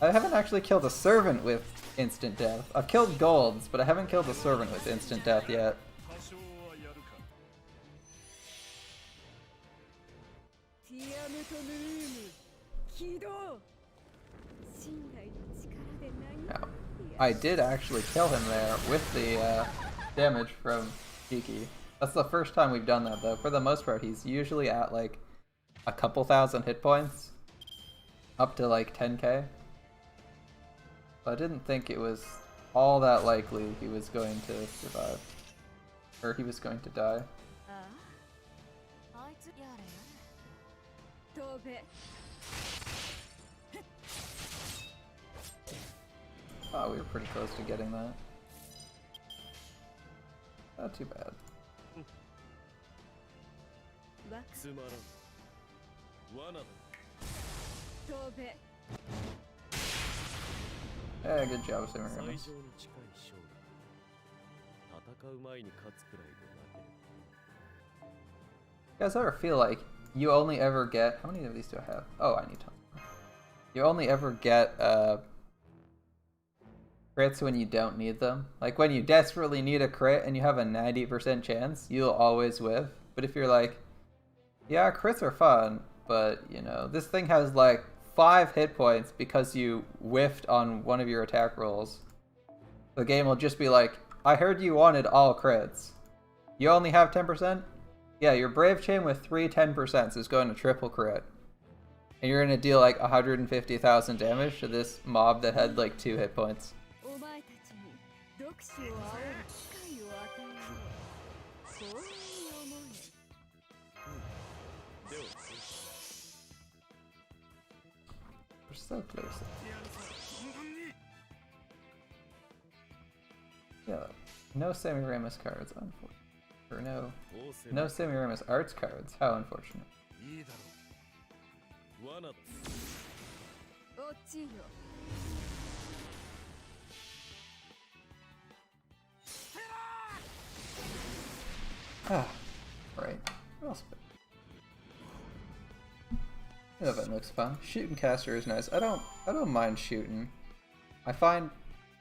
I haven't actually killed a servant with instant death. I've killed golds, but I haven't killed a servant with instant death yet. Now, I did actually kill him there with the damage from Shiki. That's the first time we've done that though. For the most part, he's usually at like a couple thousand hit points, up to like 10k. So I didn't think it was all that likely he was going to survive, or he was going to die. Oh, we were pretty close to getting that. Not too bad. Yeah, good job, Semiramis. You guys ever feel like you only ever get... How many of these do I have? Oh, I need tons more. You only ever get crits when you don't need them. Like when you desperately need a crit and you have a 90% chance, you'll always whiff. But if you're like, yeah, crits are fun, but you know, this thing has like 5 hit points because you whiffed on one of your attack rolls, the game will just be like, I heard you wanted all crits. You only have 10%? Yeah, your Brave Chain with 3 10% is going to triple crit. And you're going to deal like 150,000 damage to this mob that had like 2 hit points. We're so close. Yeah, no Semiramis cards, unfortunately. Or no Semiramis arts cards. How unfortunate. Ah, right. What else? The event looks fun. Shooting caster is nice. I don't mind shooting. I find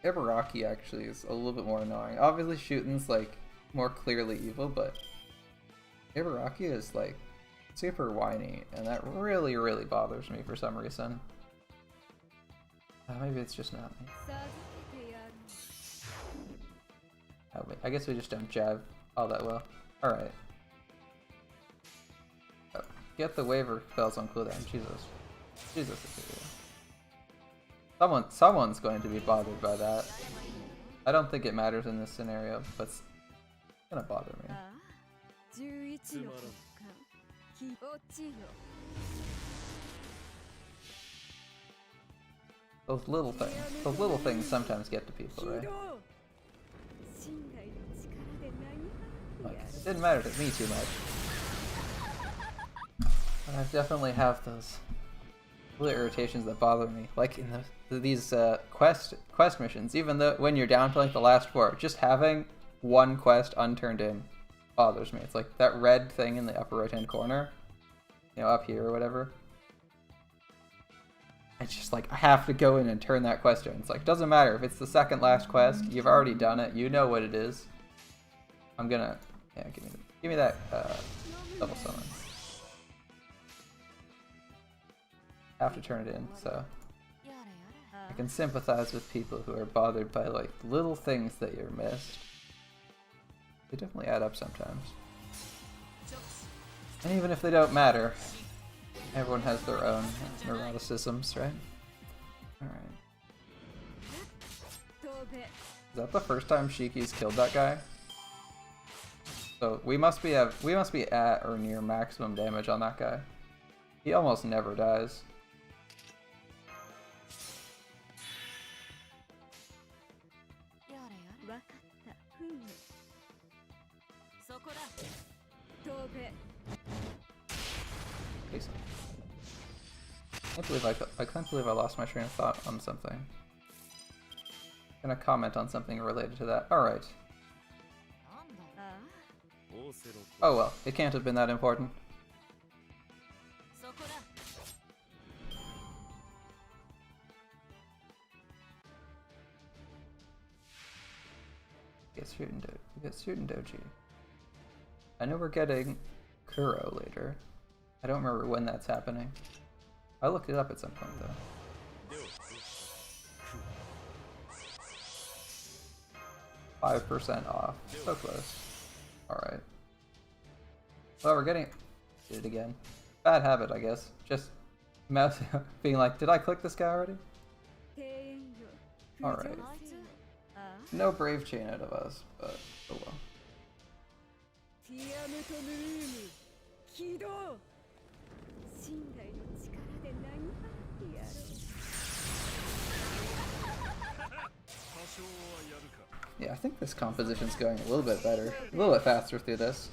Ibaraki actually is a little bit more annoying. Obviously shooting's like more clearly evil, but Ibaraki is like super whiny, and that really, really bothers me for some reason. Maybe it's just not me. Oh, wait, I guess we just don't jab all that well. Alright. Oh, get the waiver spells on cooldown. Jesus. Jesus. Someone's going to be bothered by that. I don't think it matters in this scenario, but it's gonna bother me. Those little things sometimes get to people, right? Like, it didn't matter to me too much. But I definitely have those little irritations that bother me, like in these quest missions. Even though when you're down to like the last 4, just having one quest unturned in bothers me. It's like that red thing in the upper right hand corner, you know, up here or whatever. It's just like I have to go in and turn that quest in. It's like, doesn't matter if it's the second last quest, you've already done it, you know what it is. I'm gonna, yeah, give me that double summon. Have to turn it in, so I can sympathize with people who are bothered by like little things that you're missed. They definitely add up sometimes. And even if they don't matter, everyone has their own neuroticisms, right? Alright. Is that the first time Shiki's killed that guy? So we must be at or near maximum damage on that guy. He almost never dies. I can't believe I lost my train of thought on something. I'm gonna comment on something related to that. Alright. Oh well, it can't have been that important. Get Student Doji. I know we're getting Kuro later. I don't remember when that's happening. I looked it up at some point though. 5% off. So close. Alright. Well, we're getting... Did it again. Bad habit, I guess. Just mouse being like, did I click this guy already? Alright. No brave chain out of us, but oh well. Yeah, I think this composition's going a little bit better. A little bit faster through this.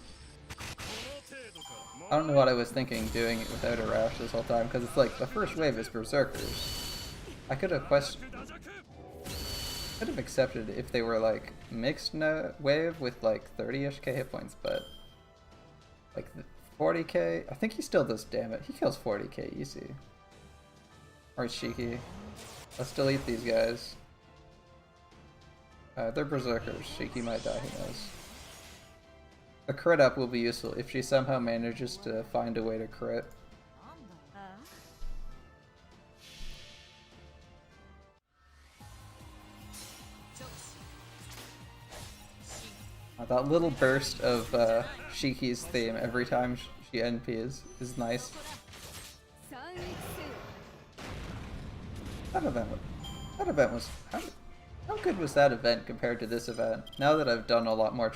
I don't know what I was thinking doing it without a Rash this whole time, because it's like, the first wave is Berserkers. I could have accepted if they were like mixed wave with like 30-ish K hit points, but like 40k, I think he still does damage. He kills 40k easy. Or Shiki. Let's delete these guys. They're Berserkers. Shiki might die, who knows. A crit up will be useful if she somehow manages to find a way to crit. That little burst of Shiki's theme every time she NPs is nice. That event was... How good was that event compared to this event? Now that I've done a lot more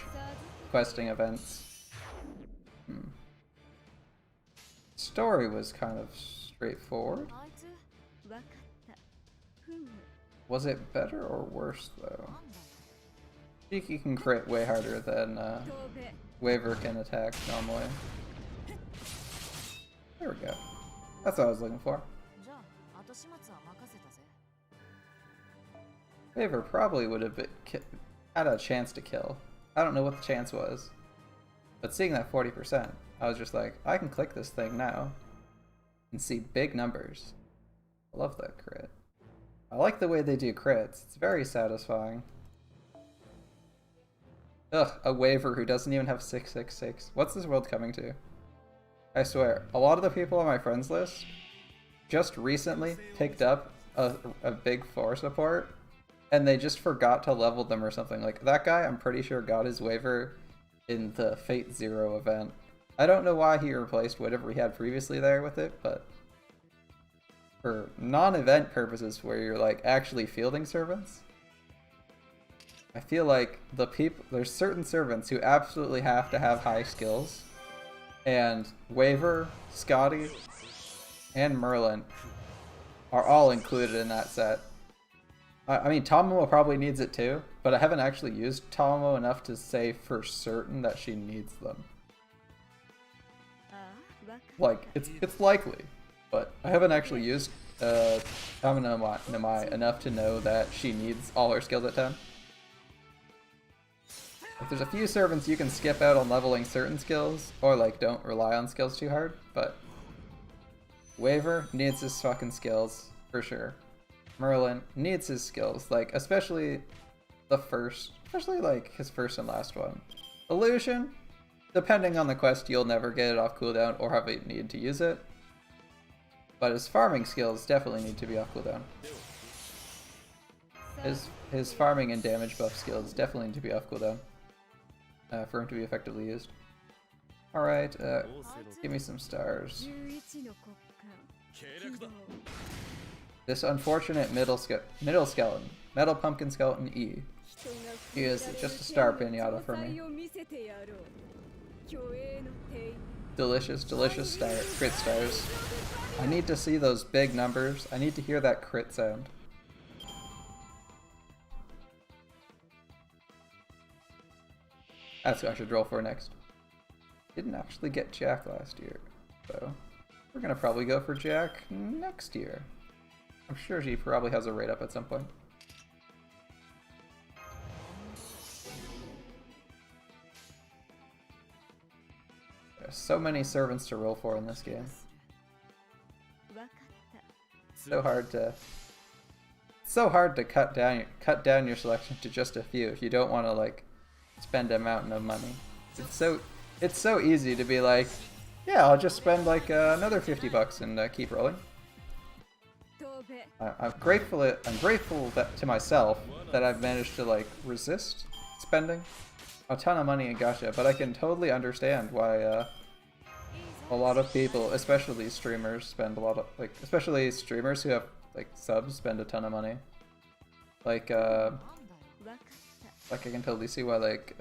questing events. Story was kind of straightforward. Was it better or worse though? Shiki can crit way harder than Waver can attack normally. There we go. That's what I was looking for. Waver probably would have had a chance to kill. I don't know what the chance was, But seeing that 40%, I was just like, I can click this thing now and see big numbers. I love that crit. I like the way they do crits. It's very satisfying. Ugh, a waiver who doesn't even have 666. What's this world coming to? I swear, a lot of the people on my friends list just recently picked up a big 4 support, and they just forgot to level them or something. Like, that guy, I'm pretty sure, got his waiver in the Fate Zero event. I don't know why he replaced whatever he had previously there with it, but for non-event purposes where you're like actually fielding servants, I feel like there's certain servants who absolutely have to have high skills, and Waver, Scotty, and Merlin are all included in that set. I mean, Tamamo probably needs it too, but I haven't actually used Tamamo enough to say for certain that she needs them. Like, it's likely, but I haven't actually used Namai enough to know that she needs all her skills at 10. Like, there's a few servants you can skip out on leveling certain skills, or like don't rely on skills too hard, but Waver needs his fucking skills, for sure. Merlin needs his skills, like, especially like his first and last one. Illusion, depending on the quest, you'll never get it off cooldown or have a need to use it. But his farming skills definitely need to be off cooldown. His farming and damage buff skills definitely need to be off cooldown for him to be effectively used. Alright, give me some stars. This unfortunate middle skeleton, Metal Pumpkin Skeleton E. He is just a star pinata for me. Delicious, delicious crit stars. I need to see those big numbers. I need to hear that crit sound. That's what I should roll for next. Didn't actually get Jack last year, so we're gonna probably go for Jack next year. I'm sure she probably has a rate up at some point. There's so many servants to roll for in this game. So hard to cut down your selection to just a few if you don't want to like spend a mountain of money. It's so easy to be like, yeah, I'll just spend like another $50 and keep rolling. I'm grateful to myself that I've managed to like resist spending a ton of money in gacha, but I can totally understand why a lot of people, especially streamers, spend a lot of especially streamers who have like subs, spend a ton of money. Like I can totally see why like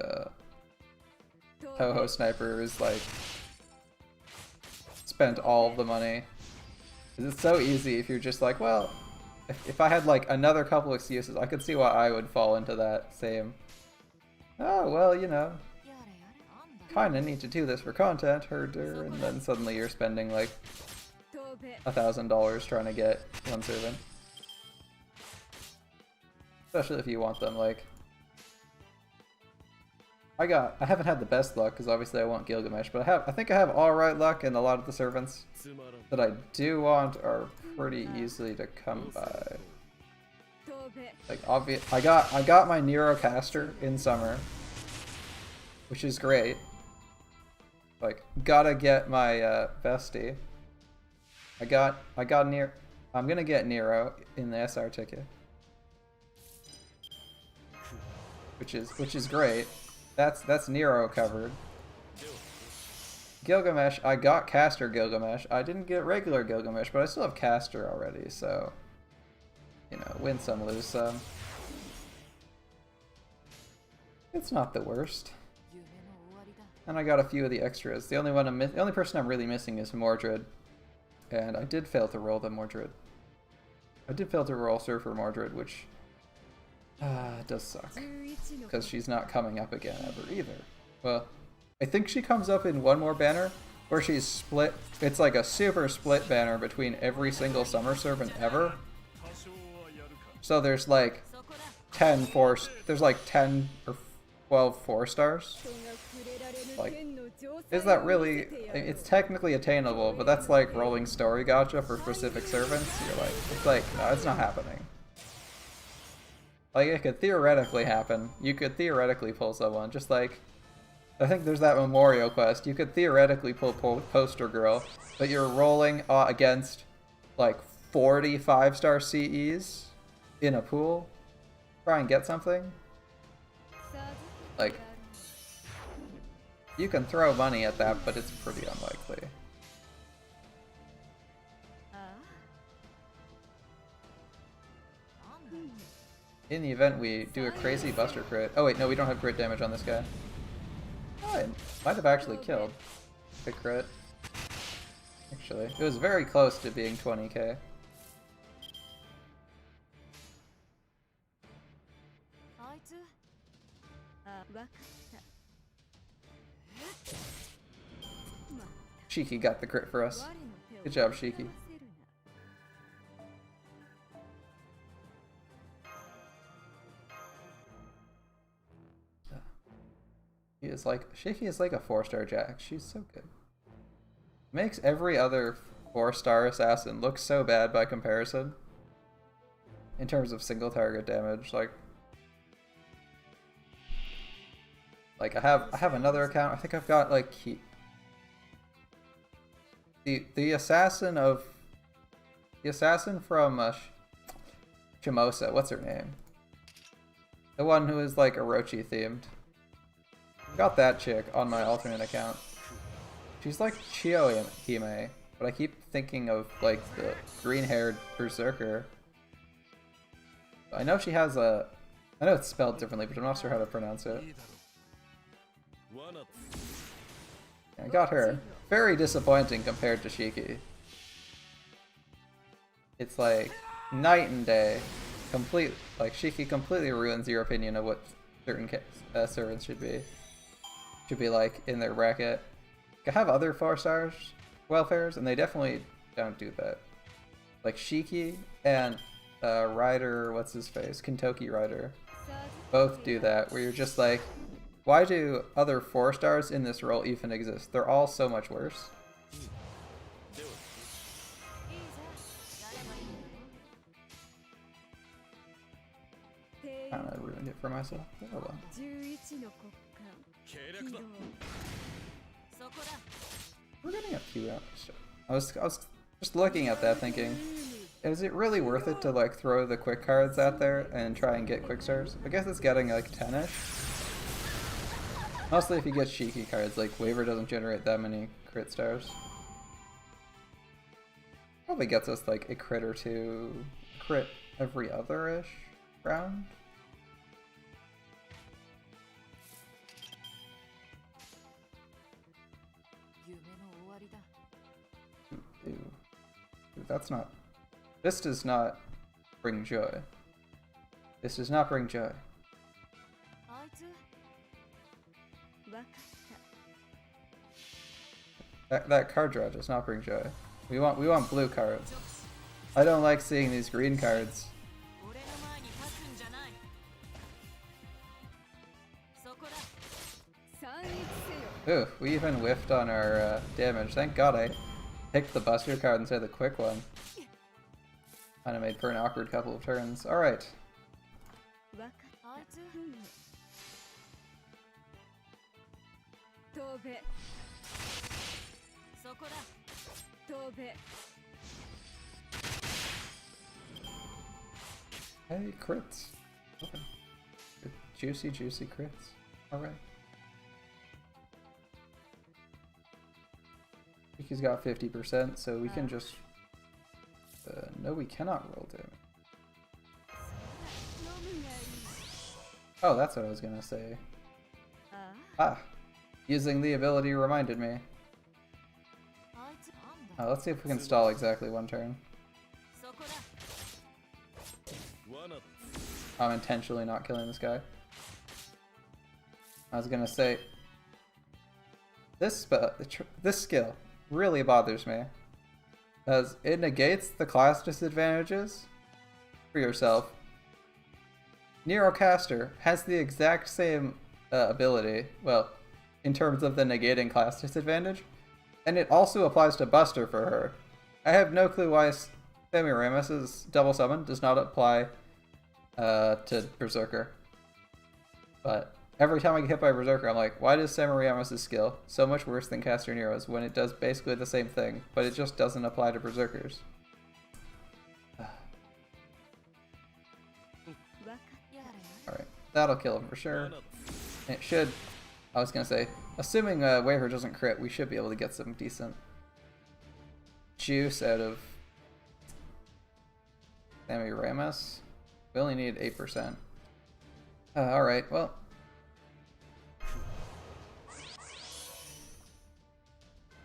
Toho Sniper is like spent all of the money. It's so easy if you're just like, well, if I had like another couple excuses, I could see why I would fall into that same, oh, well, you know, kinda need to do this for content, herder, and then suddenly you're spending like $1,000 trying to get one servant. Especially if you want them, like, I haven't had the best luck, because obviously I want Gilgamesh, but I think I have alright luck, and a lot of the servants that I do want are pretty easily to come by. Like, I got my Neurocaster in summer, which is great. Like, gotta get my bestie. I'm gonna get Nero in the SR ticket, which is great. That's Nero covered. Gilgamesh, I got Caster Gilgamesh. I didn't get regular Gilgamesh, but I still have Caster already, so, you know, win some, lose some. It's not the worst. And I got a few of the extras. The only person I'm really missing is Mordred, and I did fail to roll the Mordred. I did fail to roll Surfer Mordred, which it does suck, because she's not coming up again ever either. Well, I think she comes up in one more banner where she's split. It's like a super split banner between every single summer servant ever. So there's like 10 or 12 4-stars. Like, is that really... It's technically attainable, but that's like rolling story gacha for specific servants. You're like, it's like, no, it's not happening. Like, it could theoretically happen. You could theoretically pull someone, just like... I think there's that memorial quest. You could theoretically pull Poster Girl, but you're rolling against, like, 40 5-star CEs in a pool. Try and get something. Like, you can throw money at that, but it's pretty unlikely. In the event we do a crazy Buster crit. Oh wait, no, we don't have crit damage on this guy. Oh, it might have actually killed the crit. Actually, it was very close to being 20k. Shiki got the crit for us. Good job, Shiki. Shiki is like a 4-star Jack. She's so good. Makes every other 4-star assassin look so bad by comparison. In terms of single target damage, like I have another account. I think I've got like the assassin from Shimosa. What's her name? The one who is like Orochi themed. Got that chick on my alternate account. She's like Chiyohime, but I keep thinking of like the green-haired berserker. I know she has a... I know it's spelled differently, but I'm not sure how to pronounce it. I got her. Very disappointing compared to Shiki. It's like night and day. Shiki completely ruins your opinion of what certain servants should be. Should be like in their bracket. I have other 4-stars welfares, and they definitely don't do that. Like Shiki and Rider, what's his face? Kintoki Rider. Both do that, where you're just like, why do other 4-stars in this role even exist? They're all so much worse. Kinda ruined it for myself. Oh well. We're getting a few out. I was just looking at that thinking, is it really worth it to like throw the quick cards out there and try and get quick stars? I guess it's getting like 10ish. Mostly if you get Shiki cards, like Waver doesn't generate that many crit stars. Probably gets us like a crit or two, crit every other-ish round. Ew. That's not... This does not bring joy. This does not bring joy. That card draw does not bring joy. We want blue cards. I don't like seeing these green cards. Ooh, we even whiffed on our damage. Thank God I picked the Buster card instead of the quick one. Kinda made for an awkward couple of turns. Alright. Hey, crits. Okay. Good. Juicy crits. Alright. He's got 50%, so we can just... no, we cannot roll damage. Oh, that's what I was gonna say. Ah! Using the ability reminded me. Let's see if we can stall exactly one turn. I'm intentionally not killing this guy. I was gonna say... This skill really bothers me, as it negates the class disadvantages for yourself. Neurocaster has the exact same ability. Well, in terms of the negating class disadvantage. And it also applies to Buster for her. I have no clue why Semiramis' double summon does not apply to Berserker. But every time I get hit by a Berserker, I'm like, why does Semiramis' skill so much worse than Caster Nero's when it does basically the same thing, but it just doesn't apply to Berserkers? Alright, that'll kill him for sure. It should, I was gonna say, assuming Waver doesn't crit, we should be able to get some decent juice out of Semiramis. We only need 8%. Alright, well.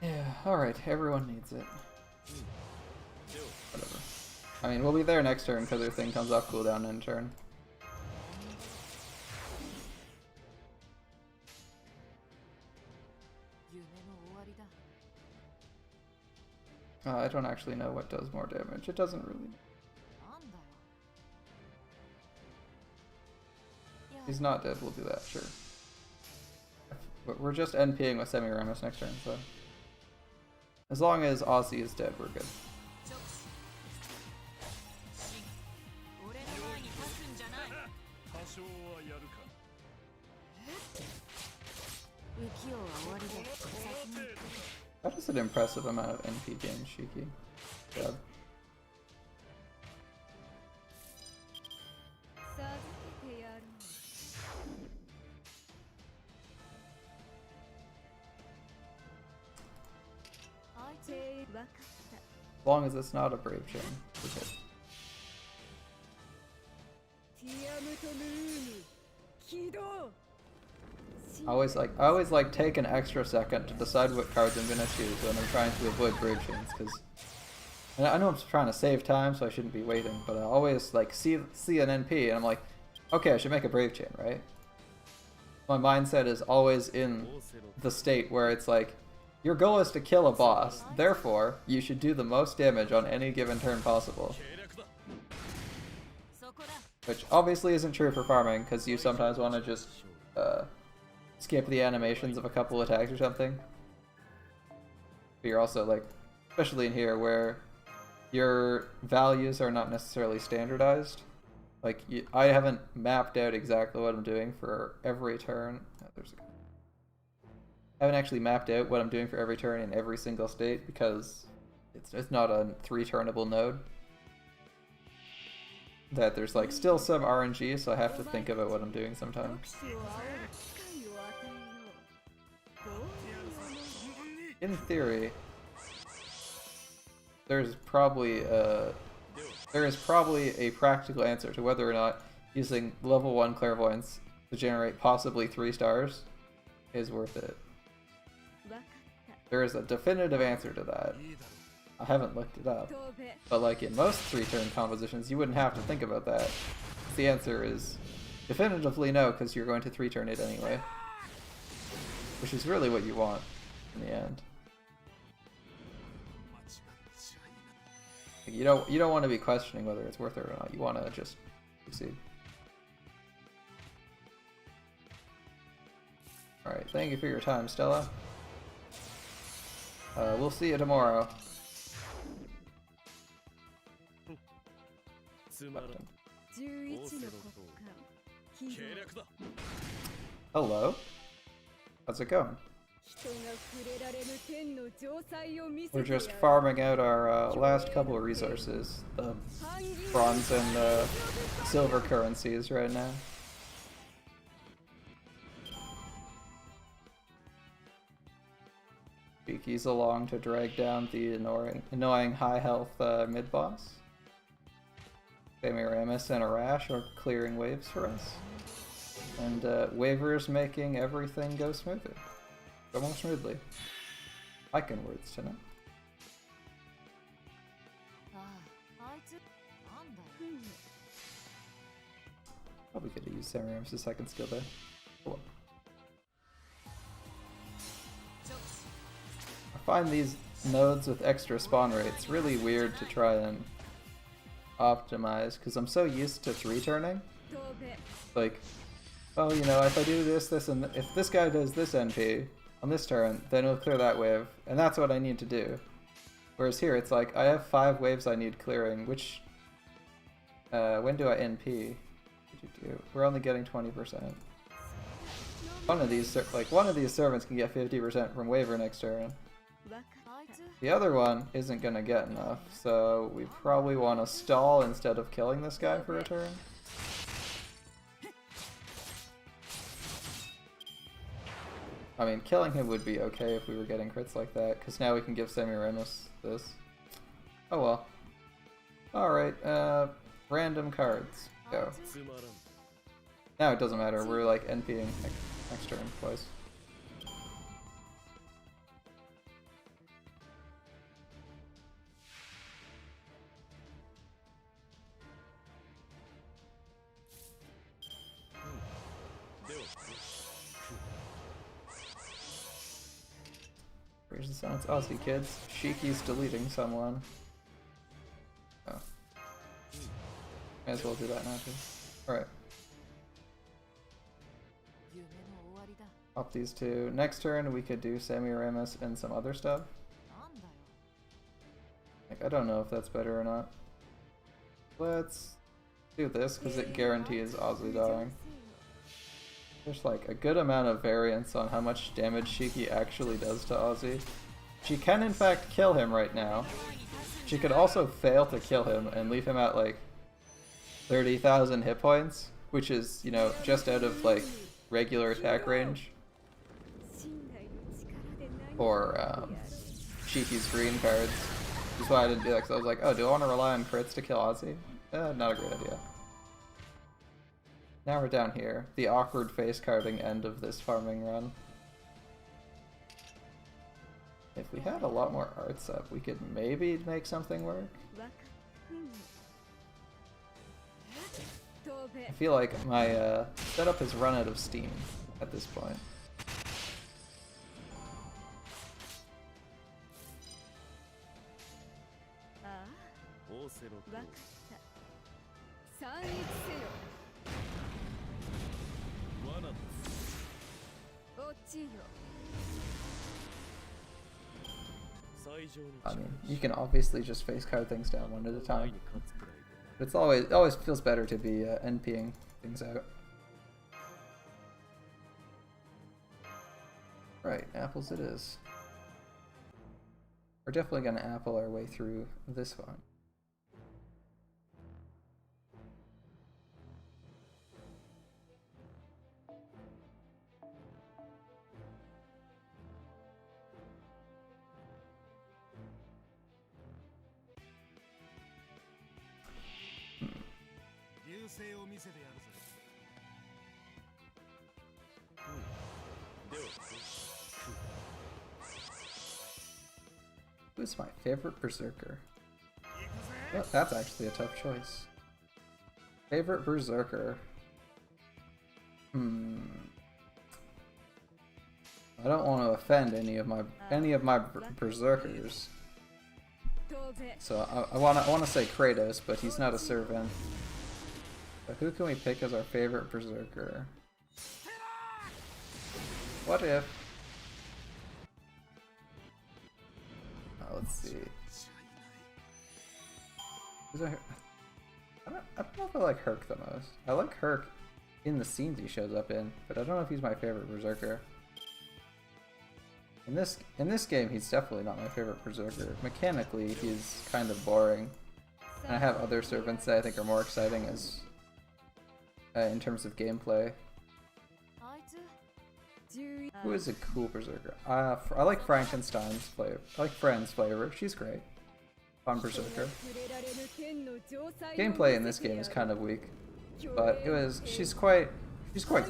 Yeah, alright, everyone needs it. Whatever. I mean, we'll be there next turn because their thing comes off cooldown in turn. I don't actually know what does more damage. It doesn't really. He's not dead, we'll do that, sure. But we're just NPing with Semiramis next turn, so. As long as Ozzy is dead, we're good. That is an impressive amount of NP gains, Shiki. Good job. As long as it's not a Brave Chain, we're good. I always like take an extra second to decide what cards I'm gonna choose when I'm trying to avoid Brave Chains, because I know I'm trying to save time, so I shouldn't be waiting. But I always like see an NP and I'm like, okay, I should make a Brave Chain, right? My mindset is always in the state where it's like, your goal is to kill a boss, therefore you should do the most damage on any given turn possible. Which obviously isn't true for farming, because you sometimes want to just skip the animations of a couple attacks or something. But you're also like, especially in here where your values are not necessarily standardized. Like, I haven't mapped out exactly what I'm doing for every turn. I haven't actually mapped out what I'm doing for every turn in every single state because it's not a 3-turnable node. That there's like still some RNG, so I have to think about what I'm doing sometimes. In theory, there is probably a practical answer to whether or not using level 1 clairvoyance to generate possibly 3 stars is worth it. There is a definitive answer to that. I haven't looked it up, but like in most 3-turn compositions, you wouldn't have to think about that. The answer is definitively no, because you're going to 3-turn it anyway, which is really what you want in the end. Like, you don't want to be questioning whether it's worth it or not. You want to just proceed. All right, thank you for your time, Stella. We'll see you tomorrow. Hello. How's it going? We're just farming out our last couple of resources, the bronze and the silver currencies right now. Shiki's along to drag down the annoying high health mid-boss. Semiramis and Arash are clearing waves for us. And Waver's making everything go smoothly. Go more smoothly. Icon words tonight. Probably could have used Semiramis' second skill there. Cool. I find these nodes with extra spawn rates really weird to try and optimize, because I'm so used to 3-turning. Like, oh, you know, if I do this, this, and if this guy does this NP on this turn, then it'll clear that wave, and that's what I need to do. Whereas here, it's like, I have 5 waves I need clearing, which, when do I NP? We're only getting 20%. One of these servants can get 50% from waiver next turn. わかっ The other one isn't gonna get enough, so we probably want to stall instead of killing this guy for a turn. I mean, killing him would be okay if we were getting crits like that, because now we can give Semiramis this. Oh well. Alright, random cards. Go. つまらん Now it doesn't matter, we're like NPing next turn twice. Raise the sound, it's Aussie kids. Shiki's deleting someone. Oh. May as well do that now too. Alright. 夢の終わりだ。 Pop these two. Next turn we could do Semiramis and some other stuff. なんだよ。 Like, I don't know if that's better or not. Let's do this because it guarantees Aussie dying. There's like a good amount of variance on how much damage Shiki actually does to Aussie. She can in fact kill him right now. She could also fail to kill him and leave him at like 30,000 hit points, which is, you know, just out of like regular attack range. 信頼の力で何 Or Shiki's green cards. That's why I didn't do that, because I was like, oh, do I want to rely on crits to kill Aussie? Not a great idea. Now we're down here, the awkward face carding end of this farming run. If we had a lot more arts up, we could maybe make something work. わかっ飛べ I feel like my setup has run out of steam at this point. あオーセロあわかった参一せよ 罠だ 落ちよ 最上に I mean, you can obviously just face card things down one at a 前 time. に勝つくらいで But it's always feels better to be NPing things out. Right, apples it is. We're definitely gonna apple our way through this one. Who's my favorite berserker? Well, that's actually a tough choice. Favorite berserker? I don't want to offend any of my berserkers. 飛べ So I wanna say Kratos, but he's not a servant. But who can we pick as our favorite berserker? What if? Let's see. Who's our... I don't know if I like Herc the most. I like Herc in the scenes he shows up in, but I don't know if he's my favorite berserker. In this game, he's definitely not my favorite berserker. Mechanically, he's kind of boring. And I have other servants that I think are more exciting as in terms of gameplay. あいつ 11 Who is a cool berserker? I like Frankenstein's flavor. I like Fran's flavor. She's great. Fun berserker. 触れられぬ天の城塞を Gameplay in this game is kind of weak, but she's quite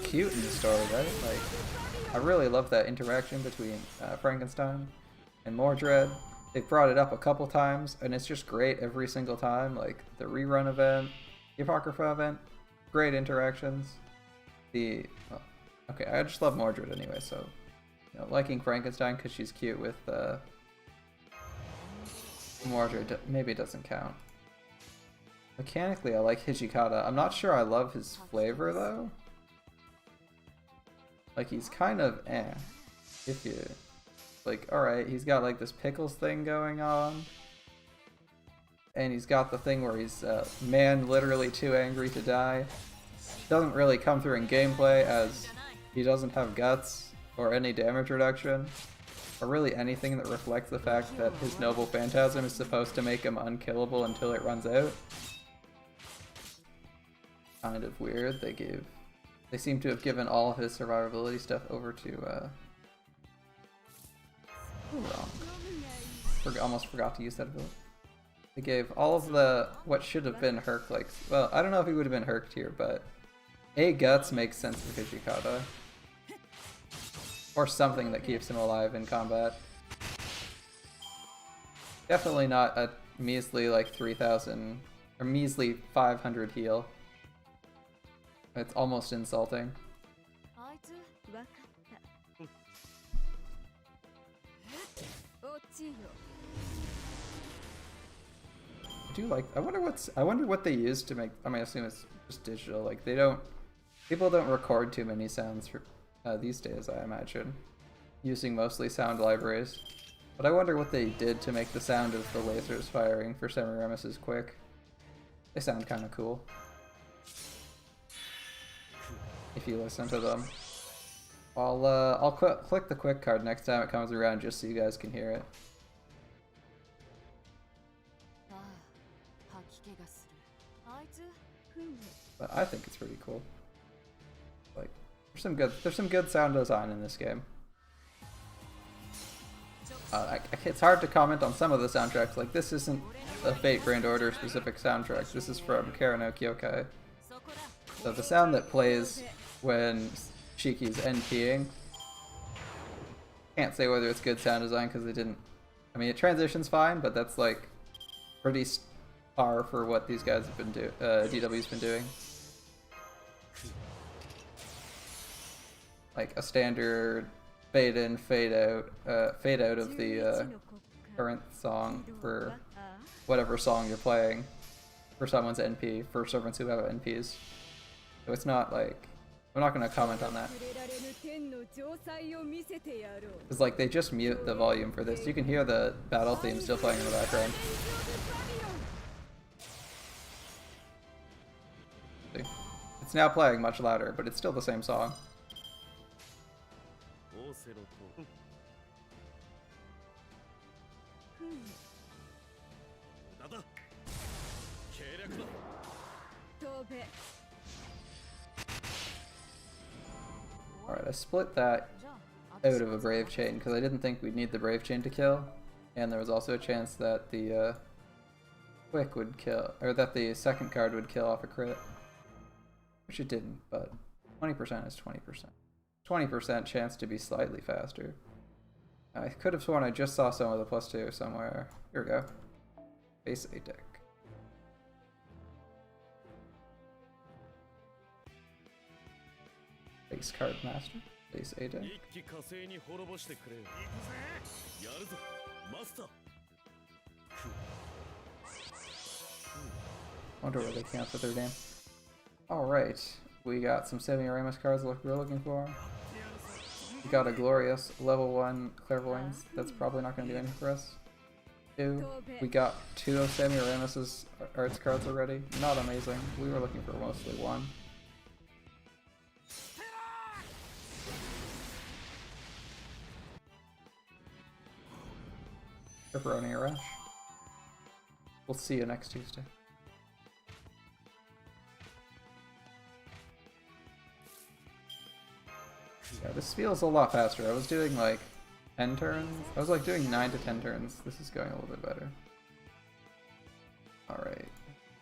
cute in the story, right? Like, I really love that interaction between Frankenstein and Mordred. They brought it up a couple times, and it's just great every single time. Like the rerun event, the Apocrypha event, great interactions. Okay, I just love Mordred anyway, so you know, liking Frankenstein because she's cute with Mordred maybe doesn't count. Mechanically, I like Hijikata. I'm not sure I love his flavor though. Like, he's kind of if you like, alright, he's got like this pickles thing going on, and he's got the thing where he's man literally too angry to die. Doesn't really come through in gameplay as he doesn't have guts or any damage reduction, or really anything that reflects the fact that his noble phantasm is supposed to make him unkillable until it runs out. Kind of weird. They seem to have given all of his survivability stuff over to almost forgot to use that ability. They gave all of the what should have been Herc, like, well, I don't know if he would have been Herc'd here, but A, Guts makes sense for Hijikata. Or something that keeps him alive in combat. Definitely not a measly like 3,000 or measly 500 heal. It's almost insulting. あいつわかった落ちよ I do like. I wonder what they use to make. I mean, I assume it's just digital. Like people don't record too many sounds for these days. I imagine using mostly sound libraries. But I wonder what they did to make the sound of the lasers firing for Semiremus's quick. They sound kind of cool if you listen to them. I'll click the quick card next time it comes around just so you guys can hear it. ああ吐き気がするあいつふむ But I think it's pretty cool. Like, there's some good sound design in this game. It's hard to comment on some of the soundtracks. Like, this isn't a Fate Grand Order specific soundtrack. This is from Karano Kyokai. So the sound that plays when Shiki's NPing, can't say whether it's good sound design because they didn't. I mean, it transitions fine, but that's like pretty par for what these guys have been doing. DW's been doing. Like a standard fade in, fade out of the current song for whatever song you're playing for someone's NP, for servants who have NPs. So it's not like, I'm not going to comment on that. It's like they just mute the volume for this. You can hear the battle theme still playing in the background. See? It's now playing much louder, but it's still the same song. Alright, I split that out of a Brave Chain because I didn't think we'd need the Brave Chain to kill, and there was also a chance that the Quick would kill, or that the second card would kill off a crit, which it didn't, but 20% is 20%. 20% chance to be slightly faster. I could have sworn I just saw some of the +2 somewhere. Here we go. Base A deck. Base card master. Base A deck. Wonder where they came up with their name. Alright. We got some Semiramis cards we're looking for. We got a glorious level 1 Clairvoyance. That's probably not going to do anything for us. 2. We got 2 of Semiramis' arts cards already. Not amazing. We were looking for mostly 1. Pepperoni Rush. We'll see you next Tuesday. Yeah, this feels a lot faster. I was doing like 10 turns. I was like doing 9 to 10 turns. This is going a little bit better. Alright.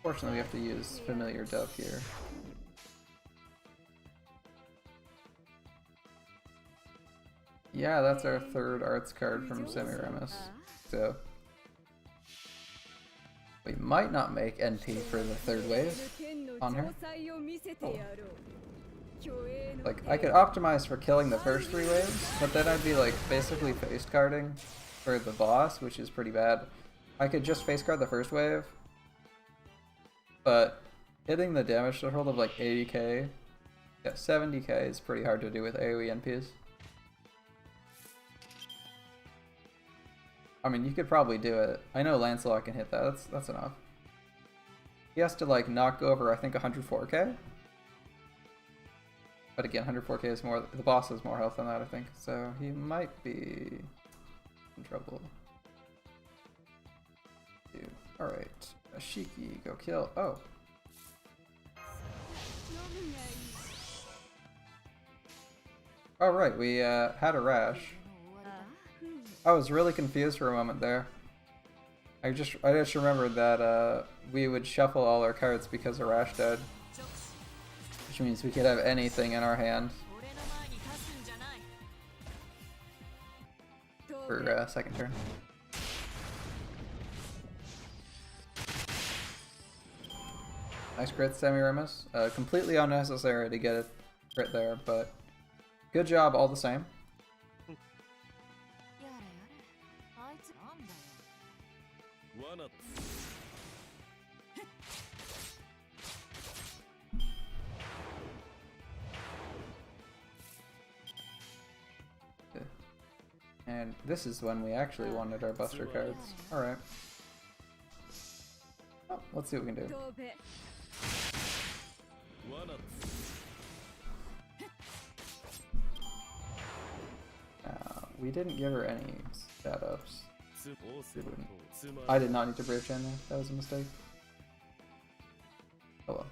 Fortunately, we have to use Familiar Dove here. Yeah, that's our 3rd arts card from Semiramis. So we might not make NP for the 3rd wave on her. Oh. Like, I could optimize for killing the first 3 waves, but then I'd be like basically face carding for the boss, which is pretty bad. I could just face card the first wave, but hitting the damage threshold of like 80k Yeah, 70k is pretty hard to do with AoE NPs. I mean, you could probably do it. I know Lancelot can hit that. That's enough. He has to like knock over, I think, 104k. But again, 104k is more. The boss has more health than that, I think. So he might be in trouble. All right, Ashiki, go kill. Oh. All right, we had a rash. I was really confused for a moment there. I just remembered that we would shuffle all our cards because a rash died, which means we could have anything in our hand for second turn. Nice crit, Semiramis. Completely unnecessary to get a crit there, but good job all the same. And this is when we actually wanted our Buster cards. Alright. Oh, let's see what we can do. We didn't give her any stat ups. I did not need to Brave Chain there. That was a mistake. Oh well.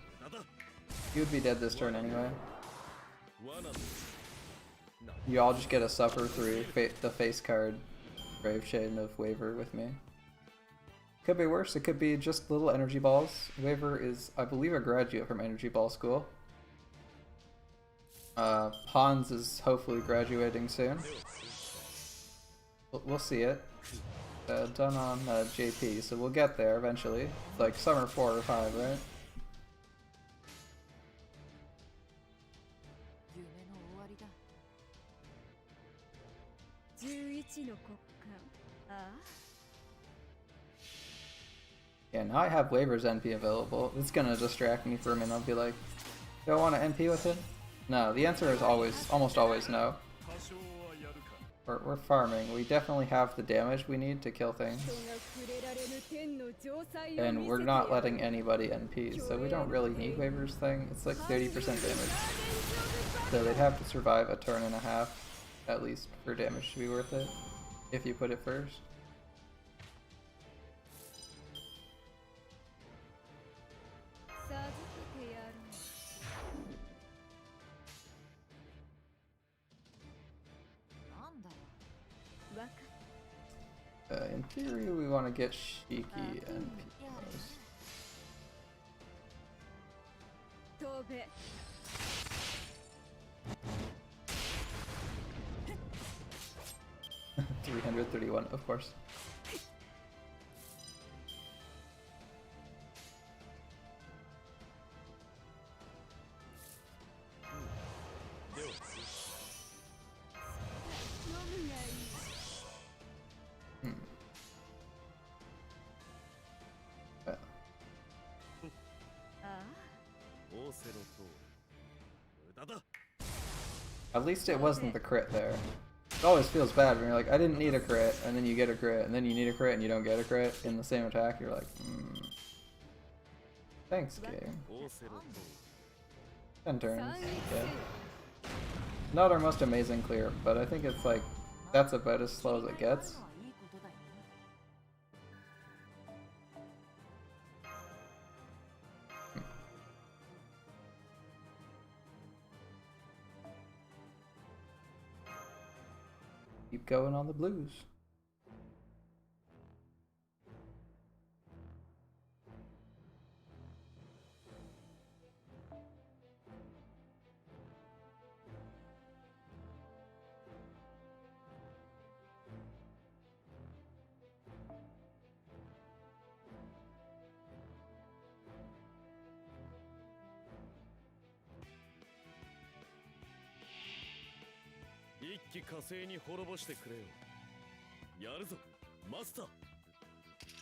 He would be dead this turn anyway. You all just get to suffer through the face card Brave Chain of Waver with me. Could be worse, it could be just little energy balls. Waver is, I believe, a graduate from Energy Ball School. Hans is hopefully graduating soon. We'll see it. Done on JP, so we'll get there eventually. Like summer 4 or 5, right? Yeah, now I have Waver's NP available. It's gonna distract me for a minute. I'll be like, do I want to NP with it? No, the answer is almost always no. We're farming. We definitely have the damage we need to kill things. And we're not letting anybody NP, so we don't really need Waver's thing. It's like 30% damage. So they'd have to survive a turn and a half, at least, for damage to be worth it, if you put it first. In theory, we want to get Shiki and Pimos. 331, of course. At least it wasn't the crit there. It always feels bad when you're like, I didn't need a crit, and then you get a crit, and then you need a crit and you don't get a crit in the same attack. You're like, thanks, game. 10 turns. Yeah. Not our most amazing clear, but I think it's like, that's about as slow as it gets. Keep going on the blues.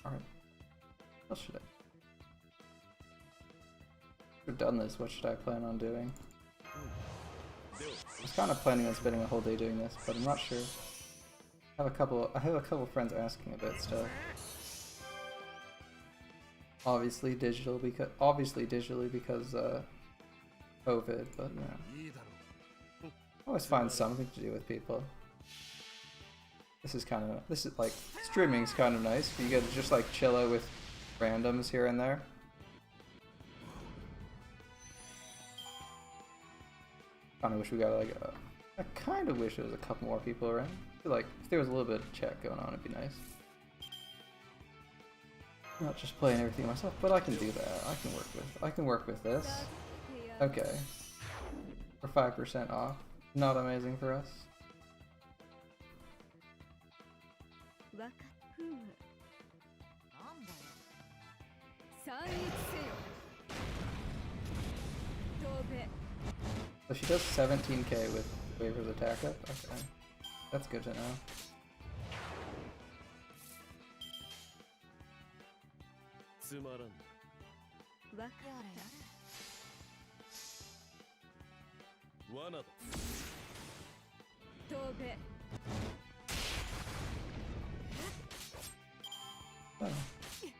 Alright. What should I? We've done this, what should I plan on doing? was kind of planning on spending a whole day doing this, but I'm not sure. I have a couple friends asking about stuff. Obviously digitally because COVID, but you know. いいだろう Always find something to do with people. This is like, streaming's kind of nice. You get to just like chill out with randoms here and there. Kinda wish we got like I kinda wish there was a couple more people around. I feel like if there was a little bit of chat going on, it'd be nice. Not just playing everything myself, but I can do that. I can work with this. Okay. We're 5% off. Not amazing for us. わかふむなんだよ参一せよ飛べ So she does 17k with Waver's attack up? Okay. That's good to know. つまらんわかやれや罠だ飛べ Oh.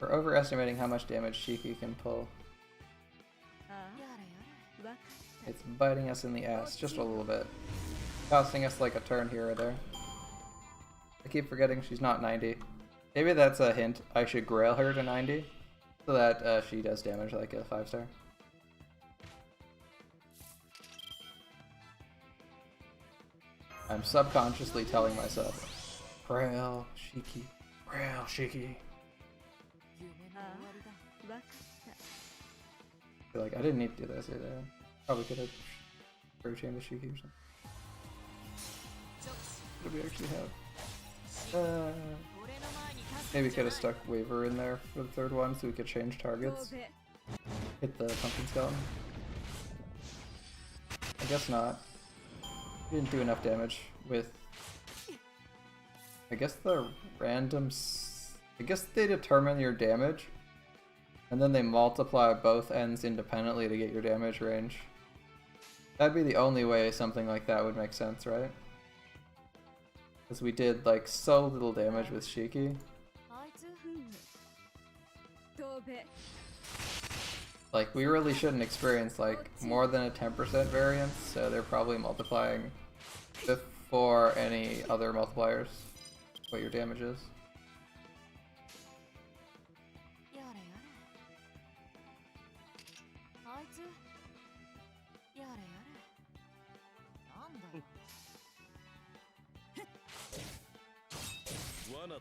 We're overestimating how much damage Shiki can pull. ああれやれわか It's biting us in the ass just a little bit. Costing us like a turn here or there. I keep forgetting she's not 90. Maybe that's a hint. I should grail her to 90 so that she does damage like a 5-star. I'm subconsciously telling myself, Grail Shiki, Grail Shiki. 夢の終わりだわかった I feel like I didn't need to do this either. Probably could have chained the Shiki or something. 直視 What do we actually have? 俺の前に立つ Maybe ん could じゃな have い stuck Waver in there for the third one so we could change targets. 飛べ Hit the pumpkin skeleton. I guess not. We didn't do enough damage with... I guess the I guess they determine your damage, and then they multiply both ends independently to get your damage range. That'd be the only way something like that would make sense, right? Because we did like so little damage with Shiki. あいつふむ飛べ Like, we really shouldn't experience like more than a 10% variance, so they're probably multiplying before any other multipliers what your damage is. やれやれあいつやれやれなんだよ 罠だ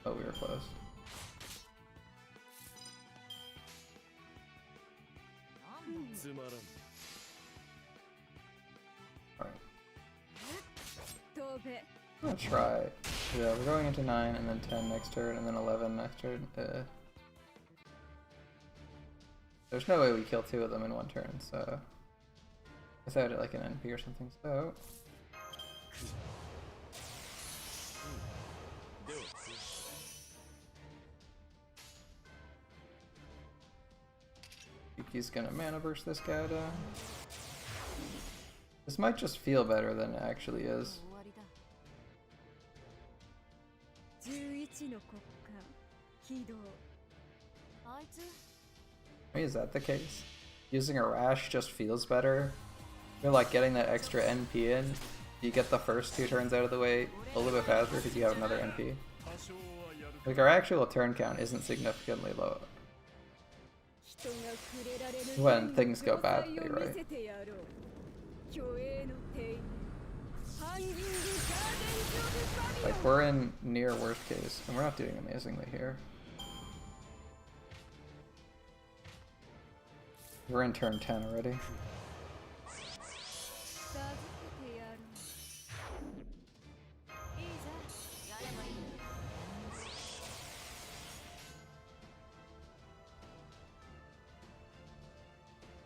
Oh, we were close. なんだよつまらん Alright. 飛べ I'm gonna try. Yeah, we're going into 9 and then 10 next turn and then 11 next turn. There's no way we kill 2 of them in one turn, so... Without it like an NP or something, so... では Yuki's gonna mana burst this guy down. This might just feel better than it actually is. 終わりだ11の国家起動あいつ I mean, is that the case? Using a rash just feels better? You're like getting that extra NP in. You get the first 2 turns out of the way a little bit faster because you have another NP. 多少はやる Like, our actual turn count isn't significantly low. 人が触れられぬ When things go badly, 天の right? 見せてやろう虚栄の帝ハンギングガーデンズ・オブ・バビロン Like, we're in near worst case, and we're not doing amazingly here. We're in turn 10 already. 授けてやろういいぜやればいい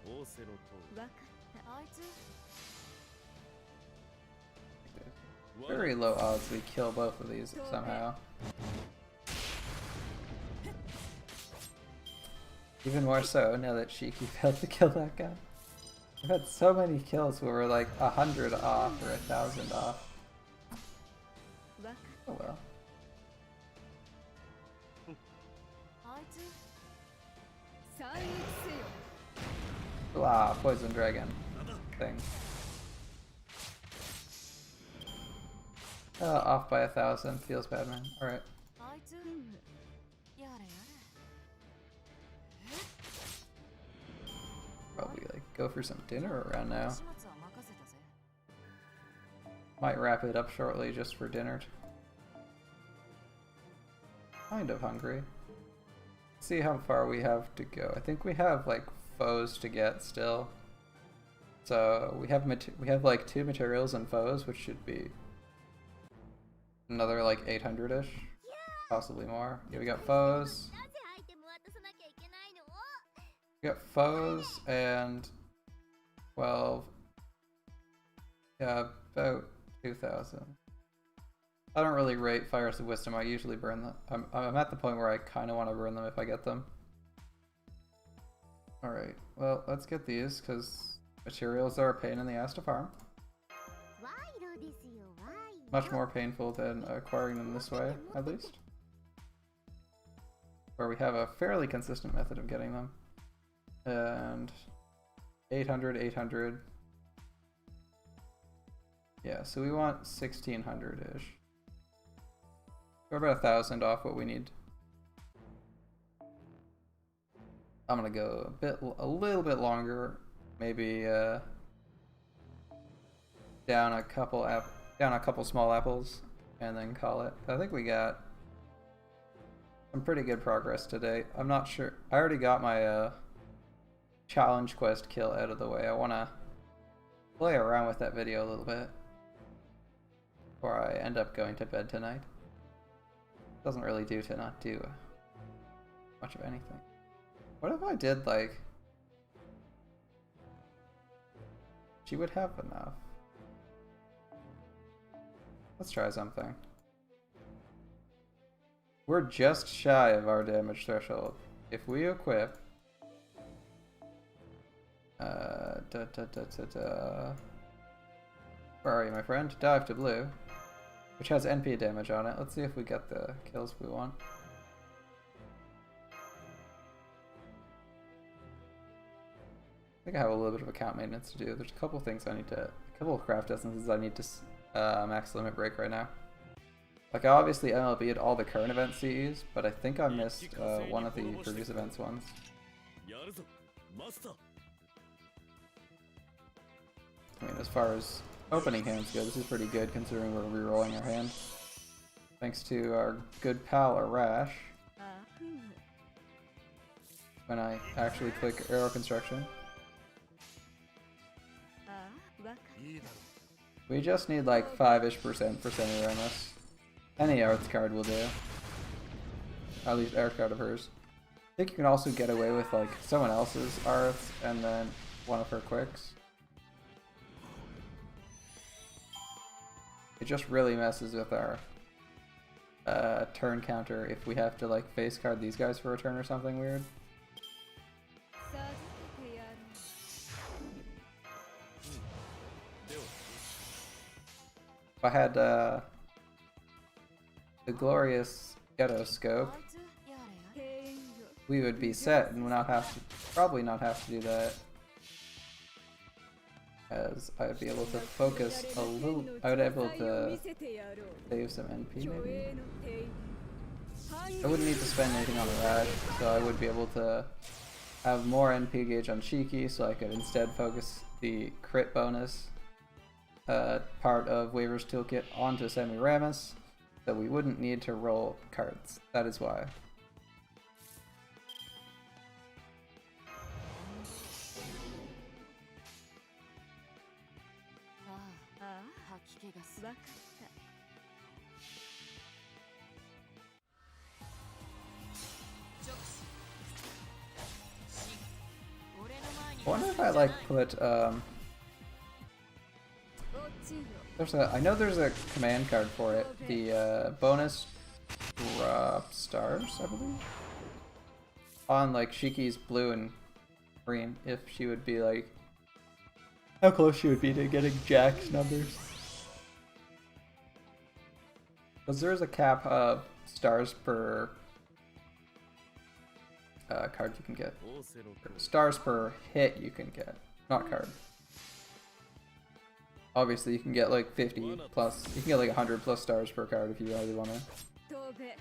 仰せのとわかったあいつ Very low odds we kill both of these somehow. Even more so now that Shiki failed to kill that guy. We've had so many kills where we're like 100 off or 1,000 off. わか Oh well. あいつ参撃せよ Ah, poison dragon thing. Off by 1,000 feels bad, man. All right. あいつやれやれ Probably like go for some dinner around now. 始末は任せたぜ Might wrap it up shortly just for dinner. Kind of hungry. See how far we have to go. I think we have like foes to get still. So we have like 2 materials and foes, which should be another like 800-ish, possibly more. Yeah, we got foes. なぜアイテム渡さなきゃいけないの？ We got foes and 12. Yeah, about 2,000. I don't really rate Fires of Wisdom. I usually burn them. I'm at the point where I kind of want to burn them if I get them. Alright, well, let's get these, because materials are a pain in the ass to farm. 賄賂ですよ、賄賂。 Much more painful than acquiring them this way, at least. Where we have a fairly consistent method of getting them. And 800, 800. Yeah, so we want 1,600-ish. We're about 1,000 off what we need. I'm gonna go a little bit longer, maybe down a couple small apples, and then call it. I think we got some pretty good progress today. I'm not sure. I already got my challenge quest kill out of the way. I want to play around with that video a little bit before I end up going to bed tonight. Doesn't really do to not do much of anything. What if I did like... She would have enough. Let's try something. We're just shy of our damage threshold. If we equip... Where are you, my friend? Dive to blue. Which has NP damage on it. Let's see if we get the kills we want. I think I have a little bit of account maintenance to do. There's a couple things I need to... A couple of craft essences I need to max limit break right now. Like, I obviously MLB'd all the current event CEs, but I think I missed one of the previous events ones. I mean, as far as opening hands go, this is pretty good considering we're re-rolling our hand. Thanks to our good pal Arash. あふむ When I actually click arrow construction. あわか We just need like 5-ish% for Semiramis. Any Arts card will do. At least Arts card of hers. I think you can also get away with like someone else's Arts and then one of her quicks. It just really messes with our turn counter if we have to like face card these guys for a turn or something weird. 授けてやる If I had the glorious Ghetto Scope, あいつやれやれ 敬遠よ we would be set and probably not have to do that. As I would be able to focus a little, I would be able to 見せてやろう save some NP 虚 maybe. 栄の帝 I wouldn't need to spend anything on the Rash, so I would be able to have more NP gauge on Shiki, so I could instead focus the crit bonus part of Waver's Toolkit onto Semiramis, so we wouldn't need to roll cards. That is why. あああ吐き気がすあわるかった 直視死俺の前に I wonder if I like put 落ちよ I know there's a command card for it. The bonus drop stars, I believe. On like Shiki's blue and green, if she would be like how close she would be to getting Jack's numbers. Because there's a cap of stars per card you can get. Stars per hit you can get, not card. Obviously you can get like 50 plus, you can get like 100 plus stars per card if you really want to. 飛べ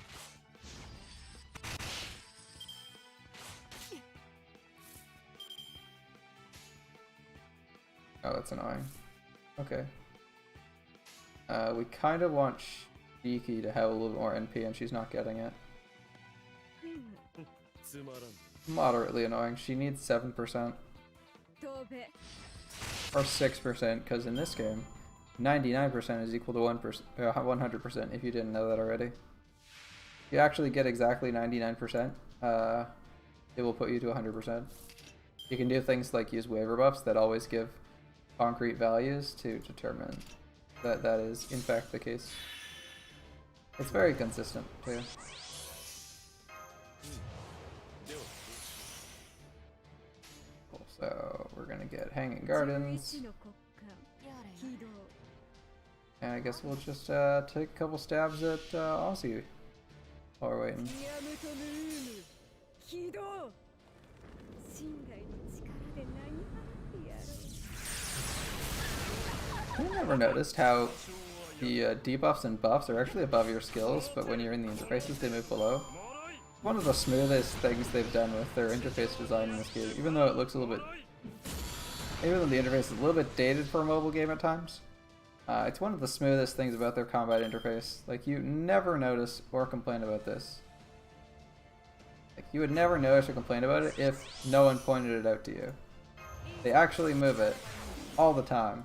Oh, that's annoying. Okay. We kind of want Shiki to have a little bit more NP and she's not getting it. Moderately annoying. She needs 7%. 飛べ Or 6%, because in this game, 99% is equal to 100% if you didn't know that already. If you actually get exactly 99%, it will put you to 100%. You can do things like use waiver buffs that always give concrete values to determine that that is in fact the case. It's very consistent too. Cool, so we're gonna get Hanging Gardens. 11の国間起動 And I guess we'll just take a couple stabs at Aussie while we're waiting. ティアムトムーム起動信頼の力で何がやろう I've never noticed how the debuffs and buffs are actually above your skills, but when you're in the interfaces they move below. One of the smoothest things they've done with their interface design in this game, even though it looks a little bit... Even though the interface is a little bit dated for a mobile game at times, it's one of the smoothest things about their combat interface. Like, you never notice or complain about this. Like, you would never notice or complain about it if no one pointed it out to you. They actually move it all the time.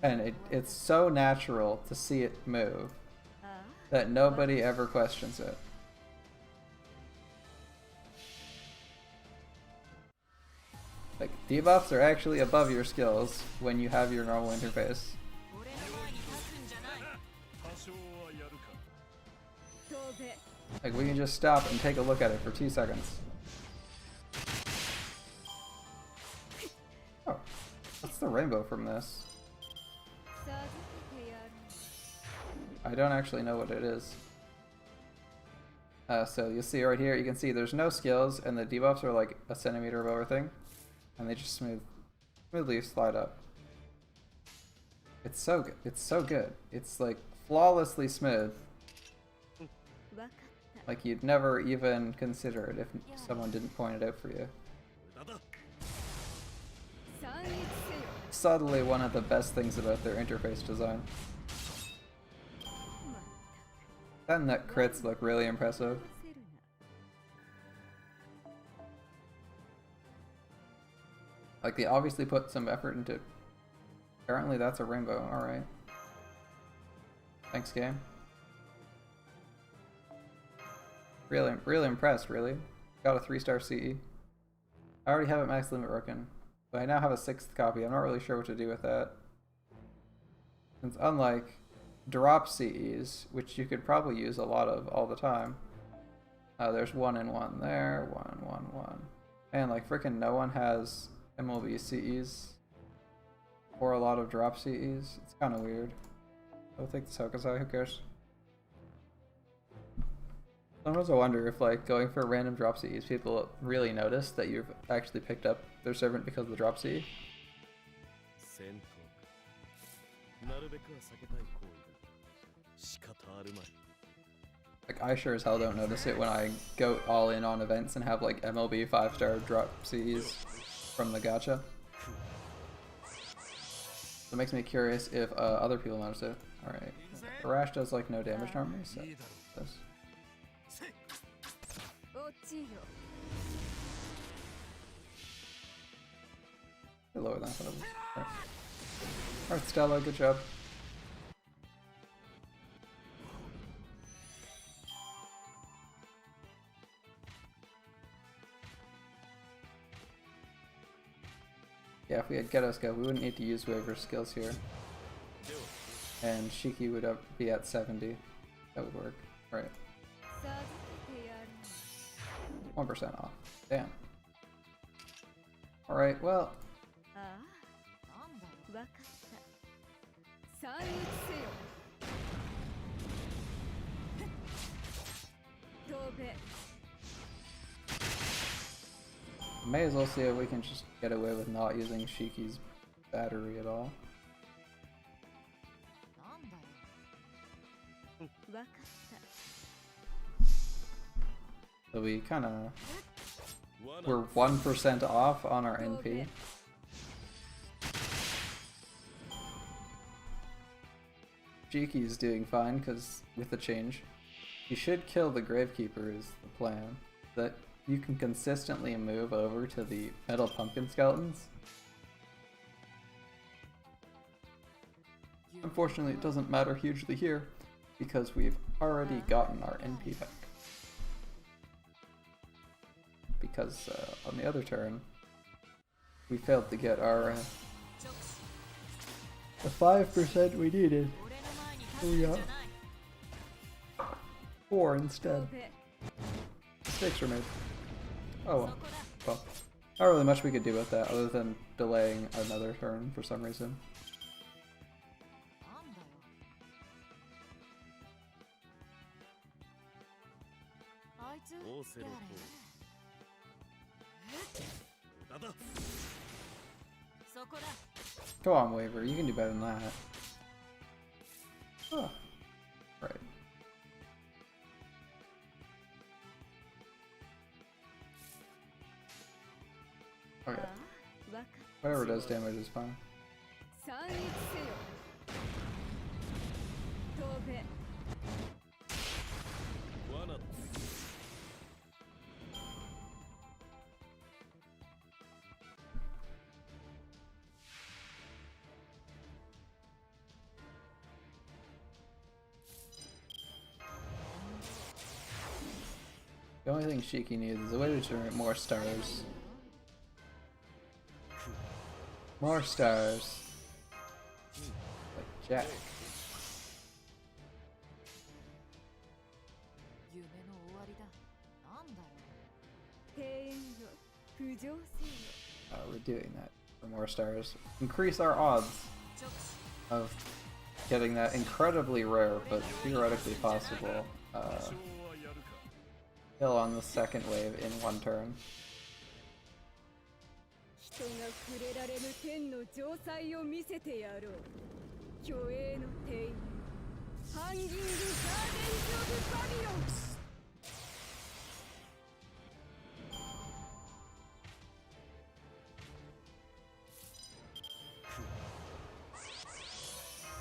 And it's so natural to see it move ああ that nobody ever questions it. Like, debuffs are actually above your skills when you have your normal interface. 俺の前に立つんじゃない 多少はやるか 飛べ Like, we can just stop and take a look at it for 2 seconds. Oh, what's the rainbow from this? 授けてやる I don't actually know what it is. So you'll see right here, you can see there's no skills and the debuffs are like a centimeter above everything. And they just smoothly slide up. It's so good. It's so good. It's like flawlessly smooth. 分かった Like you'd never even consider it if someone didn't point it out for you. 参撃せよ Subtly one of the best things about their interface design. ま And that crits look really impressive. せるな Like they obviously put some effort into. Apparently that's a rainbow. All right. Thanks, game. Really impressed. Really, got a 3-star CE. I already have it max limit broken, but I now have a 6th copy. I'm not really sure what to do with that. Since unlike drop CEs, which you could probably use a lot of all the time, there's 1 and 1 there, 1, 1, 1, and like freaking no one has MLB CEs or a lot of drop CEs. It's kind of weird. I'll take this Hokusai, who cares? Sometimes I wonder if like going for random drop CEs, people really notice that you've actually picked up their servant because of the drop CE. 戦闘かなるべくは避けたい行為だ仕方あるまい Like I sure as hell don't notice it when I go all in on events and have like MLB 5-star drop CEs from the gacha. So it makes me curious if other people notice it. Alright. Arash does like no damage normally, so this. 落ちよ Lower than I thought it was. Alright. Alright, Stella, good job. Yeah, if we had Ghetto Skill, we wouldn't need to use waiver skills here. And Shiki would be at 70. That would work. Right. 授けてやる 1% off. Damn. Alright, well, あなんだよあ、わかった。参撃せよ。飛べ。 may as well see if we can just get away with not using Shiki's battery at all. なんだよわかった。 So we kind of 罠 we're 1% off on our NP. Shiki's doing fine because with the change, you should kill the Gravekeeper is the plan. That you can consistently move over to the Metal Pumpkin Skeletons. Unfortunately, it doesn't matter hugely here because we've already gotten our NP back. Because on the other turn, we failed to get our 直視 the 5% we needed. 俺の前に立つんじゃない 4 instead. 飛べ。 Mistakes were made. Oh そ well. こだ Well, not really much we could do with that other than delaying another turn for some reason. なんだよあいつオセロと無駄だ そこだ Go on, Waver. You can do better than that. Oh. Right. Okay. ああ、わかっ Whatever does damage is fine. た。参撃せよ。飛べ。 罠だ The only thing Shiki needs is a way to generate more stars. More stars. Like Jack. 夢の終わりだなんだよ庭園よ。浮上せよ。 We're doing that for more stars. Increase our odds 直視 of getting that incredibly rare but theoretically possible 多少はやるか kill on the second wave in one turn. 人が触れられぬ天の城塞を見せてやろう。虚栄の庭園。ハンギングガーデンズ・オブ・バビロン。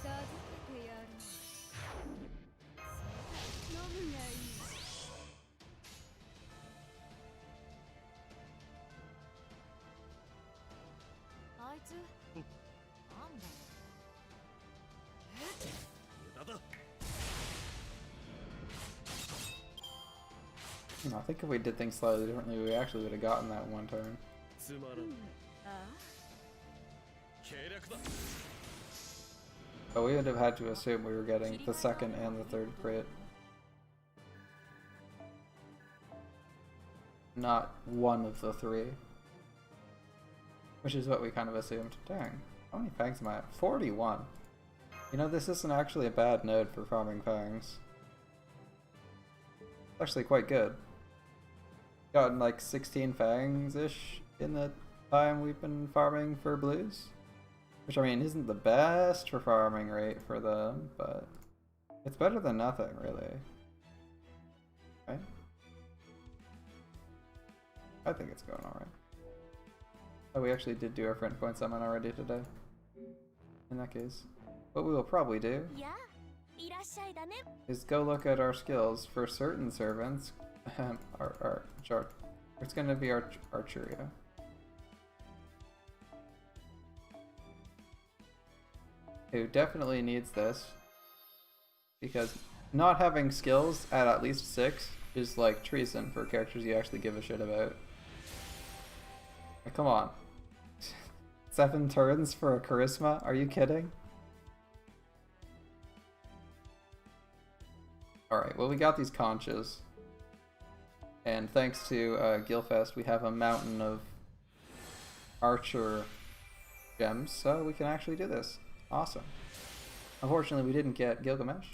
授けてやろう。そうだ、飲むがいい。あいつなんだよ 無駄だ I think if we did things slightly differently, we actually would have gotten that one turn. つまらんあ計略だ But we would have had to assume we were getting the second and the third crit. Not one of the three. Which is what we kind of assumed. Dang, how many fangs am I at? 41. You know, this isn't actually a bad node for farming fangs. It's actually quite good. Gotten like 16 fangs-ish in the time we've been farming for blues. Which, I mean, isn't the best for farming rate for them, but it's better than nothing, really. Right? I think it's going alright. Oh, we actually did do our friend point summon already today. In that case. What we will probably do やあ、いらっしゃいだね。 is go look at our skills for certain servants. It's gonna be our Archeria. Who definitely needs this. Because not having skills at least 6 is like treason for characters you actually give a shit about. Like, come on. 7 turns for a charisma? Are you kidding? Alright, well we got these conches. And thanks to Gilfest, we have a mountain of archer gems, so we can actually do this. Awesome. Unfortunately, we didn't get Gilgamesh.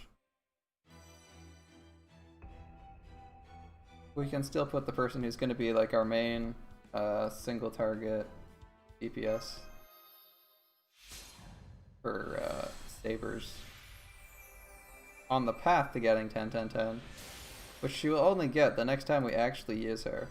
We can still put the person who's going to be like our main single target DPS for Sabers on the path to getting 10-10-10, which she will only get the next time we actually use her.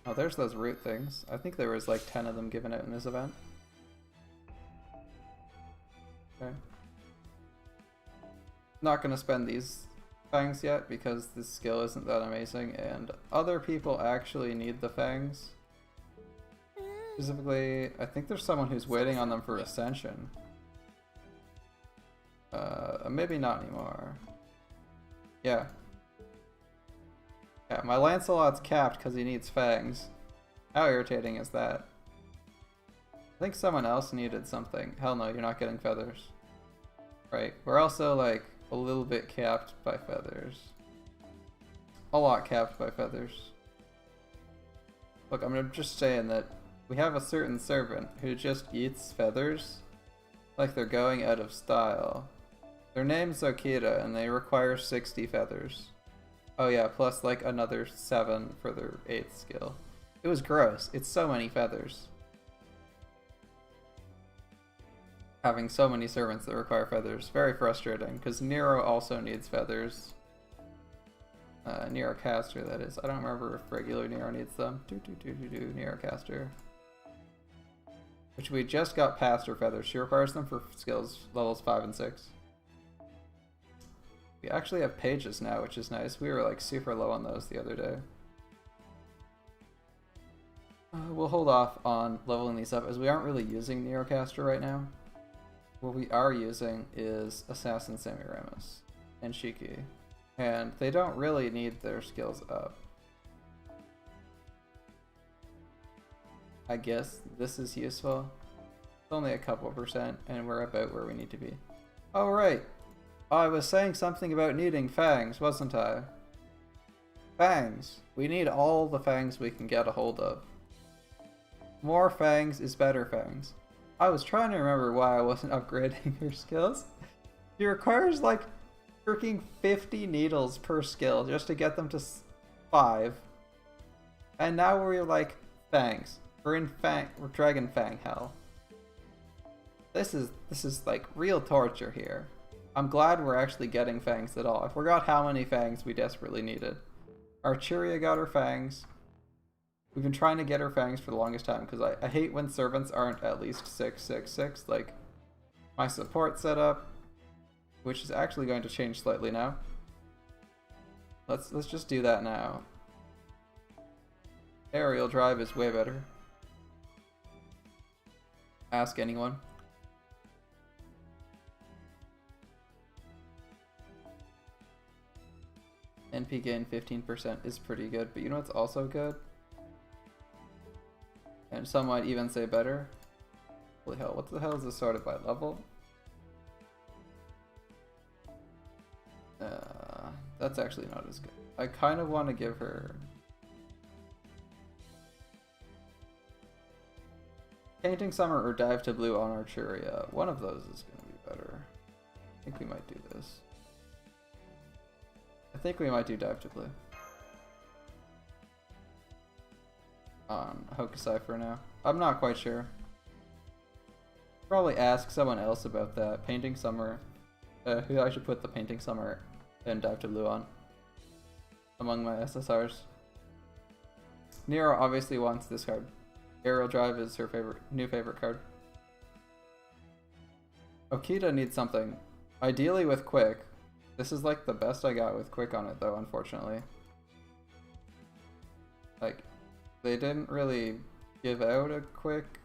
Oh, there's those root things. I think there was like 10 of them given out in this event. Okay. Not gonna spend these fangs yet because this skill isn't that amazing and other people actually need the fangs. Specifically, I think there's someone who's waiting on them for Ascension. Maybe not anymore. Yeah. Yeah, my Lancelot's capped because he needs fangs. How irritating is that? I think someone else needed something. Hell no, you're not getting feathers. Right, we're also like a little bit capped by feathers. A lot capped by feathers. Look, I'm just saying that we have a certain servant who just eats feathers like they're going out of style. Their name's Okita and they require 60 feathers. Oh yeah, plus like another 7 for their 8th skill. It was gross. It's so many feathers. Having so many servants that require feathers. Very frustrating, because Nero also needs feathers. Nerocaster, that is. I don't remember if regular Nero needs them. Nerocaster. Which we just got past her feathers. She requires them for skills levels 5 and 6. We actually have pages now, which is nice. We were like super low on those the other day. We'll hold off on leveling these up as we aren't really using Nerocaster right now. What we are using is Assassin Semiramis and Shiki, and they don't really need their skills up. I guess this is useful. It's only a couple %, and we're about where we need to be. Oh right, I was saying something about needing fangs, wasn't I? Fangs. We need all the fangs we can get a hold of. More fangs is better fangs. I was trying to remember why I wasn't upgrading her skills. She requires like freaking 50 needles per skill just to get them to 5. And now we're like fangs. We're Dragon Fang hell. This is like real torture here. I'm glad we're actually getting fangs at all. I forgot how many fangs we desperately needed. Archeria got her fangs. We've been trying to get her fangs for the longest time because I hate when servants aren't at least 666. Like my support setup, which is actually going to change slightly now. Let's just do that now. Aerial drive is way better. Ask anyone. NP gain 15% is pretty good, but you know what's also good? And some might even say better. Holy hell, what the hell is this sorted by level? That's actually not as good. I kind of want to give her... Painting Summer or Dive to Blue on Archeria. One of those is going to be better. I think we might do this. I think we might do Dive to Blue. On Hokusai for now. I'm not quite sure. Probably ask someone else about that. Painting Summer. Who I should put the Painting Summer and Dive to Blue on. Among my SSRs. Nero obviously wants this card. Aerial Drive is her new favorite card. Okita needs something. Ideally with Quick. This is like the best I got with Quick on it though, unfortunately. Like, they didn't really give out a Quick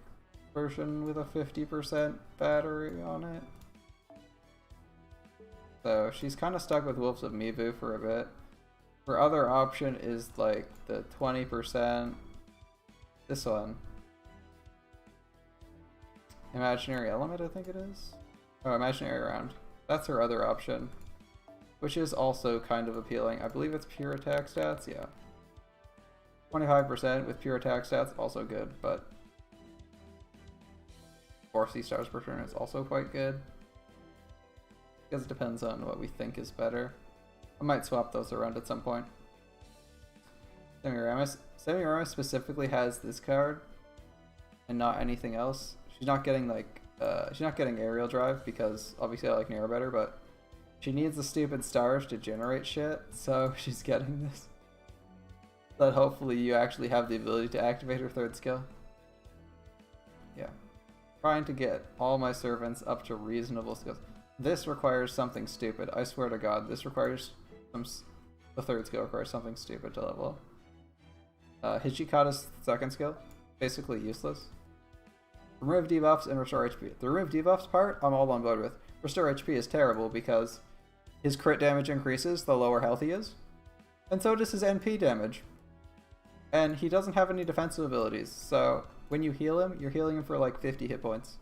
version with a 50% battery on it. So she's kind of stuck with Wolves of Mivu for a bit. Her other option is like the 20%. This one. Imaginary Element, I think it is. Oh, Imaginary Round. That's her other option. which is also kind of appealing. I believe it's pure attack stats, yeah. 25% with pure attack stats, also good, but 4 C-stars per turn is also quite good. Because it depends on what we think is better. I might swap those around at some point. Semiramis specifically has this card and not anything else. She's not getting like she's not getting aerial drive because obviously I like Nero better, but she needs the stupid stars to generate shit, so she's getting this. But hopefully you actually have the ability to activate her third skill. Yeah. Trying to get all my servants up to reasonable skills. This requires something stupid. I swear to God, this requires the third skill requires something stupid to level up. Hijikata's second skill, basically useless. Remove debuffs and restore HP. The remove debuffs part, I'm all on board with. Restore HP is terrible because his crit damage increases the lower health he is. And so does his NP damage. And he doesn't have any defensive abilities, so when you heal him, you're healing him for like 50 hit points.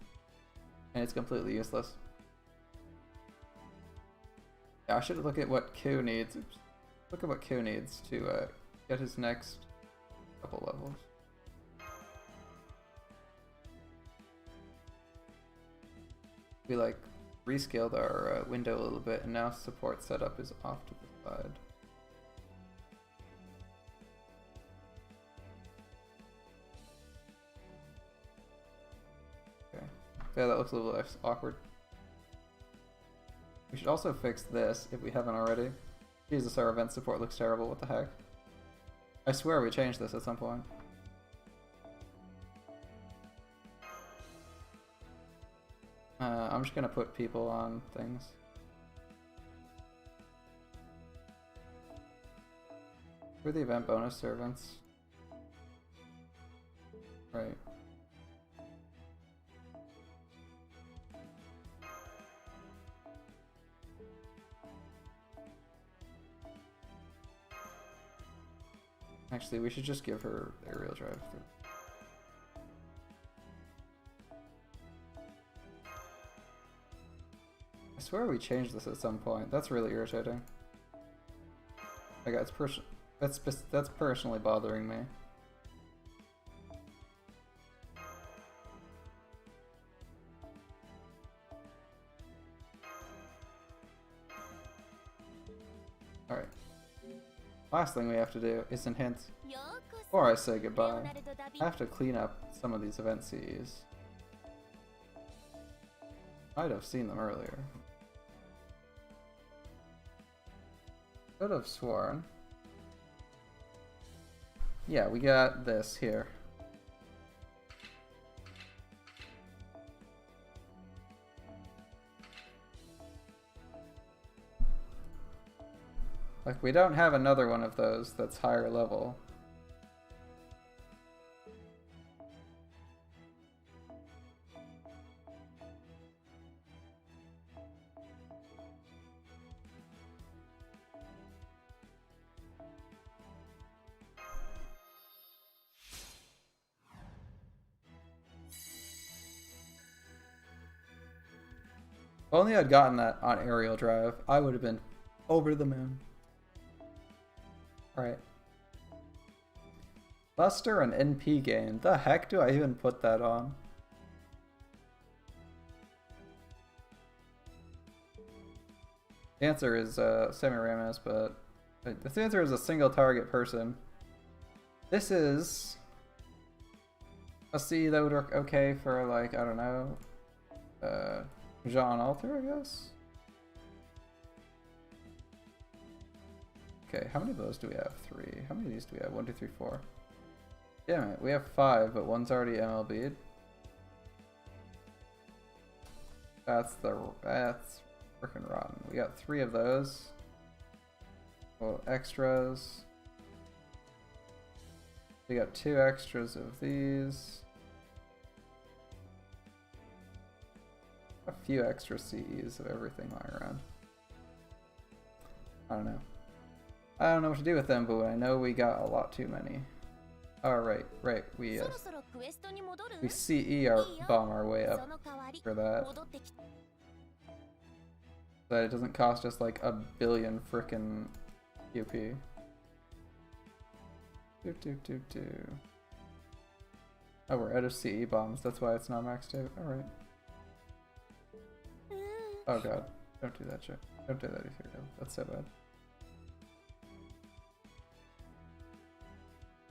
And it's completely useless. Yeah, I should look at what Q needs. Oops. Look at what Q needs to get his next couple levels. We like rescaled our window a little bit, and now support setup is off to the side. Okay. Yeah, that looks a little less awkward. We should also fix this if we haven't already. Jesus, our event support looks terrible. What the heck? I swear we changed this at some point. I'm just gonna put people on things. Who are the event bonus servants? Right. Actually, we should just give her aerial drive. I swear we changed this at some point. That's really irritating. Okay, that's personally bothering me. Alright. Last thing we have to do is enhance. Before I say goodbye, I have to clean up some of these event CEs. I'd have seen them earlier. Could have sworn. Yeah, we got this here. Like, we don't have another one of those that's higher level. If only I'd gotten that on aerial drive, I would have been over the moon. Alright. Buster and NP gain. The heck do I even put that on? The answer is Semiramis, but this answer is a single target person. This is a C that would work okay for, like, I don't know, Jean Alter, I guess? Okay, how many of those do we have? 3. How many of these do we have? 1, 2, 3, 4. Damn it, we have 5, but one's already MLB'd. That's freaking rotten. We got 3 of those. Well, extras. We got 2 extras of these. A few extra CEs of everything lying around. I don't know. I don't know what to do with them, but I know we got a lot too many. Alright, right. We CE bomb our way up for that. that it doesn't cost us like a billion frickin' QP. Oh, we're out of CE bombs. That's why it's not maxed out. Alright. Oh god. Don't do that shit. Don't do that either. That's so bad.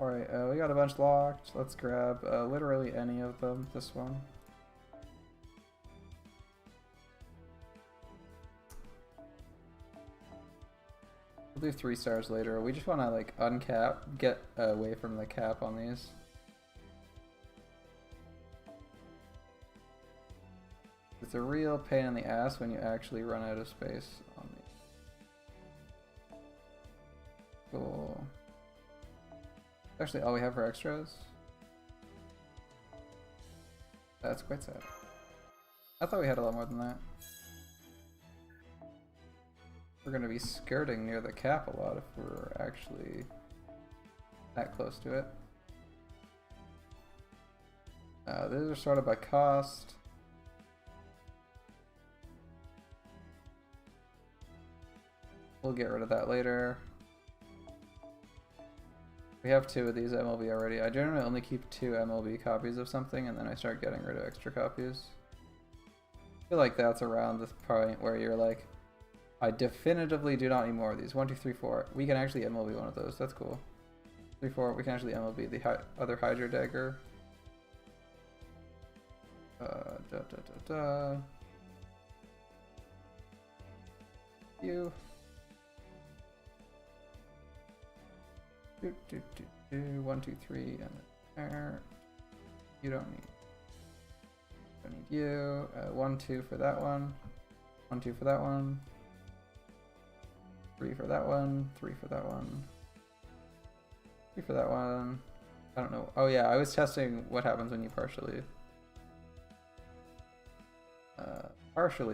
Alright, we got a bunch locked. Let's grab literally any of them. This one. We'll do 3 stars later. We just want to like uncap, get away from the cap on these. It's a real pain in the ass when you actually run out of space on these. Cool. Actually, all we have for extras. That's quite sad. I thought we had a lot more than that. We're gonna be skirting near the cap a lot if we're actually that close to it. These are sorted by cost. We'll get rid of that later. We have 2 of these MLB already. I generally only keep 2 MLB copies of something and then I start getting rid of extra copies. I feel like that's around the point where you're like, I definitively do not need more of these. 1, 2, 3, 4. We can actually MLB one of those. That's cool. 3, 4. We can actually MLB the other Hydra Dagger. You. 1, 2, 3, and there. You don't need. Don't need you. 1, 2 for that one. 1, 2 for that one. 3 for that one. 3 for that one. 3 for that one. I don't know. Oh yeah, I was testing what happens when you partially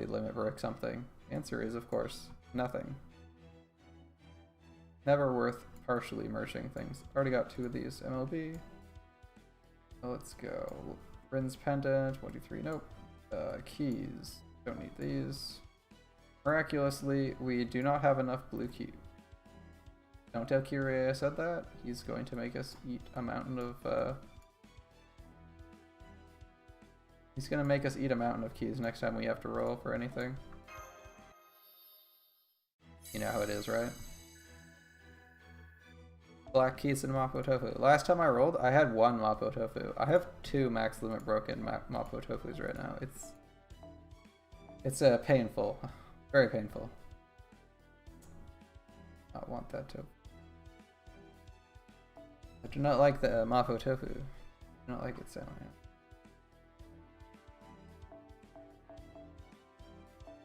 limit break something. The answer is, of course, nothing. Never worth partially merging things. Already got 2 of these MLB. Let's go. Rin's Pendant. 1, 2, 3. Nope. Keys. Don't need these. Miraculously, we do not have enough blue cube. Don't tell Kyrie I said that. He's going to make us eat a mountain of He's gonna make us eat a mountain of keys next time we have to roll for anything. You know how it is, right? Black keys and Mapo Tofu. Last time I rolled, I had 1 Mapo Tofu. I have 2 max limit broken Mapo Tofus right now. It's painful. Very painful. I want that tofu. I do not like the Mapo Tofu. I don't like it sound.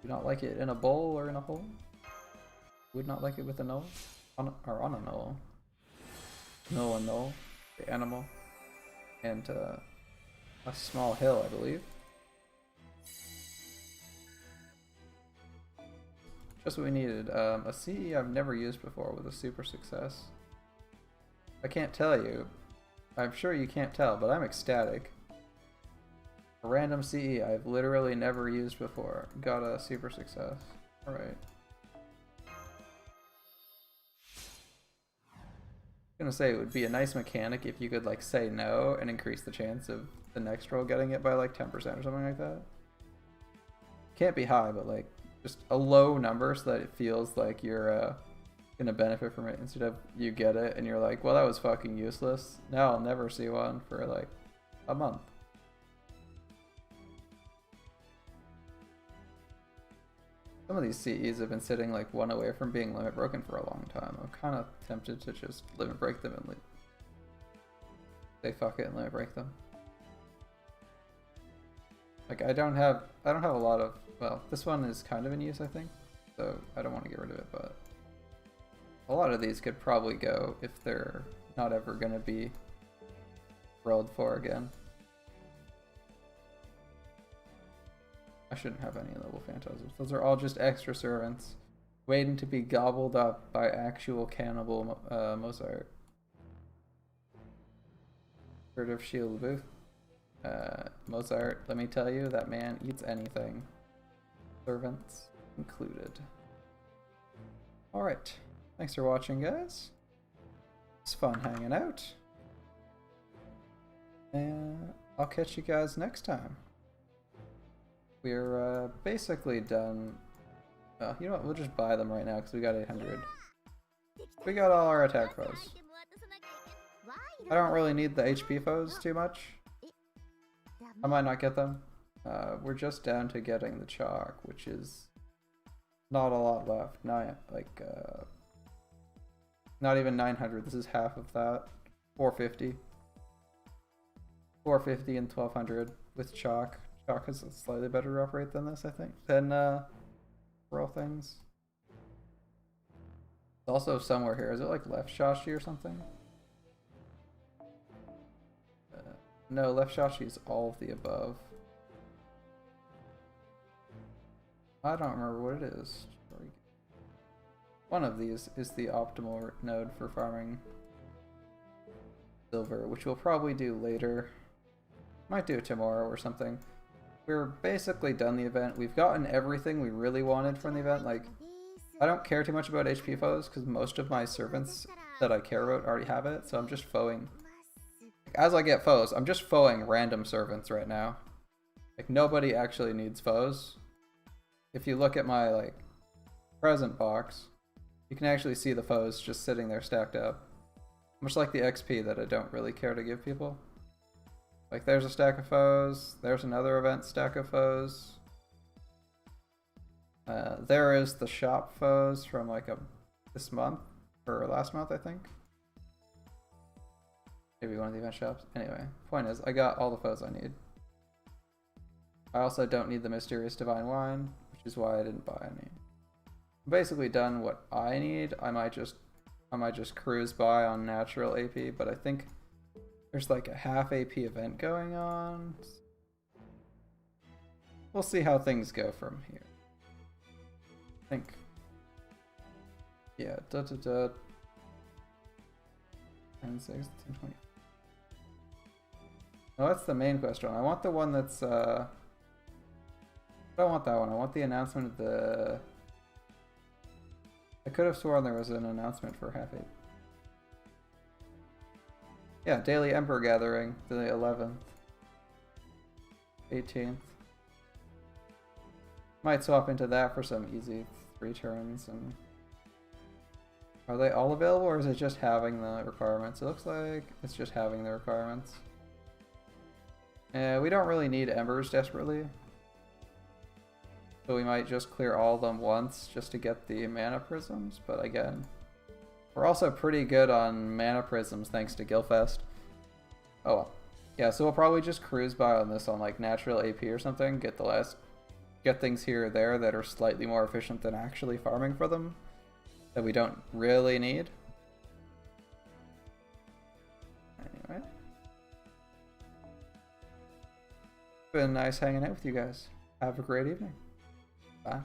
Do not like it in a bowl or in a hole? Would not like it with a knoll? On a knoll. Knoll and knoll. The animal. And a small hill, I believe. Just what we needed. A CE I've never used before with a super success. I can't tell you. I'm sure you can't tell, but I'm ecstatic. A random CE I've literally never used before. Got a super success. Alright. I'm gonna say it would be a nice mechanic if you could like say no and increase the chance of the next roll getting it by like 10% or something like that. Can't be high, but like just a low number so that it feels like you're gonna benefit from it instead of you get it and you're like, well, that was fucking useless. Now I'll never see one for like a month. Some of these CEs have been sitting like 1 away from being limit broken for a long time. I'm kind of tempted to just limit break them and say fuck it and limit break them. Like I don't have a lot of, well, this one is kind of in use I think, so I don't want to get rid of it, but a lot of these could probably go if they're not ever going to be rolled for again. I shouldn't have any level phantasms. Those are all just extra servants waiting to be gobbled up by actual cannibal Mozart. Heard of Shield Booth? Mozart, let me tell you, that man eats anything. Servants. included. Alright, thanks for watching, guys. It's fun hanging out. And I'll catch you guys next time. We're basically done. You know what, we'll just buy them right now because we got 800. We got all our attack foes. I don't really need the HP foes too much. I might not get them. We're just down to getting the chalk, which is not a lot left. Not even 900. This is half of that. 450. 450 and 1200 with chalk. Chalk has a slightly better rough rate than this, I think. Than royal things. It's also somewhere here. Is it like left Shashi or something? No, left Shashi is all of the above. I don't remember what it is. One of these is the optimal node for farming silver, which we'll probably do later. Might do it tomorrow or something. We're basically done the event. We've gotten everything we really wanted from the event. Like, I don't care too much about HP foes because most of my servants that I care about already have it, so I'm just foeing. As I get foes, I'm just foeing random servants right now. Like, nobody actually needs foes. If you look at my, like, present box, you can actually see the foes just sitting there stacked up. Much like the XP that I don't really care to give people. Like, there's a stack of foes, there's another event stack of foes. There is the shop foes from, like, this month, or last month, I think. Maybe one of the event shops. Anyway, point is, I got all the foes I need. I also don't need the Mysterious Divine Wine, which is why I didn't buy any. I'm basically done what I need. I might just cruise by on natural AP, but I think there's like a half AP event going on. We'll see how things go from here. I think. Yeah, 10, 6, 10, 20. No, that's the main question. I want the one that's I don't want that one. I want the announcement of the... I could have sworn there was an announcement for half 8. Yeah, Daily Emperor Gathering, the 11th. 18th. Might swap into that for some easy 3 turns. And are they all available, or is it just having the requirements? It looks like it's just having the requirements. We don't really need Embers desperately. So we might just clear all of them once just to get the mana prisms, but again, we're also pretty good on mana prisms thanks to Gilfest. Oh well. Yeah, so we'll probably just cruise by on this on like natural AP or something, get things here or there that are slightly more efficient than actually farming for them that we don't really need. Anyway. Been nice hanging out with you guys. Have a great evening. Bye.